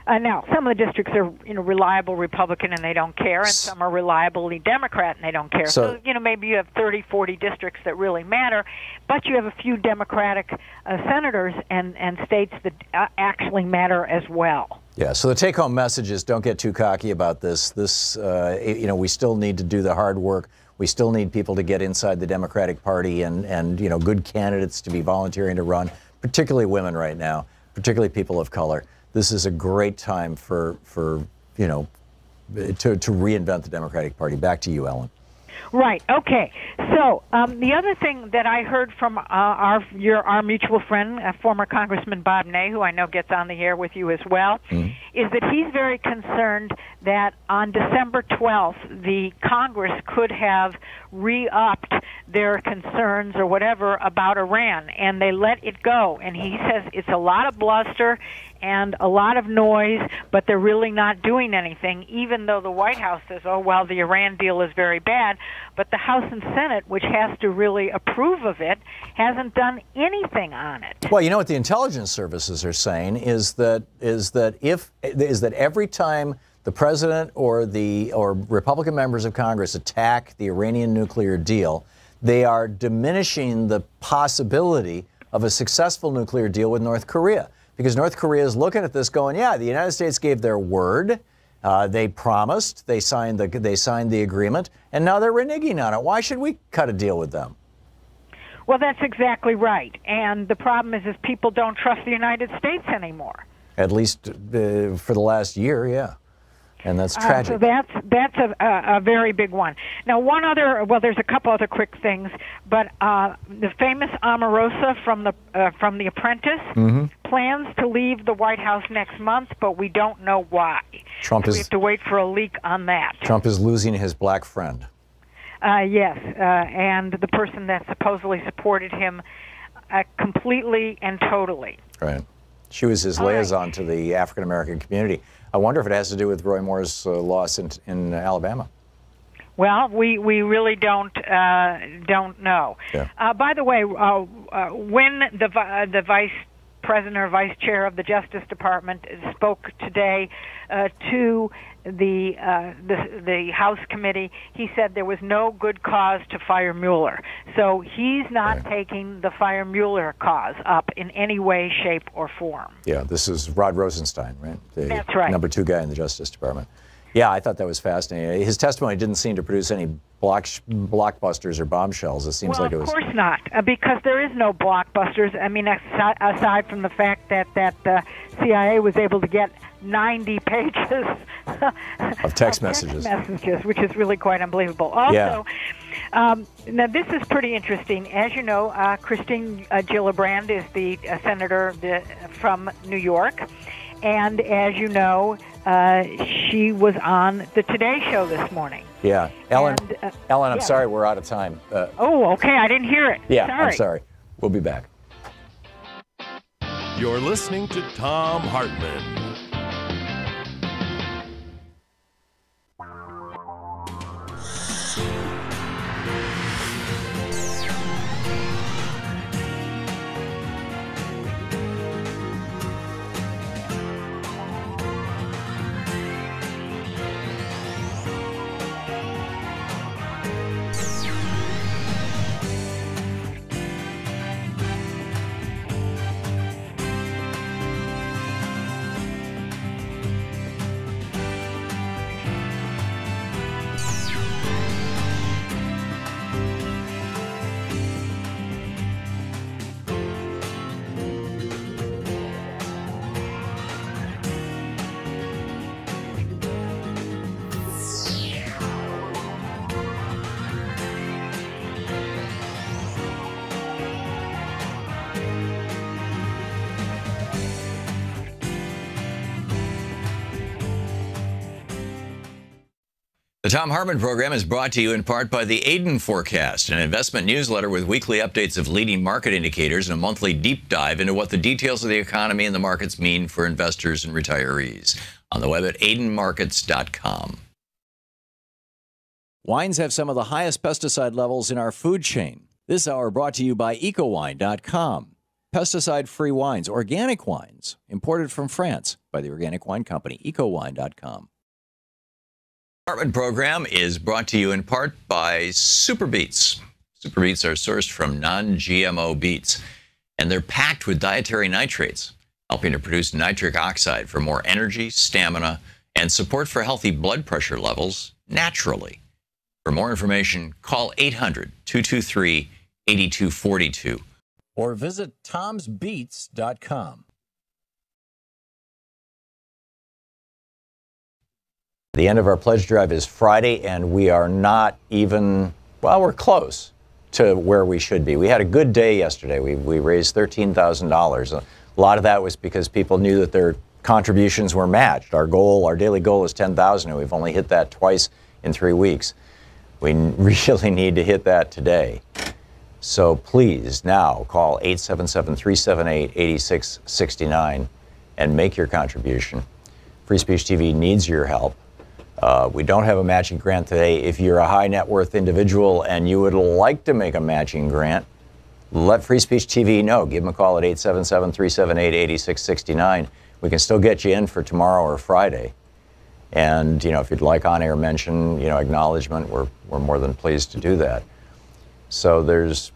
Now, some of the districts are, reliable Republican and they don't care, and some are reliably Democrat and they don't care. So maybe you have 30, 40 districts that really matter, but you have a few Democratic senators and states that actually matter as well. Yeah, so the take-home message is don't get too cocky about this. We still need to do the hard work. We still need people to get inside the Democratic Party and good candidates to be volunteering to run, particularly women right now, particularly people of color. This is a great time to reinvent the Democratic Party. Back to you, Ellen. Right. Okay. So the other thing that I heard from our mutual friend, former Congressman Bob Ney, who I know gets on the air with you as well, is that he's very concerned that on December 12th, the Congress could have re-upped their concerns or whatever about Iran, and they let it go. And he says it's a lot of bluster and a lot of noise, but they're really not doing anything, even though the White House says, oh, well, the Iran deal is very bad. But the House and Senate, which has to really approve of it, hasn't done anything on it. Well, what the intelligence services are saying is that every time the president or Republican members of Congress attack the Iranian nuclear deal, they are diminishing the possibility of a successful nuclear deal with North Korea. Because North Korea is looking at this going, yeah, the United States gave their word, they promised, they signed the agreement, and now they're reneging on it. Why should we cut a deal with them? Well, that's exactly right. And the problem is people don't trust the United States anymore. At least for the last year, yeah. And that's tragic. So that's a very big one. Now, there's a couple other quick things, but the famous Omarosa from The Apprentice plans to leave the White House next month, but we don't know why. We have to wait for a leak on that. Trump is losing his black friend. Yes, and the person that supposedly supported him completely and totally. Right. She was his liaison to the African American community. I wonder if it has to do with Roy Moore's loss in Alabama. Well, we really don't know. Yeah. By the way, when the vice president or vice chair of the Justice Department spoke today to the House committee, he said there was no good cause to fire Mueller. So he's not taking the fire Mueller cause up in any way, shape, or form. Yeah, this is Rod Rosenstein, right? That's right. Number 2 guy in the Justice Department. Yeah, I thought that was fascinating. His testimony didn't seem to produce any blockbusters or bombshells. It seems like it was. Of course not, because there is no blockbusters. I mean, aside from the fact that the CIA was able to get 90 pages of text messages, which is really quite unbelievable. Also, now this is pretty interesting. As you know, Christine Gillibrand is the senator from New York. And as you know, she was on the Today Show this morning. Yeah. Ellen, I'm sorry, we're out of time. Okay, I didn't hear it. Yeah, sorry. I'm sorry. We'll be back. You're listening to Thom Hartmann. The Thom Hartmann Program is brought to you in part by the Aiden Forecast, an investment newsletter with weekly updates of leading market indicators and a monthly deep dive into what the details of the economy and the markets mean for investors and retirees. On the web at aidenmarkets.com. Wines have some of the highest pesticide levels in our food chain. This hour brought to you by ecowine.com. Pesticide-free wines, organic wines, imported from France by the Organic Wine Company, ecowine.com. Hartmann Program is brought to you in part by Super Beets. Super Beets are sourced from non-GMO beets, and they're packed with dietary nitrates, helping to produce nitric oxide for more energy, stamina, and support for healthy blood pressure levels naturally. For more information, call 800-223-8242 or visit tomsbeets.com. The end of our pledge drive is Friday, and we are not even, well, we're close to where we should be. We had a good day yesterday. We raised $13,000. A lot of that was because people knew that their contributions were matched. Our daily goal is $10,000, and we've only hit that twice in 3 weeks. We really need to hit that today. So please now call 877-378-8669 and make your contribution. Free Speech TV needs your help. We don't have a matching grant today. If you're a high net worth individual and you would like to make a matching grant, let Free Speech TV know. Give them a call at 877-378-8669. We can still get you in for tomorrow or Friday. And, if you'd like on-air mention, acknowledgement, we're more than pleased to do that. So there's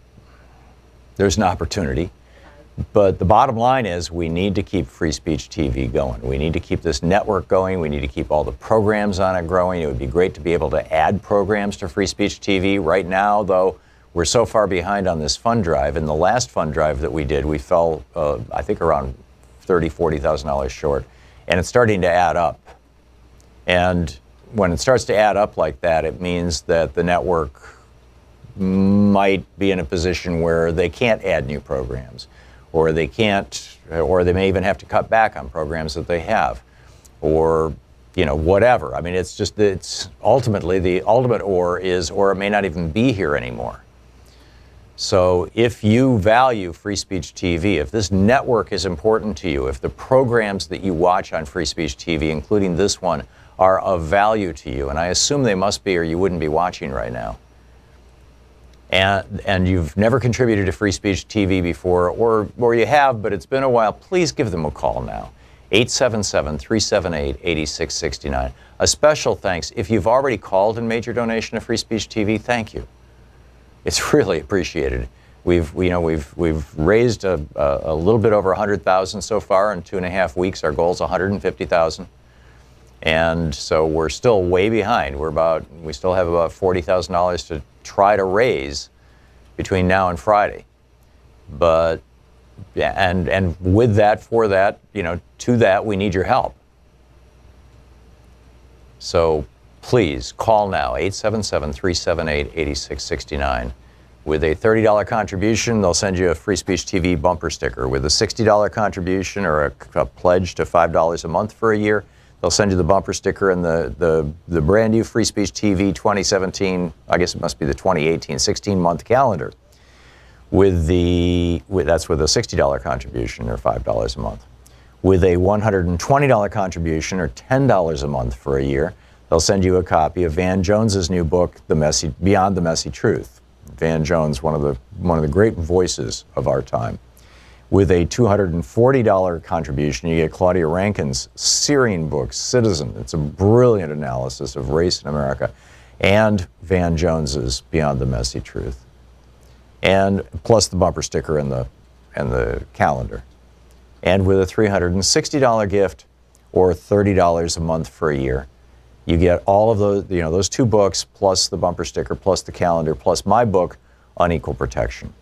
an opportunity. But the bottom line is we need to keep Free Speech TV going. We need to keep this network going. We need to keep all the programs on it growing. It would be great to be able to add programs to Free Speech TV. Right now, though, we're so far behind on this fund drive. In the last fund drive that we did, we fell, I think, around $30,000, $40,000 short. And it's starting to add up. And when it starts to add up like that, it means that the network might be in a position where they can't add new programs. Or they can't, or they may even have to cut back on programs that they have, or, whatever. I mean, it's ultimately the ultimate or it may not even be here anymore. So if you value Free Speech TV, if this network is important to you, if the programs that you watch on Free Speech TV, including this one, are of value to you, and I assume they must be or you wouldn't be watching right now, and you've never contributed to Free Speech TV before, or you have, but it's been a while, please give them a call now. 877-378-8669. A special thanks. If you've already called and made your donation to Free Speech TV, thank you. It's really appreciated. We've raised a little bit over 100,000 so far in 2.5 weeks. Our goal is 150,000. And so we're still way behind. We still have about $40,000 to try to raise between now and Friday. But, and with that, for that, to that, we need your help. So please call now, 877-378-8669. With a $30 contribution, they'll send you a Free Speech TV bumper sticker. With a $60 contribution or a pledge to $5 a month for a year, they'll send you the bumper sticker and the brand new Free Speech TV 2017, I guess it must be the 2018, 16-month calendar. That's with a $60 contribution or $5 a month. With a $120 contribution or $10 a month for a year, they'll send you a copy of Van Jones's new book, Beyond the Messy Truth. Van Jones, one of the great voices of our time. With a $240 contribution, you get Claudia Rankin's searing book, Citizen. It's a brilliant analysis of race in America. And Van Jones's Beyond the Messy Truth. And plus the bumper sticker and the calendar. And with a $360 gift or $30 a month for a year, you get all of those two books, plus the bumper sticker, plus the calendar, plus my book, Unequal Protection.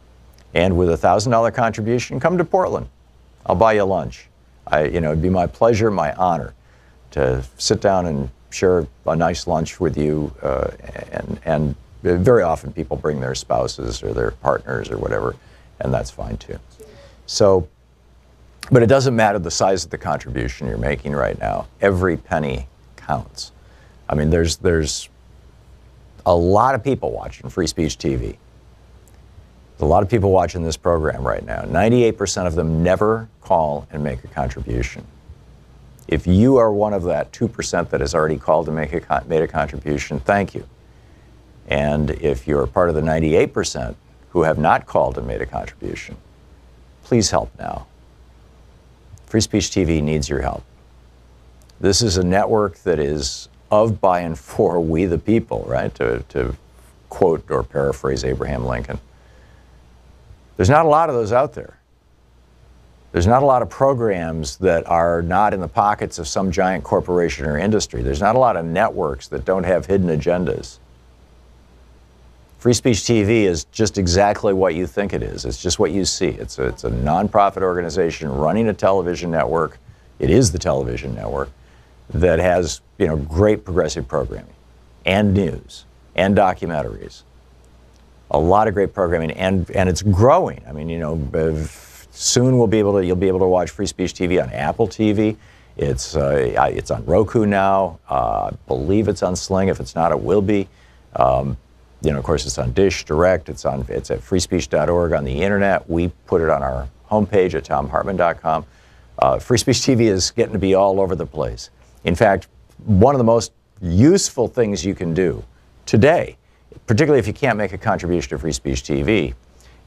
And with a $1,000 contribution, come to Portland. I'll buy you lunch. It'd be my pleasure, my honor, to sit down and share a nice lunch with you. And very often people bring their spouses or their partners or whatever, and that's fine too. So, but it doesn't matter the size of the contribution you're making right now. Every penny counts. I mean, there's a lot of people watching Free Speech TV. There's a lot of people watching this program right now. 98% of them never call and make a contribution. If you are one of that 2% that has already called and made a contribution, thank you. And if you're part of the 98% who have not called and made a contribution, please help now. Free Speech TV needs your help. This is a network that is of, by, and for we the people, right? To quote or paraphrase Abraham Lincoln. There's not a lot of those out there. There's not a lot of programs that are not in the pockets of some giant corporation or industry. There's not a lot of networks that don't have hidden agendas. Free Speech TV is just exactly what you think it is. It's just what you see. It's a nonprofit organization running a television network. It is the television network that has, you know, great progressive programming and news and documentaries. A lot of great programming, and it's growing. I mean, you know, soon you'll be able to watch Free Speech TV on Apple TV. It's on Roku now. I believe it's on Sling. If it's not, it will be. You know, of course, it's on Dish Direct. It's at freespeech.org on the internet. We put it on our homepage at thomhartmann.com. Free Speech TV is getting to be all over the place. In fact, one of the most useful things you can do today, particularly if you can't make a contribution to Free Speech TV,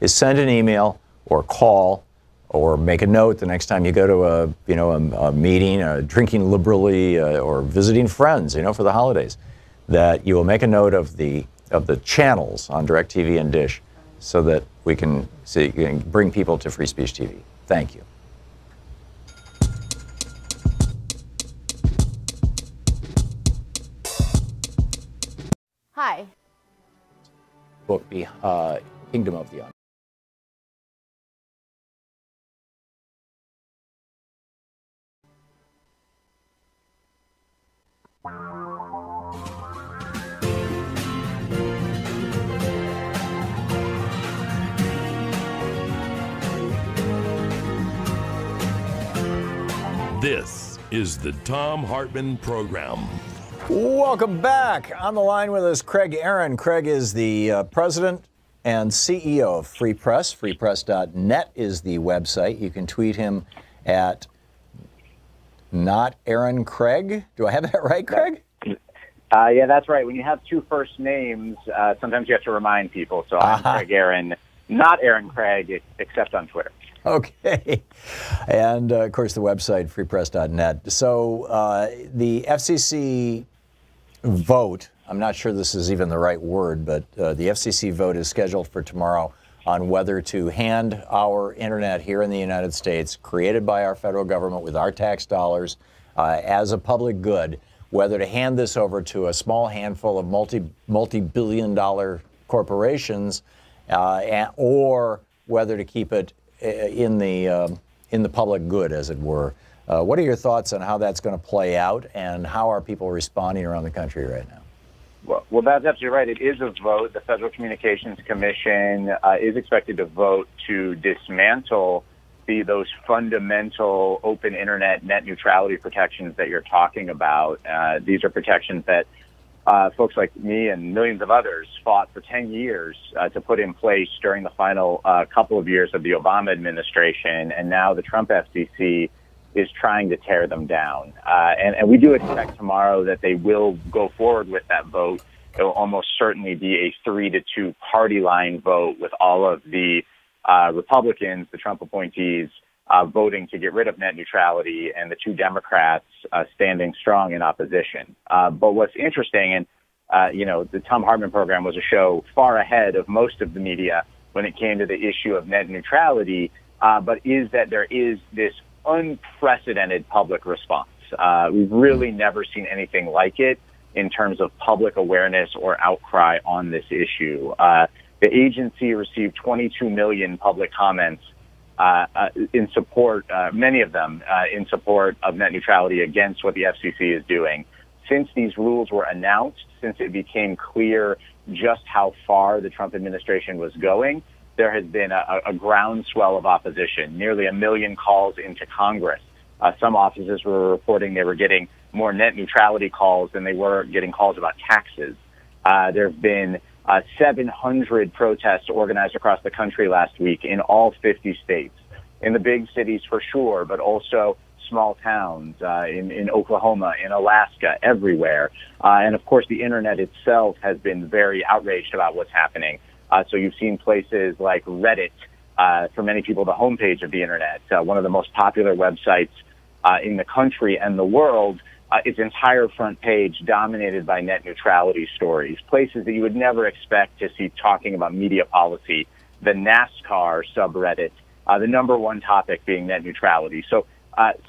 is send an email or call or make a note the next time you go to a meeting, drinking liberally, or visiting friends, you know, for the holidays, that you will make a note of the channels on DirecTV and Dish, so that we can bring people to Free Speech TV. Thank you. Hi. Book Kingdom of the Unknown. This is the Thom Hartmann Program. Welcome back. On the line with us, Craig Aaron. Craig is the president and CEO of Free Press. Freepress.net is the website. You can tweet him at Not Aaron Craig. Do I have that right, Craig? Yeah, that's right. When you have two first names, sometimes you have to remind people. So I'm Craig Aaron, not Aaron Craig, except on Twitter. Okay. And, of course, the website, freepress.net. So the FCC vote, I'm not sure this is even the right word, but the FCC vote is scheduled for tomorrow on whether to hand our internet here in the United States, created by our federal government with our tax dollars, as a public good, whether to hand this over to a small handful of multi-billion-dollar corporations, or whether to keep it in the public good, as it were. What are your thoughts on how that's going to play out, and how are people responding around the country right now? Well, that's absolutely right. It is a vote. The Federal Communications Commission is expected to vote to dismantle those fundamental open internet net neutrality protections that you're talking about. These are protections that folks like me and millions of others fought for 10 years to put in place during the final couple of years of the Obama administration, and now the Trump FCC is trying to tear them down. And we do expect tomorrow that they will go forward with that vote. It will almost certainly be a 3-2 party line vote, with all of the Republicans, the Trump appointees, voting to get rid of net neutrality, and the two Democrats standing strong in opposition. But what's interesting, and the Thom Hartmann Program was a show far ahead of most of the media when it came to the issue of net neutrality, but is that there is this unprecedented public response. We've really never seen anything like it in terms of public awareness or outcry on this issue. The agency received 22 million public comments in support, many of them in support of net neutrality, against what the FCC is doing. Since these rules were announced, since it became clear just how far the Trump administration was going, there has been a groundswell of opposition, nearly 1 million calls into Congress. Some offices were reporting they were getting more net neutrality calls than they were getting calls about taxes. There have been 700 protests organized across the country last week in all 50 states, in the big cities for sure, but also small towns in Oklahoma, in Alaska, everywhere. And of course, the internet itself has been very outraged about what's happening. So you've seen places like Reddit, for many people, the homepage of the internet, one of the most popular websites in the country and the world, its entire front page dominated by net neutrality stories, places that you would never expect to see talking about media policy, the NASCAR subreddit, the number one topic being net neutrality. So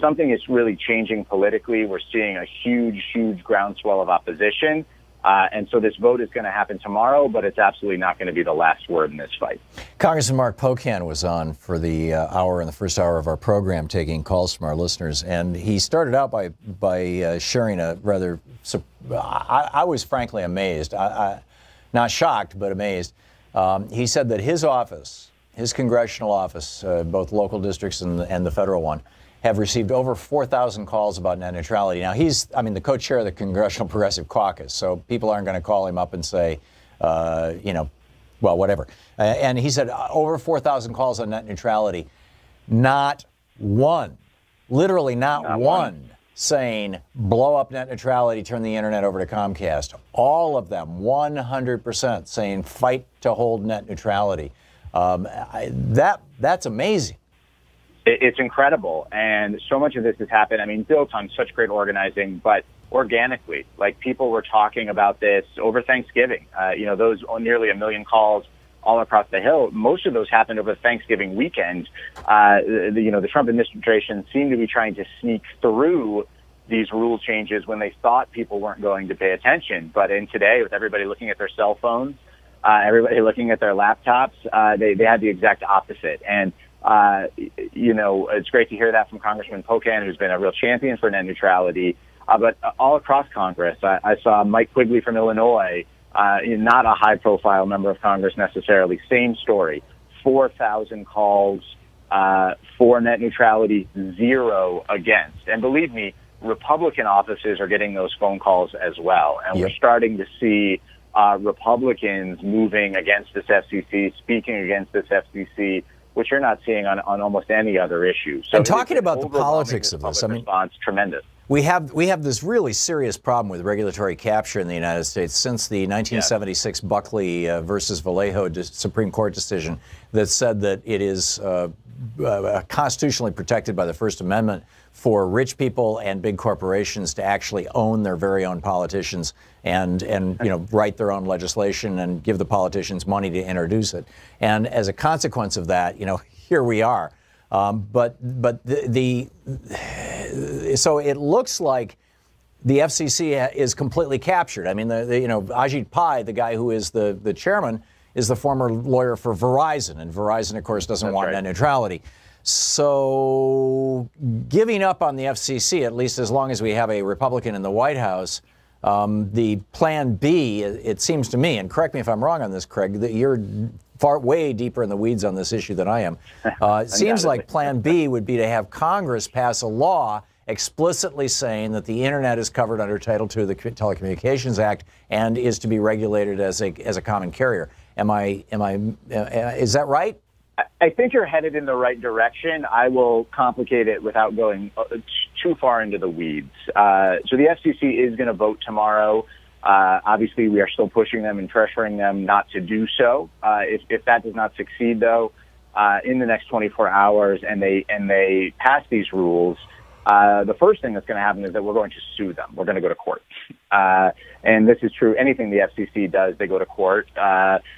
something is really changing politically. We're seeing a huge, huge groundswell of opposition. And so this vote is going to happen tomorrow, but it's absolutely not going to be the last word in this fight. Congressman Mark Pocan was on for the hour in the first hour of our program, taking calls from our listeners. And he started out by sharing a rather, I was frankly amazed, not shocked, but amazed. He said that his office, his congressional office, both local districts and the federal one, have received over 4,000 calls about net neutrality. Now, he's the co-chair of the Congressional Progressive Caucus, so people aren't going to call him up and say, well, whatever. And he said over 4,000 calls on net neutrality. Not one, literally not one, saying blow up net neutrality, turn the internet over to Comcast. All of them, 100%, saying fight to hold net neutrality. That's amazing. It's incredible, and so much of this has happened, built on such great organizing, but organically. Like, people were talking about this over Thanksgiving. Those nearly 1 million calls all across the Hill, most of those happened over Thanksgiving weekend. The Trump administration seemed to be trying to sneak through these rule changes when they thought people weren't going to pay attention. But in today, with everybody looking at their cell phones, everybody looking at their laptops, they had the exact opposite. And it's great to hear that from Congressman Pocan, who's been a real champion for net neutrality. But all across Congress, I saw Mike Quigley from Illinois, not a high-profile member of Congress necessarily, same story, 4,000 calls for net neutrality, 0 against. And believe me, Republican offices are getting those phone calls as well. And we're starting to see Republicans moving against this FCC, speaking against this FCC, which you're not seeing on almost any other issue. So, and talking about the politics of this, response, tremendous. We have this really serious problem with regulatory capture in the United States since the 1976 Buckley versus Vallejo Supreme Court decision that said that it is constitutionally protected by the First Amendment for rich people and big corporations to actually own their very own politicians and write their own legislation and give the politicians money to introduce it. And as a consequence of that, here we are. So it looks like the FCC is completely captured. Ajit Pai, the guy who is the chairman, is the former lawyer for Verizon, and Verizon, of course, doesn't want net neutrality. So giving up on the FCC, at least as long as we have a Republican in the White House, the plan B, it seems to me, and correct me if I'm wrong on this, Craig, that you're way deeper in the weeds on this issue than I am. It seems like plan B would be to have Congress pass a law explicitly saying that the internet is covered under Title II of the Telecommunications Act and is to be regulated as a common carrier. Is that right? I think you're headed in the right direction. I will complicate it without going too far into the weeds. So the FCC is going to vote tomorrow. Obviously, we are still pushing them and pressuring them not to do so. If that does not succeed, though, in the next 24 hours and they pass these rules, the first thing that's going to happen is that we're going to sue them. We're going to go to court. And this is true. Anything the FCC does, they go to court.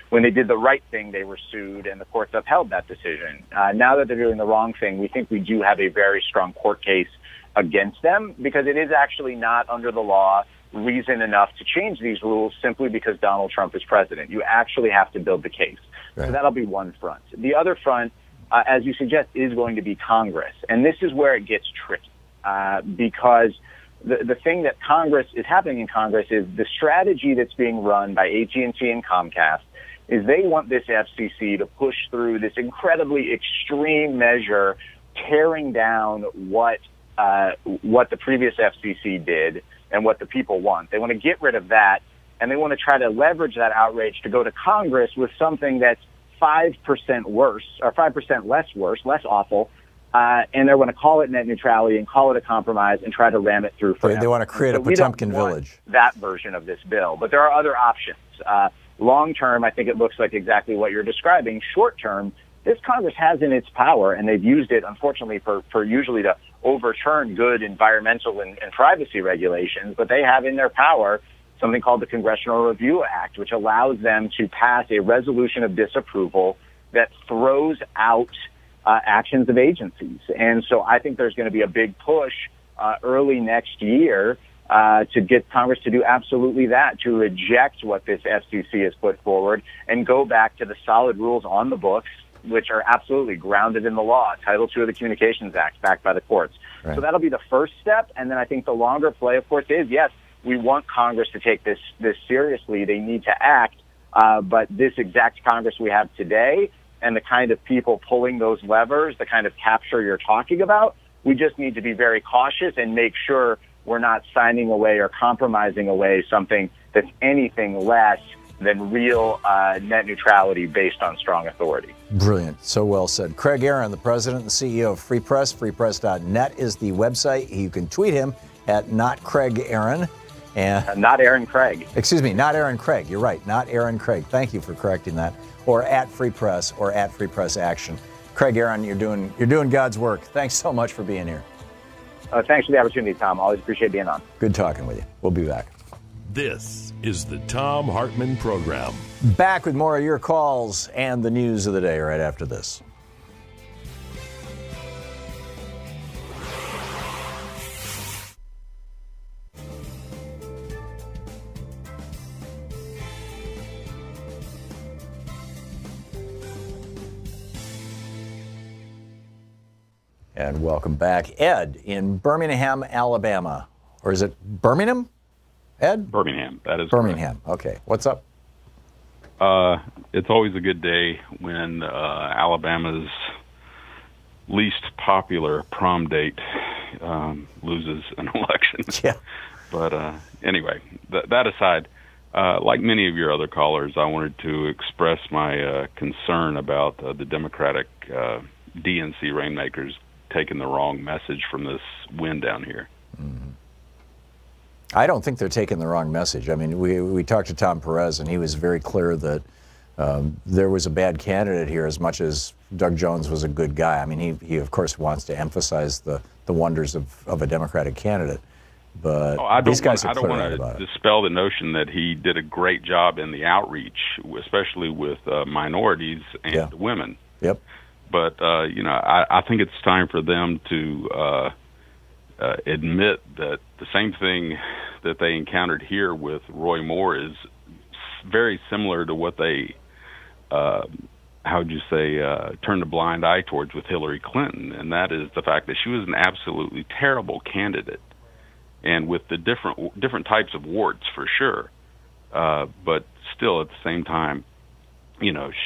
When they did the right thing, they were sued, and the courts upheld that decision. Now that they're doing the wrong thing, we think we do have a very strong court case against them, because it is actually not under the law reason enough to change these rules simply because Donald Trump is president. You actually have to build the case. Right. So that'll be one front. The other front, as you suggest, is going to be Congress. And this is where it gets tricky, because the thing that is happening in Congress is the strategy that's being run by AT&T and Comcast is they want this FCC to push through this incredibly extreme measure, tearing down what the previous FCC did and what the people want. They want to get rid of that and they want to try to leverage that outrage to go to Congress with something that's 5% worse, or 5% less worse, less awful, and they want to call it net neutrality and call it a compromise and try to ram it through forever. They want to create a Potemkin village. That version of this bill, but there are other options. Long term, I think it looks like exactly what you're describing. Short term, this Congress has in its power, and they've used it, unfortunately, for usually to overturn good environmental and privacy regulations, but they have in their power something called the Congressional Review Act, which allows them to pass a resolution of disapproval that throws out actions of agencies. And so I think there's going to be a big push early next year to get Congress to do absolutely that, to reject what this FCC has put forward and go back to the solid rules on the books, which are absolutely grounded in the law, Title II of the Communications Act, backed by the courts. Right. So that'll be the first step. And then I think the longer play, of course, is, yes, we want Congress to take this seriously. They need to act. But this exact Congress we have today and the kind of people pulling those levers, the kind of capture you're talking about, we just need to be very cautious and make sure we're not signing away or compromising away something that's anything less than real net neutrality based on strong authority. Brilliant. So well said. Craig Aaron, the president and CEO of Free Press. FreePress.net is the website. You can tweet him at @NotCraigAaron. And not Aaron Craig. Excuse me, not Aaron Craig. You're right, not Aaron Craig. Thank you for correcting that. Or @FreePress or @FreePressAction. Craig Aaron, you're doing God's work. Thanks so much for being here. Thanks for the opportunity, Tom. Always appreciate being on. Good talking with you. We'll be back. This is the Thom Hartmann Program. Back with more of your calls and the news of the day right after this. And welcome back. Ed in Birmingham, Alabama. Or is it Birmingham? Ed? Birmingham. That is Birmingham. Correct. Okay. What's up? It's always a good day when Alabama's least popular prom date loses an election. Yeah. But anyway, that aside, like many of your other callers, I wanted to express my concern about the Democratic DNC rainmakers taking the wrong message from this win down here. Mm-hmm. I don't think they're taking the wrong message. I mean, we talked to Tom Perez, and he was very clear that there was a bad candidate here as much as Doug Jones was a good guy. I mean, he of course wants to emphasize the wonders of a Democratic candidate. But these guys are clear about it. I don't want to dispel the notion that he did a great job in the outreach, especially with minorities and women. Yep. But, I think it's time for them to admit that the same thing that they encountered here with Roy Moore is very similar to what they, turned a blind eye towards with Hillary Clinton, and that is the fact that she was an absolutely terrible candidate, and with the different types of warts for sure, but still at the same time,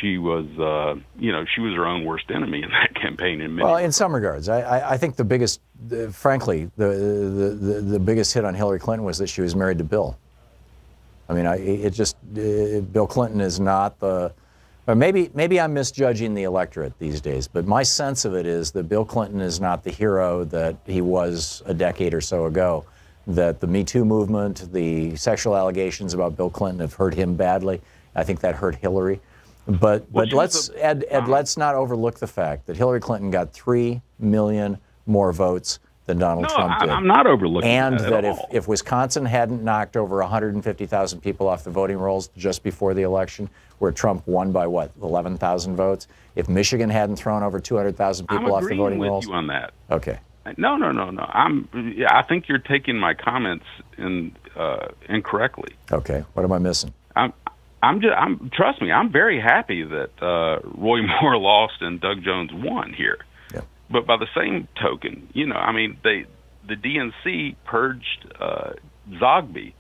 she was her own worst enemy in that campaign. In some regards, I think the biggest, frankly, the biggest hit on Hillary Clinton was that she was married to Bill. I mean, Bill Clinton is not the. Or maybe I'm misjudging the electorate these days, but my sense of it is that Bill Clinton is not the hero that he was a decade or so ago. That the Me Too movement, the sexual allegations about Bill Clinton have hurt him badly. I think that hurt Hillary. But let's not overlook the fact that Hillary Clinton got 3 million more votes than Donald Trump did. I'm not overlooking and that at all. If Wisconsin hadn't knocked over 150,000 people off the voting rolls just before the election, where Trump won by 11,000 votes, if Michigan hadn't thrown over 200,000 people off the voting rolls, I'm agreeing with you on that. Okay. No. I think you're taking my comments incorrectly. Okay. What am I missing? Trust me, I'm very happy that Roy Moore lost and Doug Jones won here. Yeah. But by the same token, the DNC purged Zogby.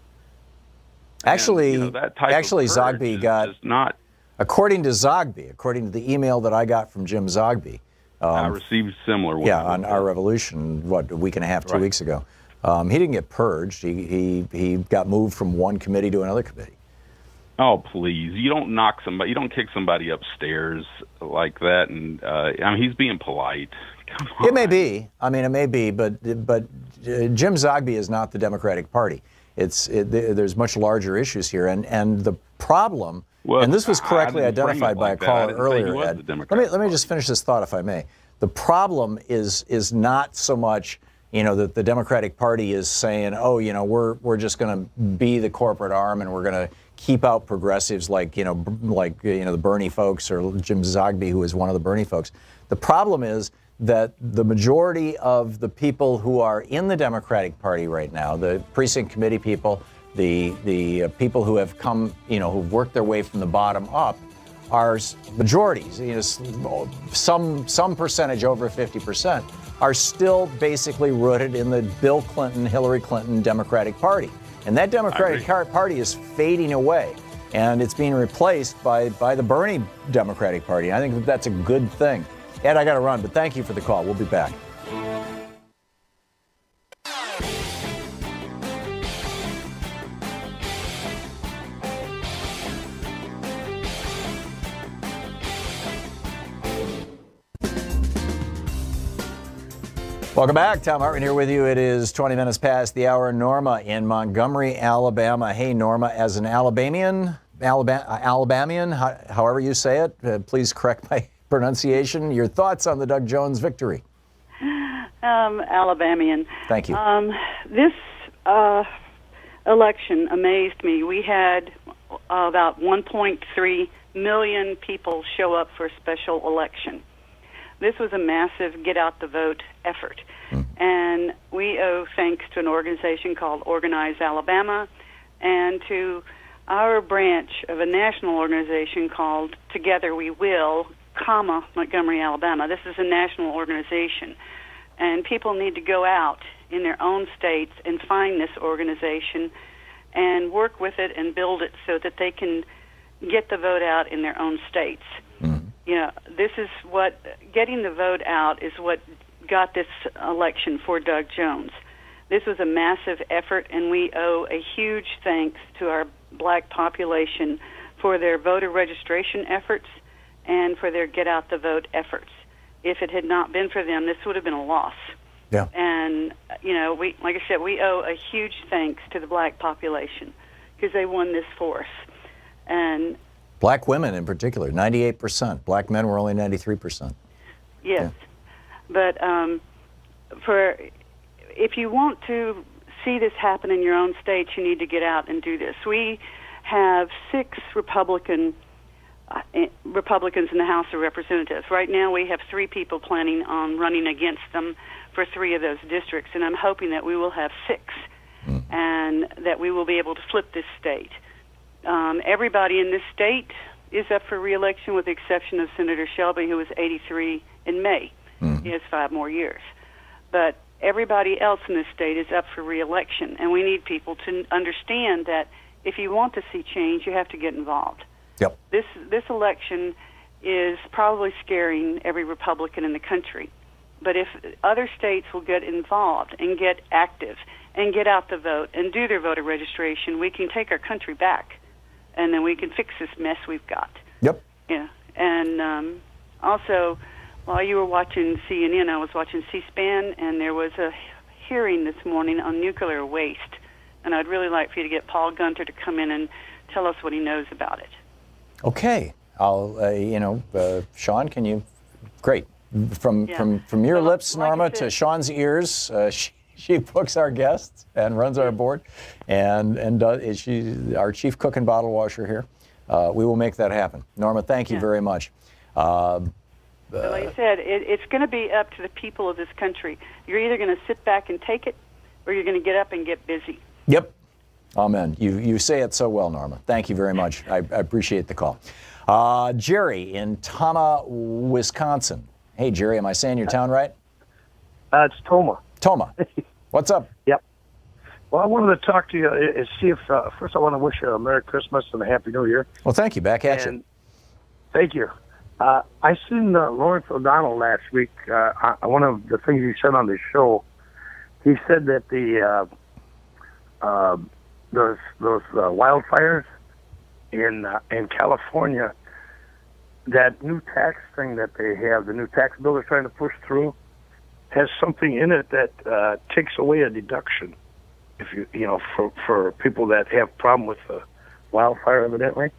Actually, that type of Zogby got not. According to the email that I got from Jim Zogby, I received similar ones. Yeah, on Our Revolution, a week and a half, 2 weeks ago. He didn't get purged. He got moved from one committee to another committee. Oh, please! You don't knock somebody. You don't kick somebody upstairs like that. And I mean, he's being polite. Come on. It may be. I mean, it may be. But Jim Zogby is not the Democratic Party. There's much larger issues here, and the problem. Well, and this was correctly I didn't frame identified it by like a that. caller I didn't say he earlier. was Ed. the Democratic Let me just finish this thought, if I may. The problem is not so much, that the Democratic Party is saying, oh, we're just going to be the corporate arm and we're going to keep out progressives like the Bernie folks or Jim Zogby, who is one of the Bernie folks. The problem is that the majority of the people who are in the Democratic Party right now, the precinct committee people, the people who have come, who've worked their way from the bottom up, are majorities. Some percentage, over 50%, are still basically rooted in the Bill Clinton, Hillary Clinton Democratic Party. And that Democratic Party is fading away. And it's being replaced by the Bernie Democratic Party. I think that's a good thing. Ed, I got to run, but thank you for the call. We'll be back. Welcome back. Thom Hartmann here with you. It is 20 minutes past the hour. Norma in Montgomery, Alabama. Hey, Norma, as an Alabamian, however you say it, please correct my pronunciation. Your thoughts on the Doug Jones victory? Alabamian. Thank you. This election amazed me. We had about 1.3 million people show up for a special election. This was a massive get-out-the-vote effort, and we owe thanks to an organization called Organize Alabama and to our branch of a national organization called Together We Will, Montgomery, Alabama. This is a national organization, and people need to go out in their own states and find this organization and work with it and build it so that they can get the vote out in their own states. This is what, getting the vote out is what got this election for Doug Jones. This was a massive effort, and we owe a huge thanks to our black population for their voter registration efforts and for their get-out-the-vote efforts. If it had not been for them, this would have been a loss. Yeah. And, we, like I said, we owe a huge thanks to the black population because they won this for us. And black women in particular, 98%. Black men were only 93%. Yes. Yeah. But if you want to see this happen in your own states, you need to get out and do this. We have 6 Republicans in the House of Representatives. Right now we have 3 people planning on running against them for 3 of those districts, and I'm hoping that we will have 6 and that we will be able to flip this state. Everybody in this state is up for re-election with the exception of Senator Shelby, who was 83 in May. He has 5 more years. But everybody else in this state is up for re-election, and we need people to understand that if you want to see change, you have to get involved. Yep. This election is probably scaring every Republican in the country. But if other states will get involved and get active and get out the vote and do their voter registration, we can take our country back, and then we can fix this mess we've got. Yep. Yeah. And also, while you were watching CNN, I was watching C-SPAN, and there was a hearing this morning on nuclear waste. And I'd really like for you to get Paul Gunter to come in and tell us what he knows about it. Okay. I'll, Sean, can you? Great. From your lips, Norma, to Sean's ears, she books our guests and runs our board, and she's our chief cook and bottle washer here. We will make that happen. Norma, thank you very much. But like I said, it's going to be up to the people of this country. You're either going to sit back and take it, or you're going to get up and get busy. Yep. Amen. You say it so well, Norma. Thank you very much. I appreciate the call. Jerry in Tama, Wisconsin. Hey, Jerry, am I saying your town right? It's Toma. Toma. What's up? Yep. Well, I wanted to talk to you and see if, first I want to wish you a Merry Christmas and a Happy New Year. Well, thank you. Back at you. Thank you. I seen Lawrence O'Donnell last week. One of the things he said on the show, he said that those wildfires in California, that new tax thing that they have, the new tax bill they're trying to push through, has something in it that takes away a deduction. If you know, for people that have problem with the wildfire, evidently.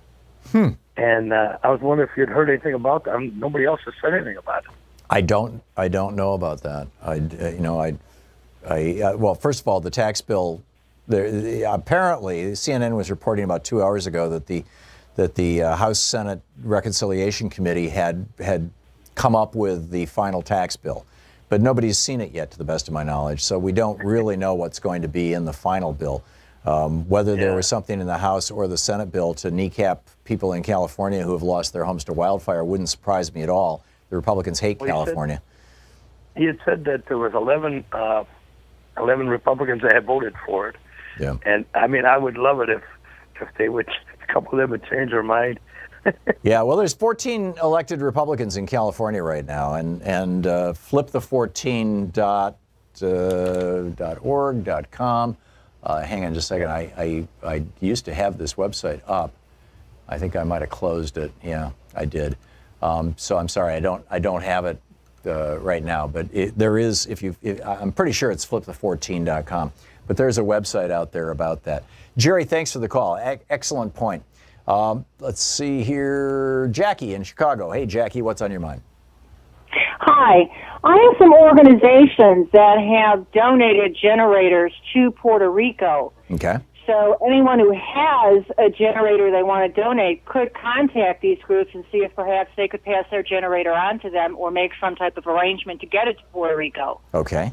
And I was wondering if you'd heard anything about that. Nobody else has said anything about it. I don't know about that. Well, first of all, the tax bill. Apparently, CNN was reporting about 2 hours ago that the House Senate Reconciliation Committee had come up with the final tax bill, but nobody's seen it yet, to the best of my knowledge. So we don't really know what's going to be in the final bill. Whether there was something in the House or the Senate bill to kneecap people in California who have lost their homes to wildfire wouldn't surprise me at all. The Republicans hate California. He had said that there was 11 Republicans that had voted for it. Yeah. And I mean, I would love it if they would, a couple of them would change their mind. Yeah, well, there's 14 elected Republicans in California right now, and flipthe14.org.com. Hang on just a second. I used to have this website up. I think I might have closed it. Yeah, I did. So I'm sorry, I don't have it right now. But there is, I'm pretty sure it's flipthe14.com. But there's a website out there about that. Jerry, thanks for the call. Excellent point. Let's see here. Jackie in Chicago. Hey, Jackie, what's on your mind? Hi. I have some organizations that have donated generators to Puerto Rico. Okay. So anyone who has a generator they want to donate could contact these groups and see if perhaps they could pass their generator on to them or make some type of arrangement to get it to Puerto Rico. Okay.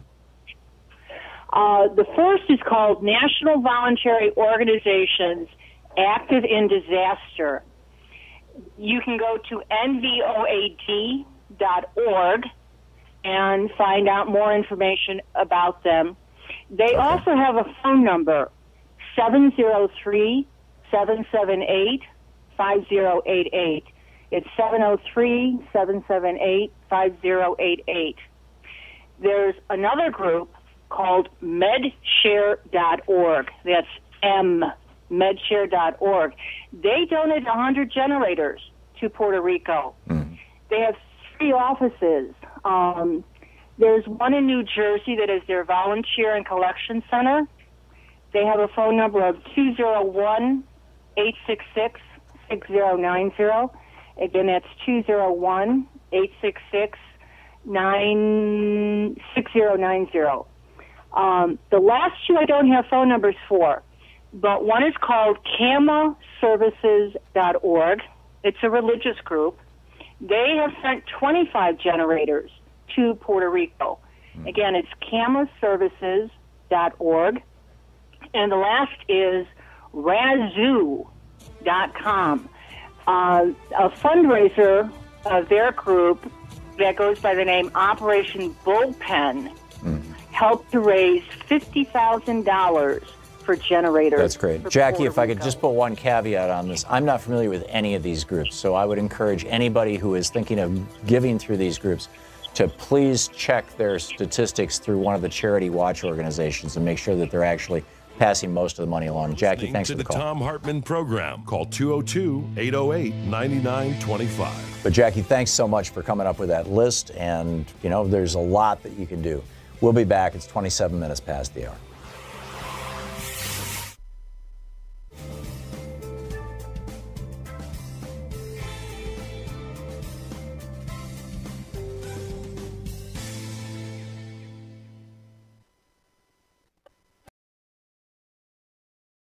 The first is called National Voluntary Organizations Active in Disaster. You can go to nvoad.org and find out more information about them. They also have a phone number, 703-778-5088. It's 703-778-5088. There's another group called medshare.org. That's medshare.org. They donated 100 generators to Puerto Rico. They have 3 offices. There's one in New Jersey that is their volunteer and collection center. They have a phone number of 201-866-6090. Again, that's 201-866-6090. The last 2 I don't have phone numbers for, but one is called CAMAservices.org. It's a religious group. They have sent 25 generators to Puerto Rico. Again, it's CAMAservices.org. And the last is razoo.com, a fundraiser of their group that goes by the name Operation Bullpen helped to raise $50,000 for generators. That's great. Jackie, if I could just put one caveat on this. I'm not familiar with any of these groups, so I would encourage anybody who is thinking of giving through these groups to please check their statistics through one of the charity watch organizations and make sure that they're actually passing most of the money along. Jackie, thanks for the call. To the Thom Hartmann Program. Call 202-808-9925. But Jackie, thanks so much for coming up with that list, and you know, there's a lot that you can do. We'll be back. It's 27 minutes past the hour.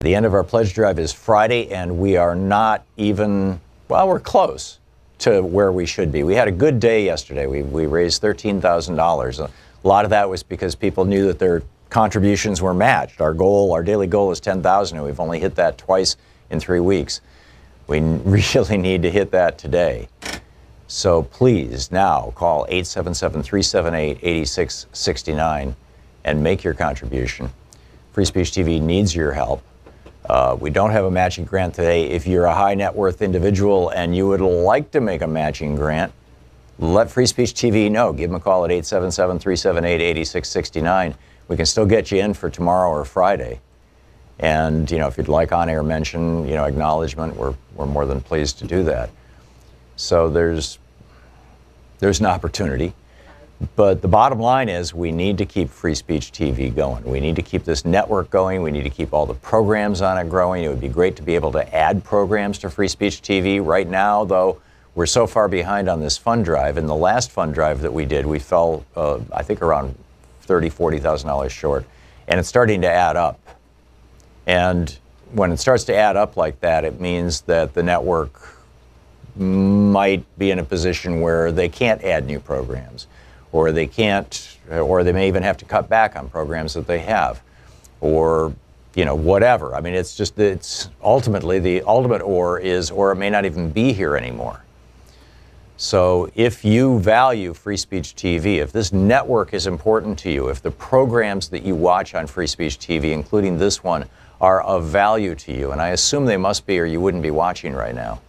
The end of our pledge drive is Friday, and we are not even, well, we're close to where we should be. We had a good day yesterday. We raised $13,000. A lot of that was because people knew that their contributions were matched. Our daily goal is $10,000, and we've only hit that twice in 3 weeks. We really need to hit that today. So please now call 877-378-8669 and make your contribution. Free Speech TV needs your help. We don't have a matching grant today. If you're a high net worth individual and you would like to make a matching grant, let Free Speech TV know. Give them a call at 877-378-8669. We can still get you in for tomorrow or Friday. And, if you'd like on-air mention, acknowledgement, we're more than pleased to do that. So there's an opportunity. But the bottom line is we need to keep Free Speech TV going. We need to keep this network going. We need to keep all the programs on it growing. It would be great to be able to add programs to Free Speech TV. Right now, though, we're so far behind on this fund drive. In the last fund drive that we did, we fell, I think, around $30,000, $40,000 short. And it's starting to add up. And when it starts to add up like that, it means that the network might be in a position where they can't add new programs, or they can't, or they may even have to cut back on programs that they have, or whatever. I mean, it's ultimately the ultimate or it may not even be here anymore. So if you value Free Speech TV, if this network is important to you, if the programs that you watch on Free Speech TV, including this one, are of value to you, and I assume they must be or you wouldn't be watching right now,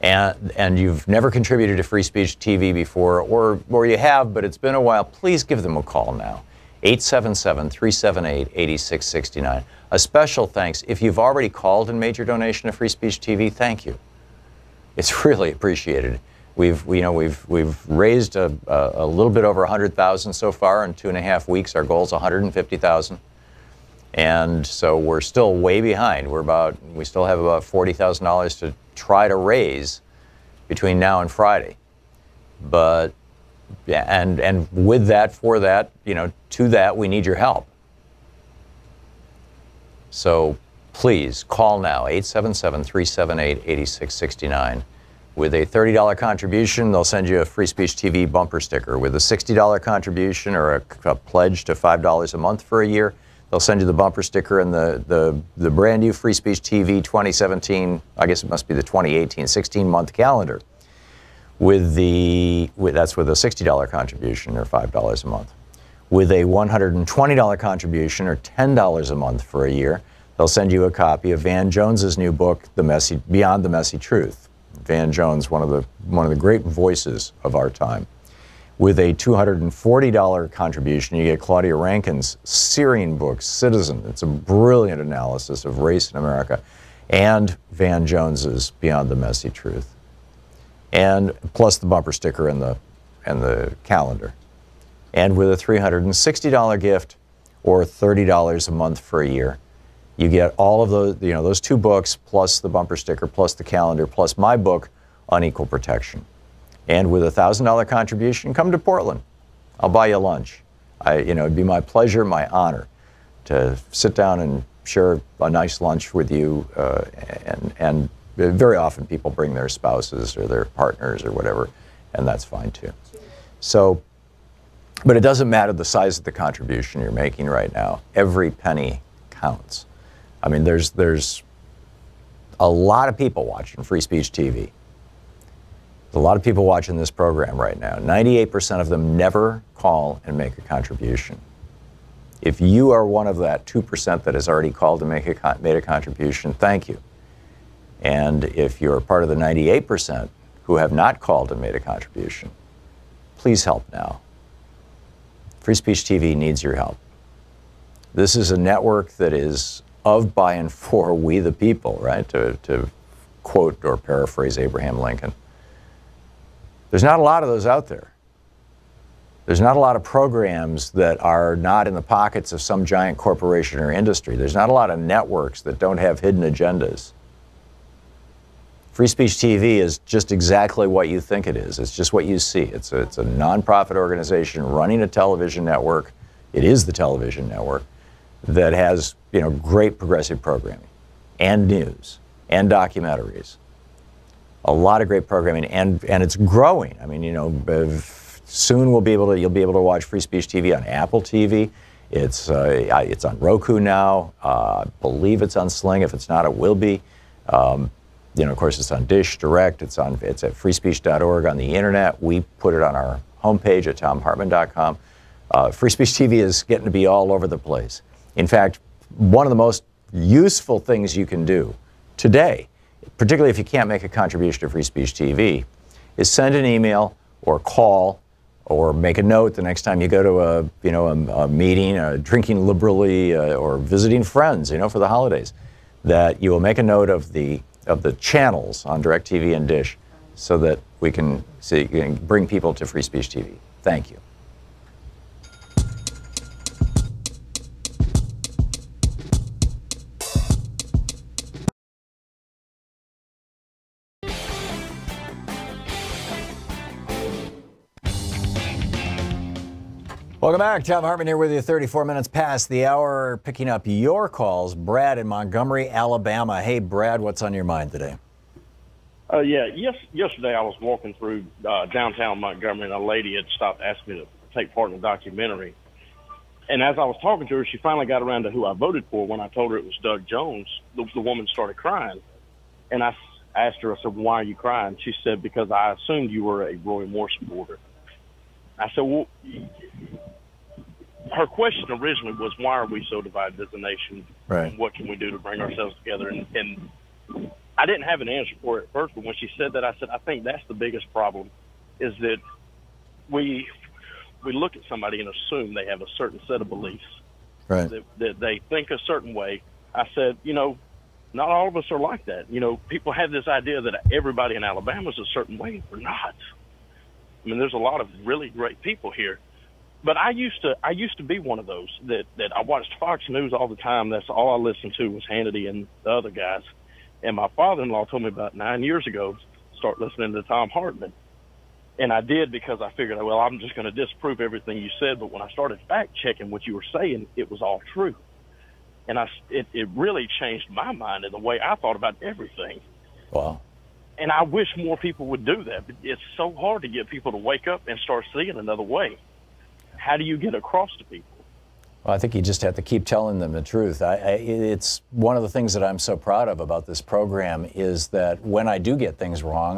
and you've never contributed to Free Speech TV before, or you have, but it's been a while, please give them a call now. 877-378-8669. A special thanks. If you've already called and made your donation to Free Speech TV, thank you. It's really appreciated. We've raised a little bit over 100,000 so far in 2.5 weeks. Our goal is 150,000. And so we're still way behind. We still have about $40,000 to try to raise between now and Friday. But and with that, for that, to that, we need your help. So please call now, 877-378-8669. With a $30 contribution, they'll send you a Free Speech TV bumper sticker. With a $60 contribution or a pledge to $5 a month for a year, they'll send you the bumper sticker and the brand new Free Speech TV 2017, I guess it must be the 2018, 16-month calendar. That's with a $60 contribution or $5 a month. With a $120 contribution or $10 a month for a year, they'll send you a copy of Van Jones's new book, Beyond the Messy Truth. Van Jones, one of the great voices of our time. With a $240 contribution, you get Claudia Rankin's searing book, Citizen. It's a brilliant analysis of race in America, and Van Jones's Beyond the Messy Truth, and plus the bumper sticker and the calendar. And with a $360 gift or $30 a month for a year, you get all of those two books, plus the bumper sticker, plus the calendar, plus my book, Unequal Protection. And with a $1,000 contribution, come to Portland. I'll buy you lunch. It'd be my pleasure, my honor, to sit down and share a nice lunch with you. And very often people bring their spouses or their partners or whatever, and that's fine too. So, but it doesn't matter the size of the contribution you're making right now. Every penny counts. I mean, there's a lot of people watching Free Speech TV. There's a lot of people watching this program right now. 98% of them never call and make a contribution. If you are one of that 2% that has already called and made a contribution, thank you. And if you're part of the 98% who have not called and made a contribution, please help now. Free Speech TV needs your help. This is a network that is of, by, and for we the people, right? To quote or paraphrase Abraham Lincoln. There's not a lot of those out there. There's not a lot of programs that are not in the pockets of some giant corporation or industry. There's not a lot of networks that don't have hidden agendas. Free Speech TV is just exactly what you think it is. It's just what you see. It's a nonprofit organization running a television network. It is the television network that has, great progressive programming and news and documentaries. A lot of great programming, and it's growing. I mean, soon you'll be able to watch Free Speech TV on Apple TV. It's on Roku now. I believe it's on Sling. If it's not, it will be. Of course, it's on Dish Direct. It's at freespeech.org on the internet. We put it on our homepage at thomhartmann.com. Free Speech TV is getting to be all over the place. In fact, one of the most useful things you can do today, particularly if you can't make a contribution to Free Speech TV, is send an email or call or make a note the next time you go to a meeting, drinking liberally, or visiting friends, for the holidays, that you will make a note of the channels on DirecTV and Dish, so that we can bring people to Free Speech TV. Thank you. Welcome back. Thom Hartmann here with you, 34 minutes past the hour, picking up your calls. Brad in Montgomery, Alabama. Hey, Brad, what's on your mind today? Yesterday I was walking through downtown Montgomery, and a lady had stopped asking me to take part in a documentary. And as I was talking to her, she finally got around to who I voted for. When I told her it was Doug Jones, the woman started crying. And I asked her, I said, why are you crying? She said, because I assumed you were a Roy Moore supporter. I said, well, her question originally was, why are we so divided as a nation? Right. And what can we do to bring ourselves together? And I didn't have an answer for it at first, but when she said that, I said, I think that's the biggest problem, is that we look at somebody and assume they have a certain set of beliefs, right, that they think a certain way. I said, not all of us are like that. People have this idea that everybody in Alabama is a certain way. We're not. I mean, there's a lot of really great people here. But I used to be one of those that I watched Fox News all the time. That's all I listened to was Hannity and the other guys. And my father-in-law told me about 9 years ago, start listening to Thom Hartmann. And I did, because I figured, well, I'm just going to disprove everything you said. But when I started fact-checking what you were saying, it was all true. And it really changed my mind and the way I thought about everything. Wow. And I wish more people would do that. But it's so hard to get people to wake up and start seeing another way. How do you get across to people? Well, I think you just have to keep telling them the truth. It's one of the things that I'm so proud of about this program is that when I do get things wrong,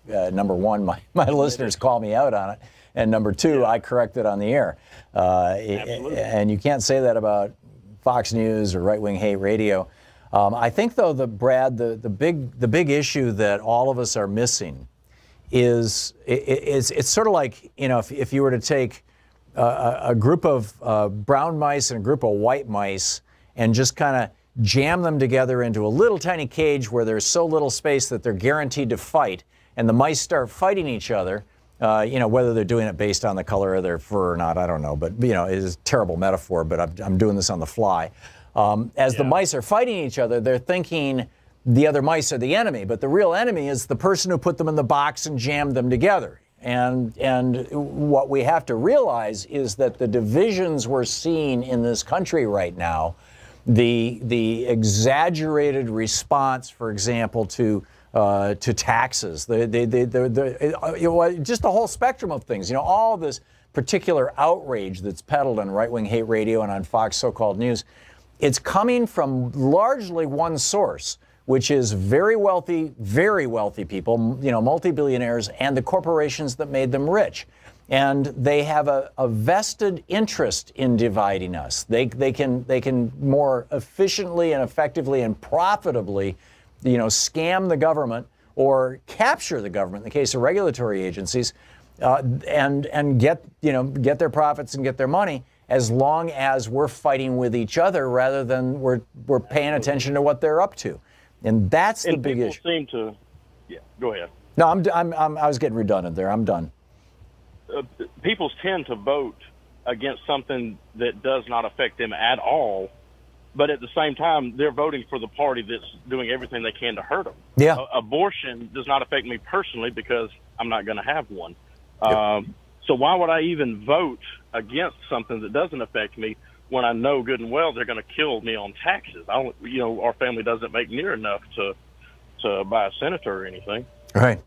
number one, my listeners call me out on it, and number two, I correct it on the air. And you can't say that about Fox News or right-wing hate radio. I think, though, Brad, the big issue that all of us are missing is it's sort of like, if you were to take a group of brown mice and a group of white mice and just kind of jam them together into a little tiny cage where there's so little space that they're guaranteed to fight, and the mice start fighting each other, whether they're doing it based on the color of their fur or not, I don't know, but it is a terrible metaphor, but I'm doing this on the fly. The mice are fighting each other, they're thinking the other mice are the enemy, but the real enemy is the person who put them in the box and jammed them together. And what we have to realize is that the divisions we're seeing in this country right now, the exaggerated response, for example, to taxes, just the whole spectrum of things, all this particular outrage that's peddled on right-wing hate radio and on Fox so-called news, it's coming from largely one source, which is very wealthy people, multi-billionaires, and the corporations that made them rich. And they have a vested interest in dividing us. They can more efficiently and effectively and profitably, scam the government or capture the government in the case of regulatory agencies, and get their profits and get their money, as long as we're fighting with each other rather than we're paying attention to what they're up to. And that's the big issue. People seem to, go ahead. No, I was getting redundant there. I'm done. People tend to vote against something that does not affect them at all, but at the same time, they're voting for the party that's doing everything they can to hurt them. Yeah. Abortion does not affect me personally because I'm not going to have one. Yep. So why would I even vote against something that doesn't affect me when I know good and well they're going to kill me on taxes? Our family doesn't make near enough to buy a senator or anything. Right.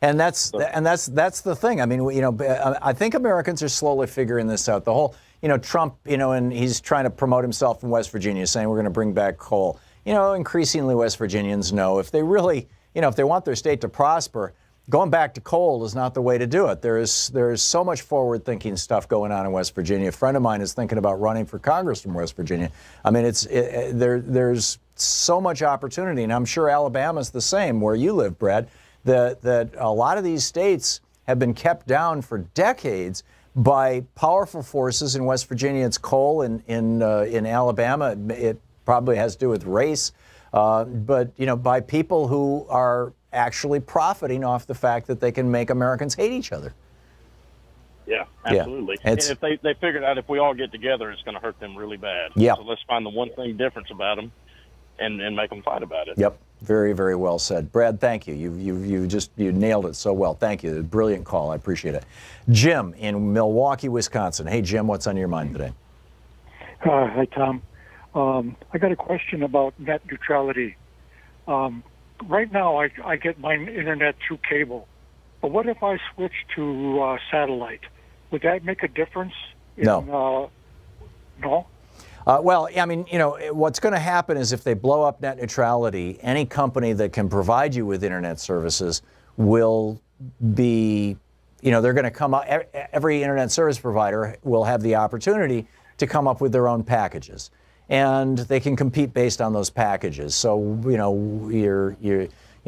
And that's the thing. I mean, I think Americans are slowly figuring this out. The whole, Trump, and he's trying to promote himself in West Virginia, saying we're going to bring back coal. Increasingly West Virginians know if they really, if they want their state to prosper, going back to coal is not the way to do it. There is so much forward-thinking stuff going on in West Virginia. A friend of mine is thinking about running for Congress from West Virginia. I mean, there's so much opportunity, and I'm sure Alabama's the same where you live, Brad. That a lot of these states have been kept down for decades by powerful forces. In West Virginia, it's coal. In Alabama, it probably has to do with race. But, you know, by people who are actually profiting off the fact that they can make Americans hate each other. Yeah, absolutely. Yeah, and if they figured out if we all get together, it's going to hurt them really bad. Yeah. So let's find the one thing difference about them and make them fight about it. Yep. Very, very well said. Brad, thank you. You nailed it so well. Thank you. Brilliant call. I appreciate it. Jim in Milwaukee, Wisconsin. Hey, Jim, what's on your mind today? Hi, Tom. I got a question about net neutrality. Right now, I get my internet through cable. But what if I switch to satellite? Would that make a difference? No. No? Well, I mean, you know, what's going to happen is if they blow up net neutrality, any company that can provide you with internet services will be, you know, they're going to come up, every internet service provider will have the opportunity to come up with their own packages. And they can compete based on those packages. So, you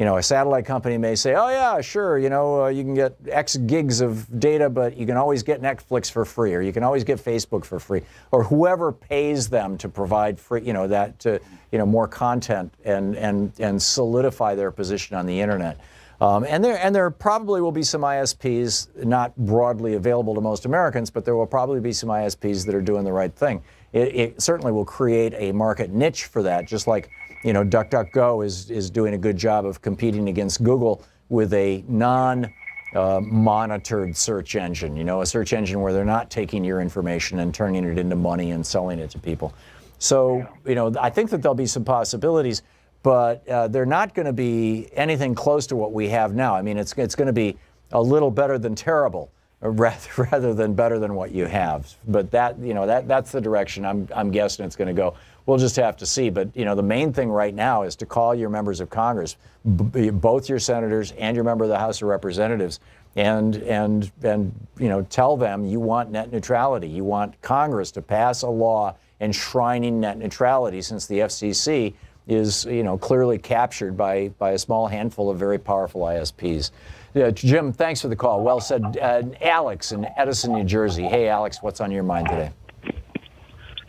know, a satellite company may say, oh, yeah, sure, you know, you can get X gigs of data, but you can always get Netflix for free, or you can always get Facebook for free, or whoever pays them to provide free, you know, that to, you know, more content and solidify their position on the internet. And there probably will be some ISPs not broadly available to most Americans, but there will probably be some ISPs that are doing the right thing. It certainly will create a market niche for that, just like, you know, DuckDuckGo is doing a good job of competing against Google with a non-monitored search engine, you know, a search engine where they're not taking your information and turning it into money and selling it to people. So, you know, I think that there'll be some possibilities, but they're not going to be anything close to what we have now. I mean, it's going to be a little better than terrible, rather than better than what you have. But that, you know, that's the direction I'm guessing it's going to go. We'll just have to see. But, you know, the main thing right now is to call your members of Congress, both your senators and your member of the House of Representatives, and you know, tell them you want net neutrality. You want Congress to pass a law enshrining net neutrality, since the FCC is, you know, clearly captured by a small handful of very powerful ISPs. Yeah, Jim, thanks for the call. Well said. Alex in Edison, New Jersey. Hey, Alex, what's on your mind today?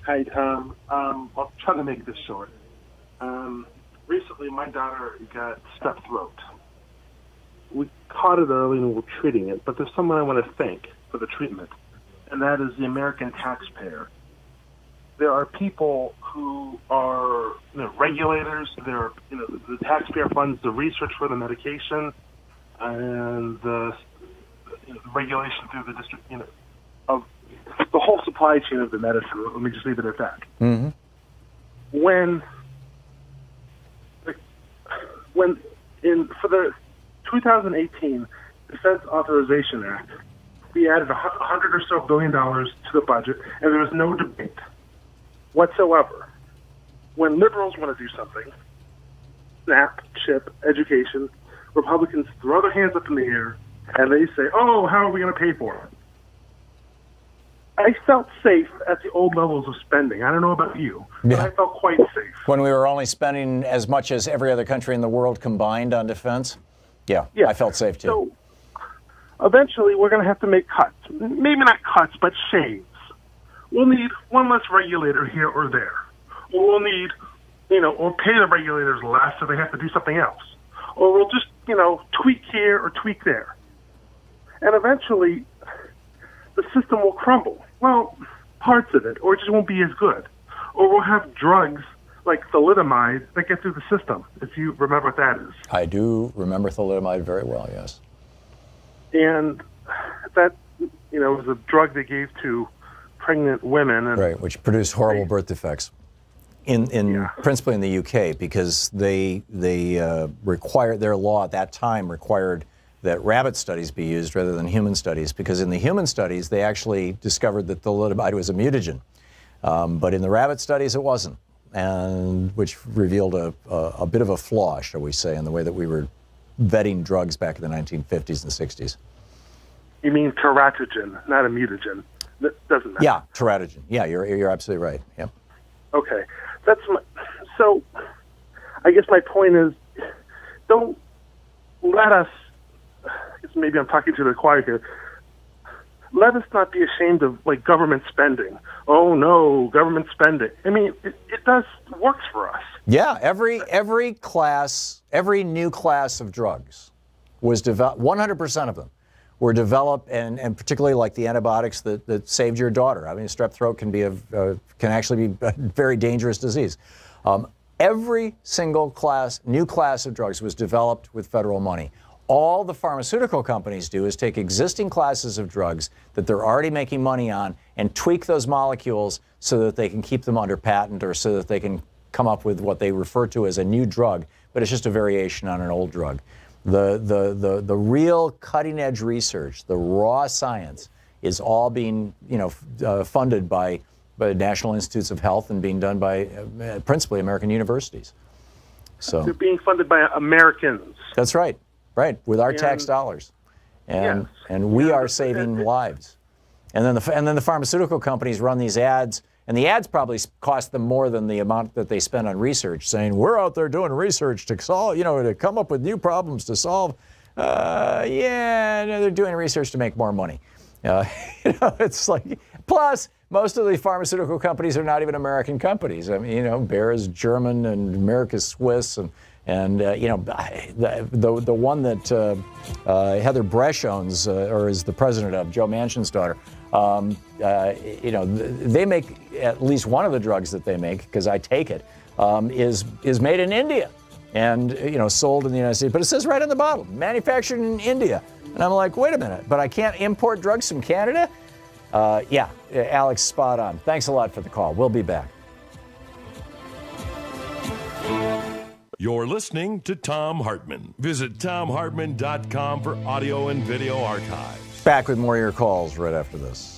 Hi, Tom. I'll try to make this short. Recently, my daughter got strep throat. We caught it early and we're treating it, but there's someone I want to thank for the treatment, and that is the American taxpayer. There are people who are, you know, regulators. There, you know, the taxpayer funds the research for the medication and the, you know, the regulation through the district, you know, of the whole supply chain of the medicine. Let me just leave it at that. Mm-hmm. When for the 2018 Defense Authorization Act, we added $100 or so billion to the budget, and there was no debate whatsoever. When liberals want to do something, SNAP, CHIP, education, Republicans throw their hands up in the air and they say, oh, how are we going to pay for it? I felt safe at the old levels of spending. I don't know about you, but I felt quite safe. When we were only spending as much as every other country in the world combined on defense? Yeah. I felt safe too. So eventually we're going to have to make cuts. Maybe not cuts, but shaves. We'll need one less regulator here or there. Or we'll need, you know, or pay the regulators less so they have to do something else. Or we'll just, you know, tweak here or tweak there. And eventually the system will crumble. Well, parts of it, or it just won't be as good. Or we'll have drugs like thalidomide that get through the system, if you remember what that is. I do remember thalidomide very well, yes. And that, you know, was a drug they gave to pregnant women. And right, which produced horrible birth defects. Principally in the UK, because they required, their law at that time required that rabbit studies be used rather than human studies, because in the human studies they actually discovered that thalidomide was a mutagen, but in the rabbit studies it wasn't, and which revealed a bit of a flaw, shall we say, in the way that we were vetting drugs back in the 1950s and 60s. You mean teratogen, not a mutagen? That doesn't matter. Yeah, teratogen. Yeah, you're absolutely right. Yeah. Okay, so I guess my point is, don't let us. maybe I'm talking to the choir here. Let us not be ashamed of like government spending. Oh no, government spending. I mean, it does works for us. Yeah, every new class of drugs was developed. 100% of them were developed, and particularly like the antibiotics that saved your daughter. I mean, strep throat can actually be a very dangerous disease. Every single new class of drugs was developed with federal money. All the pharmaceutical companies do is take existing classes of drugs that they're already making money on and tweak those molecules so that they can keep them under patent, or so that they can come up with what they refer to as a new drug, but it's just a variation on an old drug. The real cutting edge research, the raw science, is all being funded by the National Institutes of Health and being done by principally American universities. So they're being funded by Americans. That's right. Right, with our tax dollars, and we are saving lives, and then the pharmaceutical companies run these ads, and the ads probably cost them more than the amount that they spend on research, saying we're out there doing research to solve, to come up with new problems to solve. They're doing research to make more money. It's like, plus most of the pharmaceutical companies are not even American companies. I mean, Bayer is German and Merck is Swiss, and the one that Heather Bresch owns, or is the president of, Joe Manchin's daughter, they make at least one of the drugs that they make, because I take it, is made in India and sold in the United States. But it says right on the bottle, manufactured in India. And I'm like, wait a minute, but I can't import drugs from Canada? Alex, spot on. Thanks a lot for the call. We'll be back. You're listening to Thom Hartmann. Visit thomhartmann.com for audio and video archives. Back with more of your calls right after this.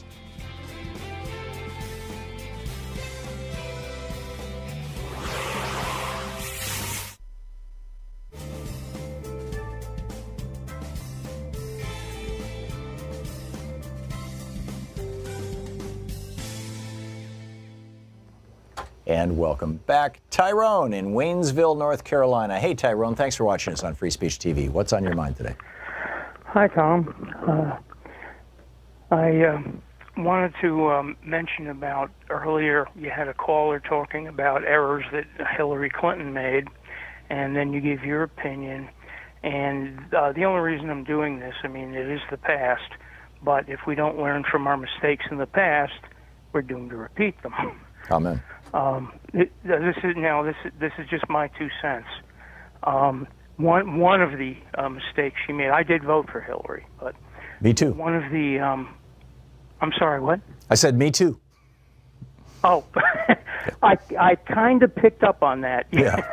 And welcome back. Tyrone in Waynesville, North Carolina. Hey, Tyrone, thanks for watching us on Free Speech TV. What's on your mind today? Hi, Tom. I wanted to mention about earlier you had a caller talking about errors that Hillary Clinton made, and then you gave your opinion. And the only reason I'm doing this, I mean, it is the past, but if we don't learn from our mistakes in the past, we're doomed to repeat them. Amen. This is just my 2 cents. One of the mistakes she made, I did vote for Hillary, but me too. One of the, I'm sorry, what? I said me too. Oh, I kind of picked up on that. Yeah.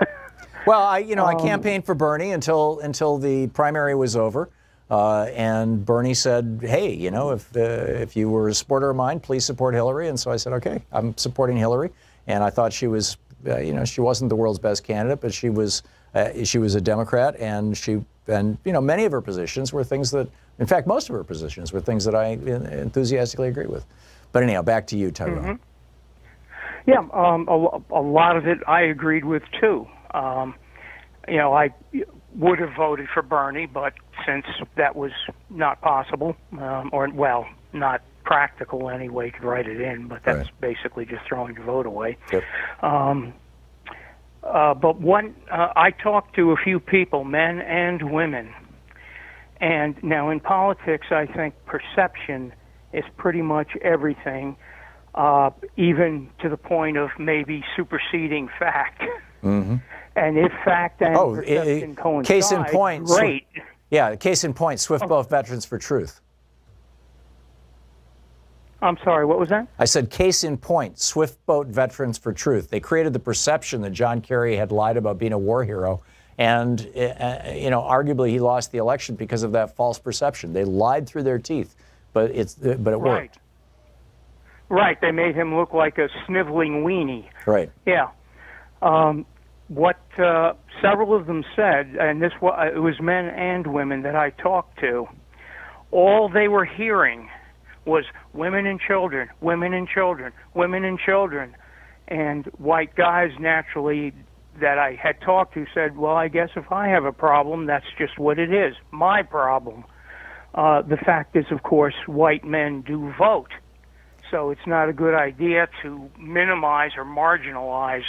Well, I campaigned for Bernie until the primary was over. And Bernie said, hey, if you were a supporter of mine, please support Hillary. And so I said, okay, I'm supporting Hillary. And I thought she was, she wasn't the world's best candidate, but she was a Democrat, and many of her positions were things that, in fact, most of her positions were things that I enthusiastically agree with. But anyhow, back to you, Tyrone. Mm-hmm. Yeah, a lot of it I agreed with too. I would have voted for Bernie, but since that was not possible, not practical anyway to write it in, but that's basically just throwing your vote away. Yep. But I talked to a few people, men and women, and now in politics I think perception is pretty much everything, even to the point of maybe superseding fact. Mm-hmm. And if fact and perception coincide, case in point, great. Case in point, Swift Boat Veterans for Truth. I'm sorry, what was that? I said case in point, Swift Boat Veterans for Truth. They created the perception that John Kerry had lied about being a war hero, and arguably he lost the election because of that false perception. They lied through their teeth, but it worked. Right, they made him look like a sniveling weenie. Right. Yeah. What several of them said, and it was men and women that I talked to, all they were hearing was women and children, women and children, women and children. And white guys naturally that I had talked to said, well, I guess if I have a problem, that's just what it is, my problem. The fact is, of course, white men do vote. So it's not a good idea to minimize or marginalize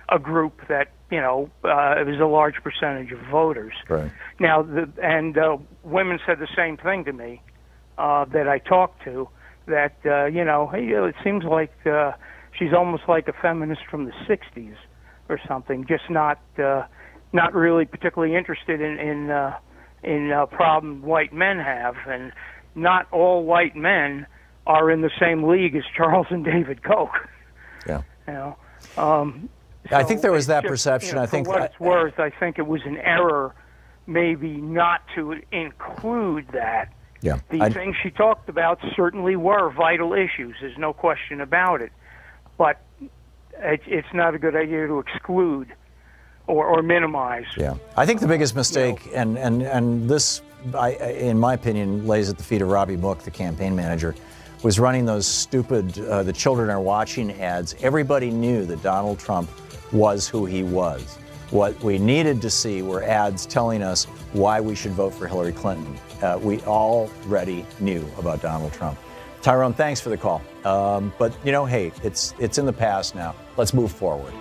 a group that, is a large percentage of voters. Right. Now, women said the same thing to me that I talked to, that, hey, it seems like she's almost like a feminist from the 60s or something, just not really particularly interested in problem white men have. And not all white men are in the same league as Charles and David Koch. Yeah. I think there was that perception. I think for what it's worth, I think it was an error maybe not to include that. Yeah. The things she talked about certainly were vital issues. There's no question about it. But it's not a good idea to exclude or minimize. Yeah. I think the biggest mistake, and this, in my opinion, lays at the feet of Robbie Mook, the campaign manager, was running those stupid the children are watching ads. Everybody knew that Donald Trump was who he was. What we needed to see were ads telling us why we should vote for Hillary Clinton. We already knew about Donald Trump. Tyrone, thanks for the call. But, hey, it's in the past now. Let's move forward.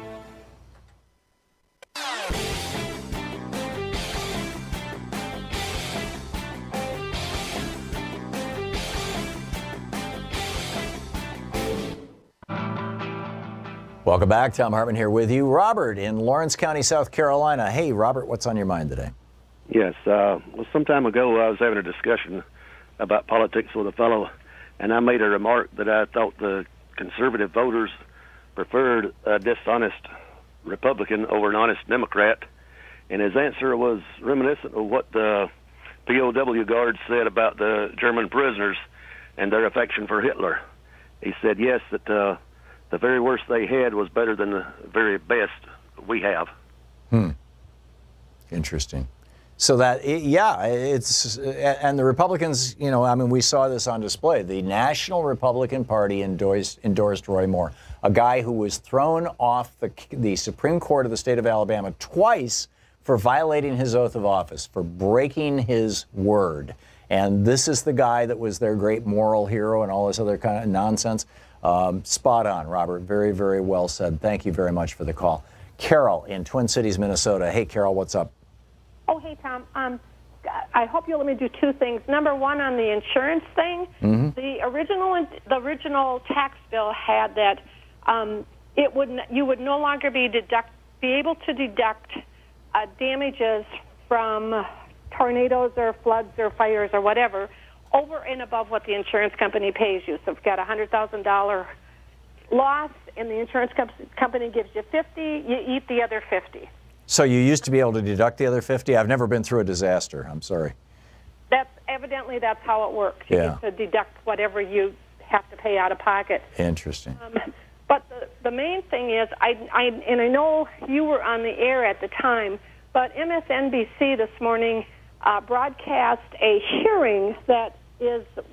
Welcome back. Thom Hartmann here with you. Robert in Lawrence County, South Carolina. Hey, Robert, what's on your mind today? Yes. Well, some time ago, I was having a discussion about politics with a fellow, and I made a remark that I thought the conservative voters preferred a dishonest Republican over an honest Democrat, and his answer was reminiscent of what the POW guards said about the German prisoners and their affection for Hitler. He said, yes, that the very worst they had was better than the very best we have. Interesting. So that, it's, and the Republicans, we saw this on display. The National Republican Party endorsed Roy Moore, a guy who was thrown off the Supreme Court of the state of Alabama twice for violating his oath of office, for breaking his word. And this is the guy that was their great moral hero and all this other kind of nonsense. Spot on, Robert. Very, very well said. Thank you very much for the call. Carol in Twin Cities, Minnesota. Hey, Carol, what's up? Oh, hey, Tom. I hope you'll let me do two things. Number one, on the insurance thing, the original tax bill had that you would no longer be able to deduct damages from tornadoes or floods or fires or whatever over and above what the insurance company pays you. So if you've got a $100,000 loss and the insurance company gives you 50, you eat the other 50. So you used to be able to deduct the other 50? I've never been through a disaster. I'm sorry. That's how it works. You get to deduct whatever you have to pay out of pocket. Interesting. But the main thing is, I know you were on the air at the time, but MSNBC this morning broadcast a hearing that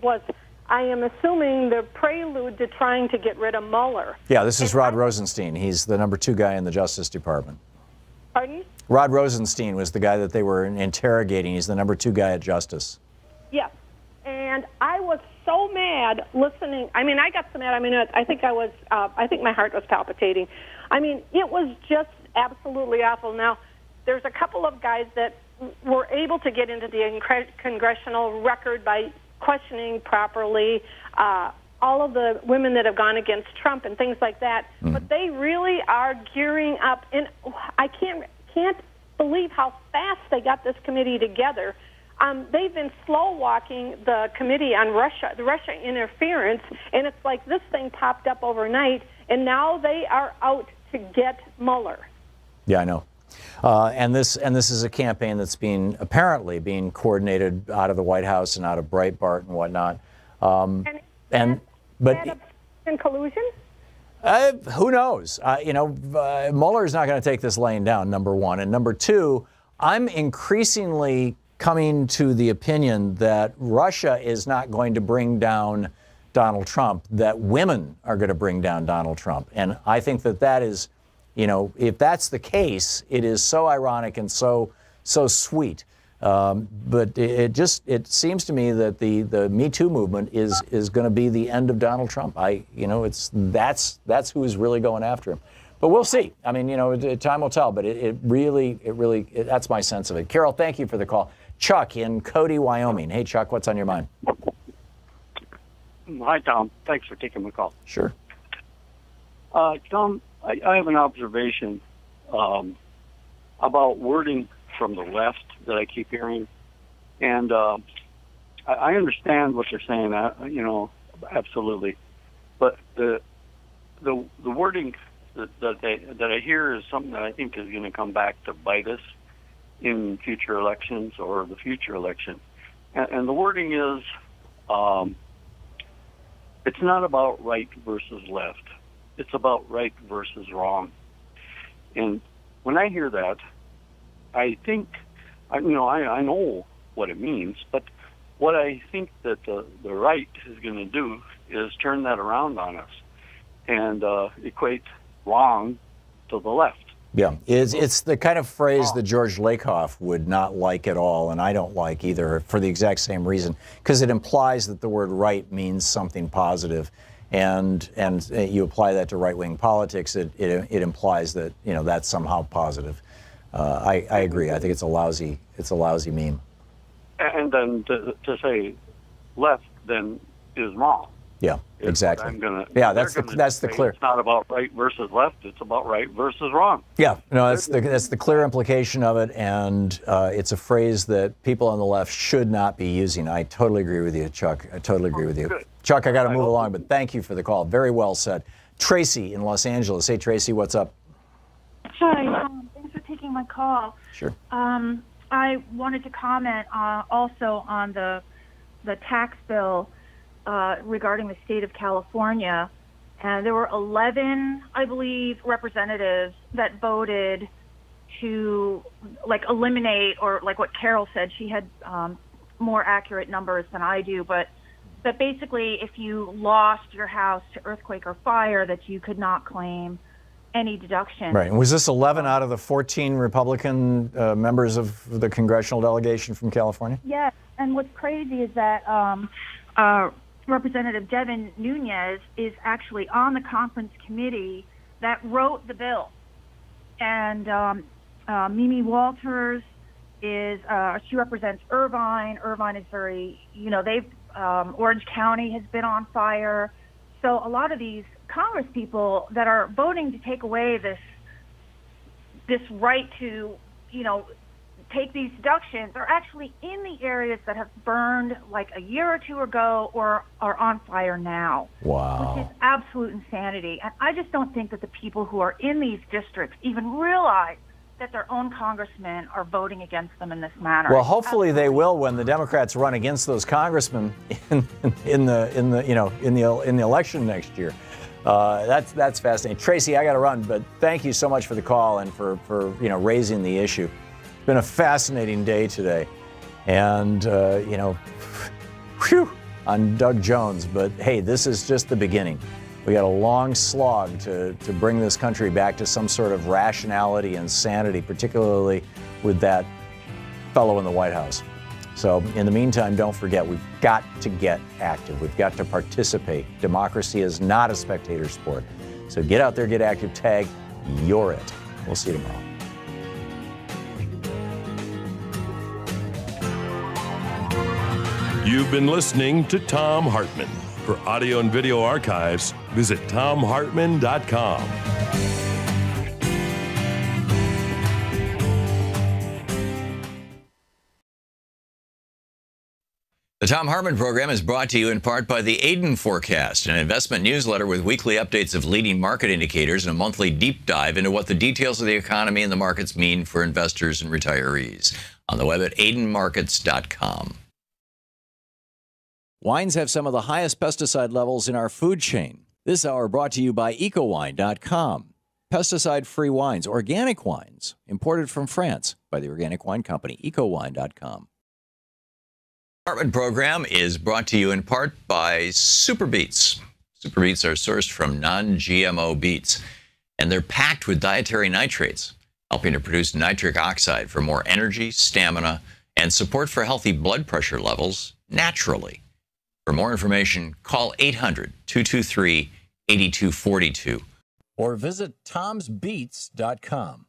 was, I am assuming, the prelude to trying to get rid of Mueller. Yeah, this is Rod Rosenstein. He's the number 2 guy in the Justice Department. Pardon? Rod Rosenstein was the guy that they were interrogating. He's the number 2 guy at Justice. Yes. And I was so mad listening. I got so mad. I think my heart was palpitating. It was just absolutely awful. Now, there's a couple of guys that were able to get into the congressional record by questioning properly all of the women that have gone against Trump and things like that. But they really are gearing up, and I can't believe how fast they got this committee together. They've been slow walking the committee on the Russia interference, and it's like this thing popped up overnight, and now they are out to get Mueller. Yeah, I know. And this is a campaign that's apparently being coordinated out of the White House and out of Breitbart and whatnot. But in collusion? Who knows? Mueller's not going to take this laying down, number one. And number two, I'm increasingly coming to the opinion that Russia is not going to bring down Donald Trump, that women are going to bring down Donald Trump. And I think that is, if that's the case, it is so ironic and so sweet But it seems to me that the Me Too movement is going to be the end of Donald Trump. That's who is really going after him. But we'll see. I mean, time will tell. But it really, that's my sense of it. Carol, thank you for the call. Chuck in Cody, Wyoming. Hey, Chuck, what's on your mind? Hi, Tom. Thanks for taking my call. Sure. Tom, I have an observation about wording from the left that I keep hearing, and I understand what they're saying. Absolutely, but the wording that I hear is something that I think is going to come back to bite us in future elections or the future election, and the wording is it's not about right versus left. It's about right versus wrong. And when I hear that, I think, I know what it means, but what I think that the right is going to do is turn that around on us and equate wrong to the left. Yeah, it's the kind of phrase that George Lakoff would not like at all, and I don't like either for the exact same reason, because it implies that the word right means something positive, and you apply that to right-wing politics, it implies that that's somehow positive. I agree. I think it's a lousy meme. And then to say left then is wrong. Yeah, exactly. That's the clear. It's not about right versus left. It's about right versus wrong. Yeah, no, that's the clear implication of it, and it's a phrase that people on the left should not be using. I totally agree with you, Chuck. I totally agree with you. Good. Chuck, I got to move along, but thank you for the call. Very well said. Tracy in Los Angeles. Hey, Tracy, what's up? Hi, thanks for taking my call. Sure. I wanted to comment also on the tax bill regarding the state of California. And there were 11, I believe, representatives that voted to eliminate, or like what Carol said, she had more accurate numbers than I do, but basically if you lost your house to earthquake or fire, that you could not claim any deduction. Right. And was this 11 out of the 14 Republican members of the congressional delegation from California? Yes. And what's crazy is that Representative Devin Nunes is actually on the conference committee that wrote the bill. And Mimi Walters is, she represents Irvine. Irvine is very, Orange County has been on fire. So a lot of these Congress people that are voting to take away this right to, take these deductions are actually in the areas that have burned like a year or two ago or are on fire now. Wow. Which is absolute insanity. And I just don't think that the people who are in these districts even realize that their own congressmen are voting against them in this manner. Well, hopefully they will when the Democrats run against those congressmen in the election next year. That's fascinating. Tracy, I got to run, but thank you so much for the call and for raising the issue. It's been a fascinating day today, and on Doug Jones. But hey, this is just the beginning. We got a long slog to bring this country back to some sort of rationality and sanity, particularly with that fellow in the White House. So in the meantime, don't forget, we've got to get active. We've got to participate. Democracy is not a spectator sport. So get out there, get active, tag, you're it. We'll see you tomorrow. You've been listening to Thom Hartmann. For audio and video archives, visit thomhartmann.com. The Thom Hartmann Program is brought to you in part by the Aiden Forecast, an investment newsletter with weekly updates of leading market indicators and a monthly deep dive into what the details of the economy and the markets mean for investors and retirees. On the web at aidenmarkets.com. Wines have some of the highest pesticide levels in our food chain. This hour brought to you by ecowine.com. Pesticide-free wines, organic wines, imported from France by the Organic Wine Company, ecowine.com. Hartmann Program is brought to you in part by Super Beets. Super Beets are sourced from non-GMO beets, and they're packed with dietary nitrates, helping to produce nitric oxide for more energy, stamina, and support for healthy blood pressure levels naturally. For more information, call 800-223-8242 or visit tomsbeats.com.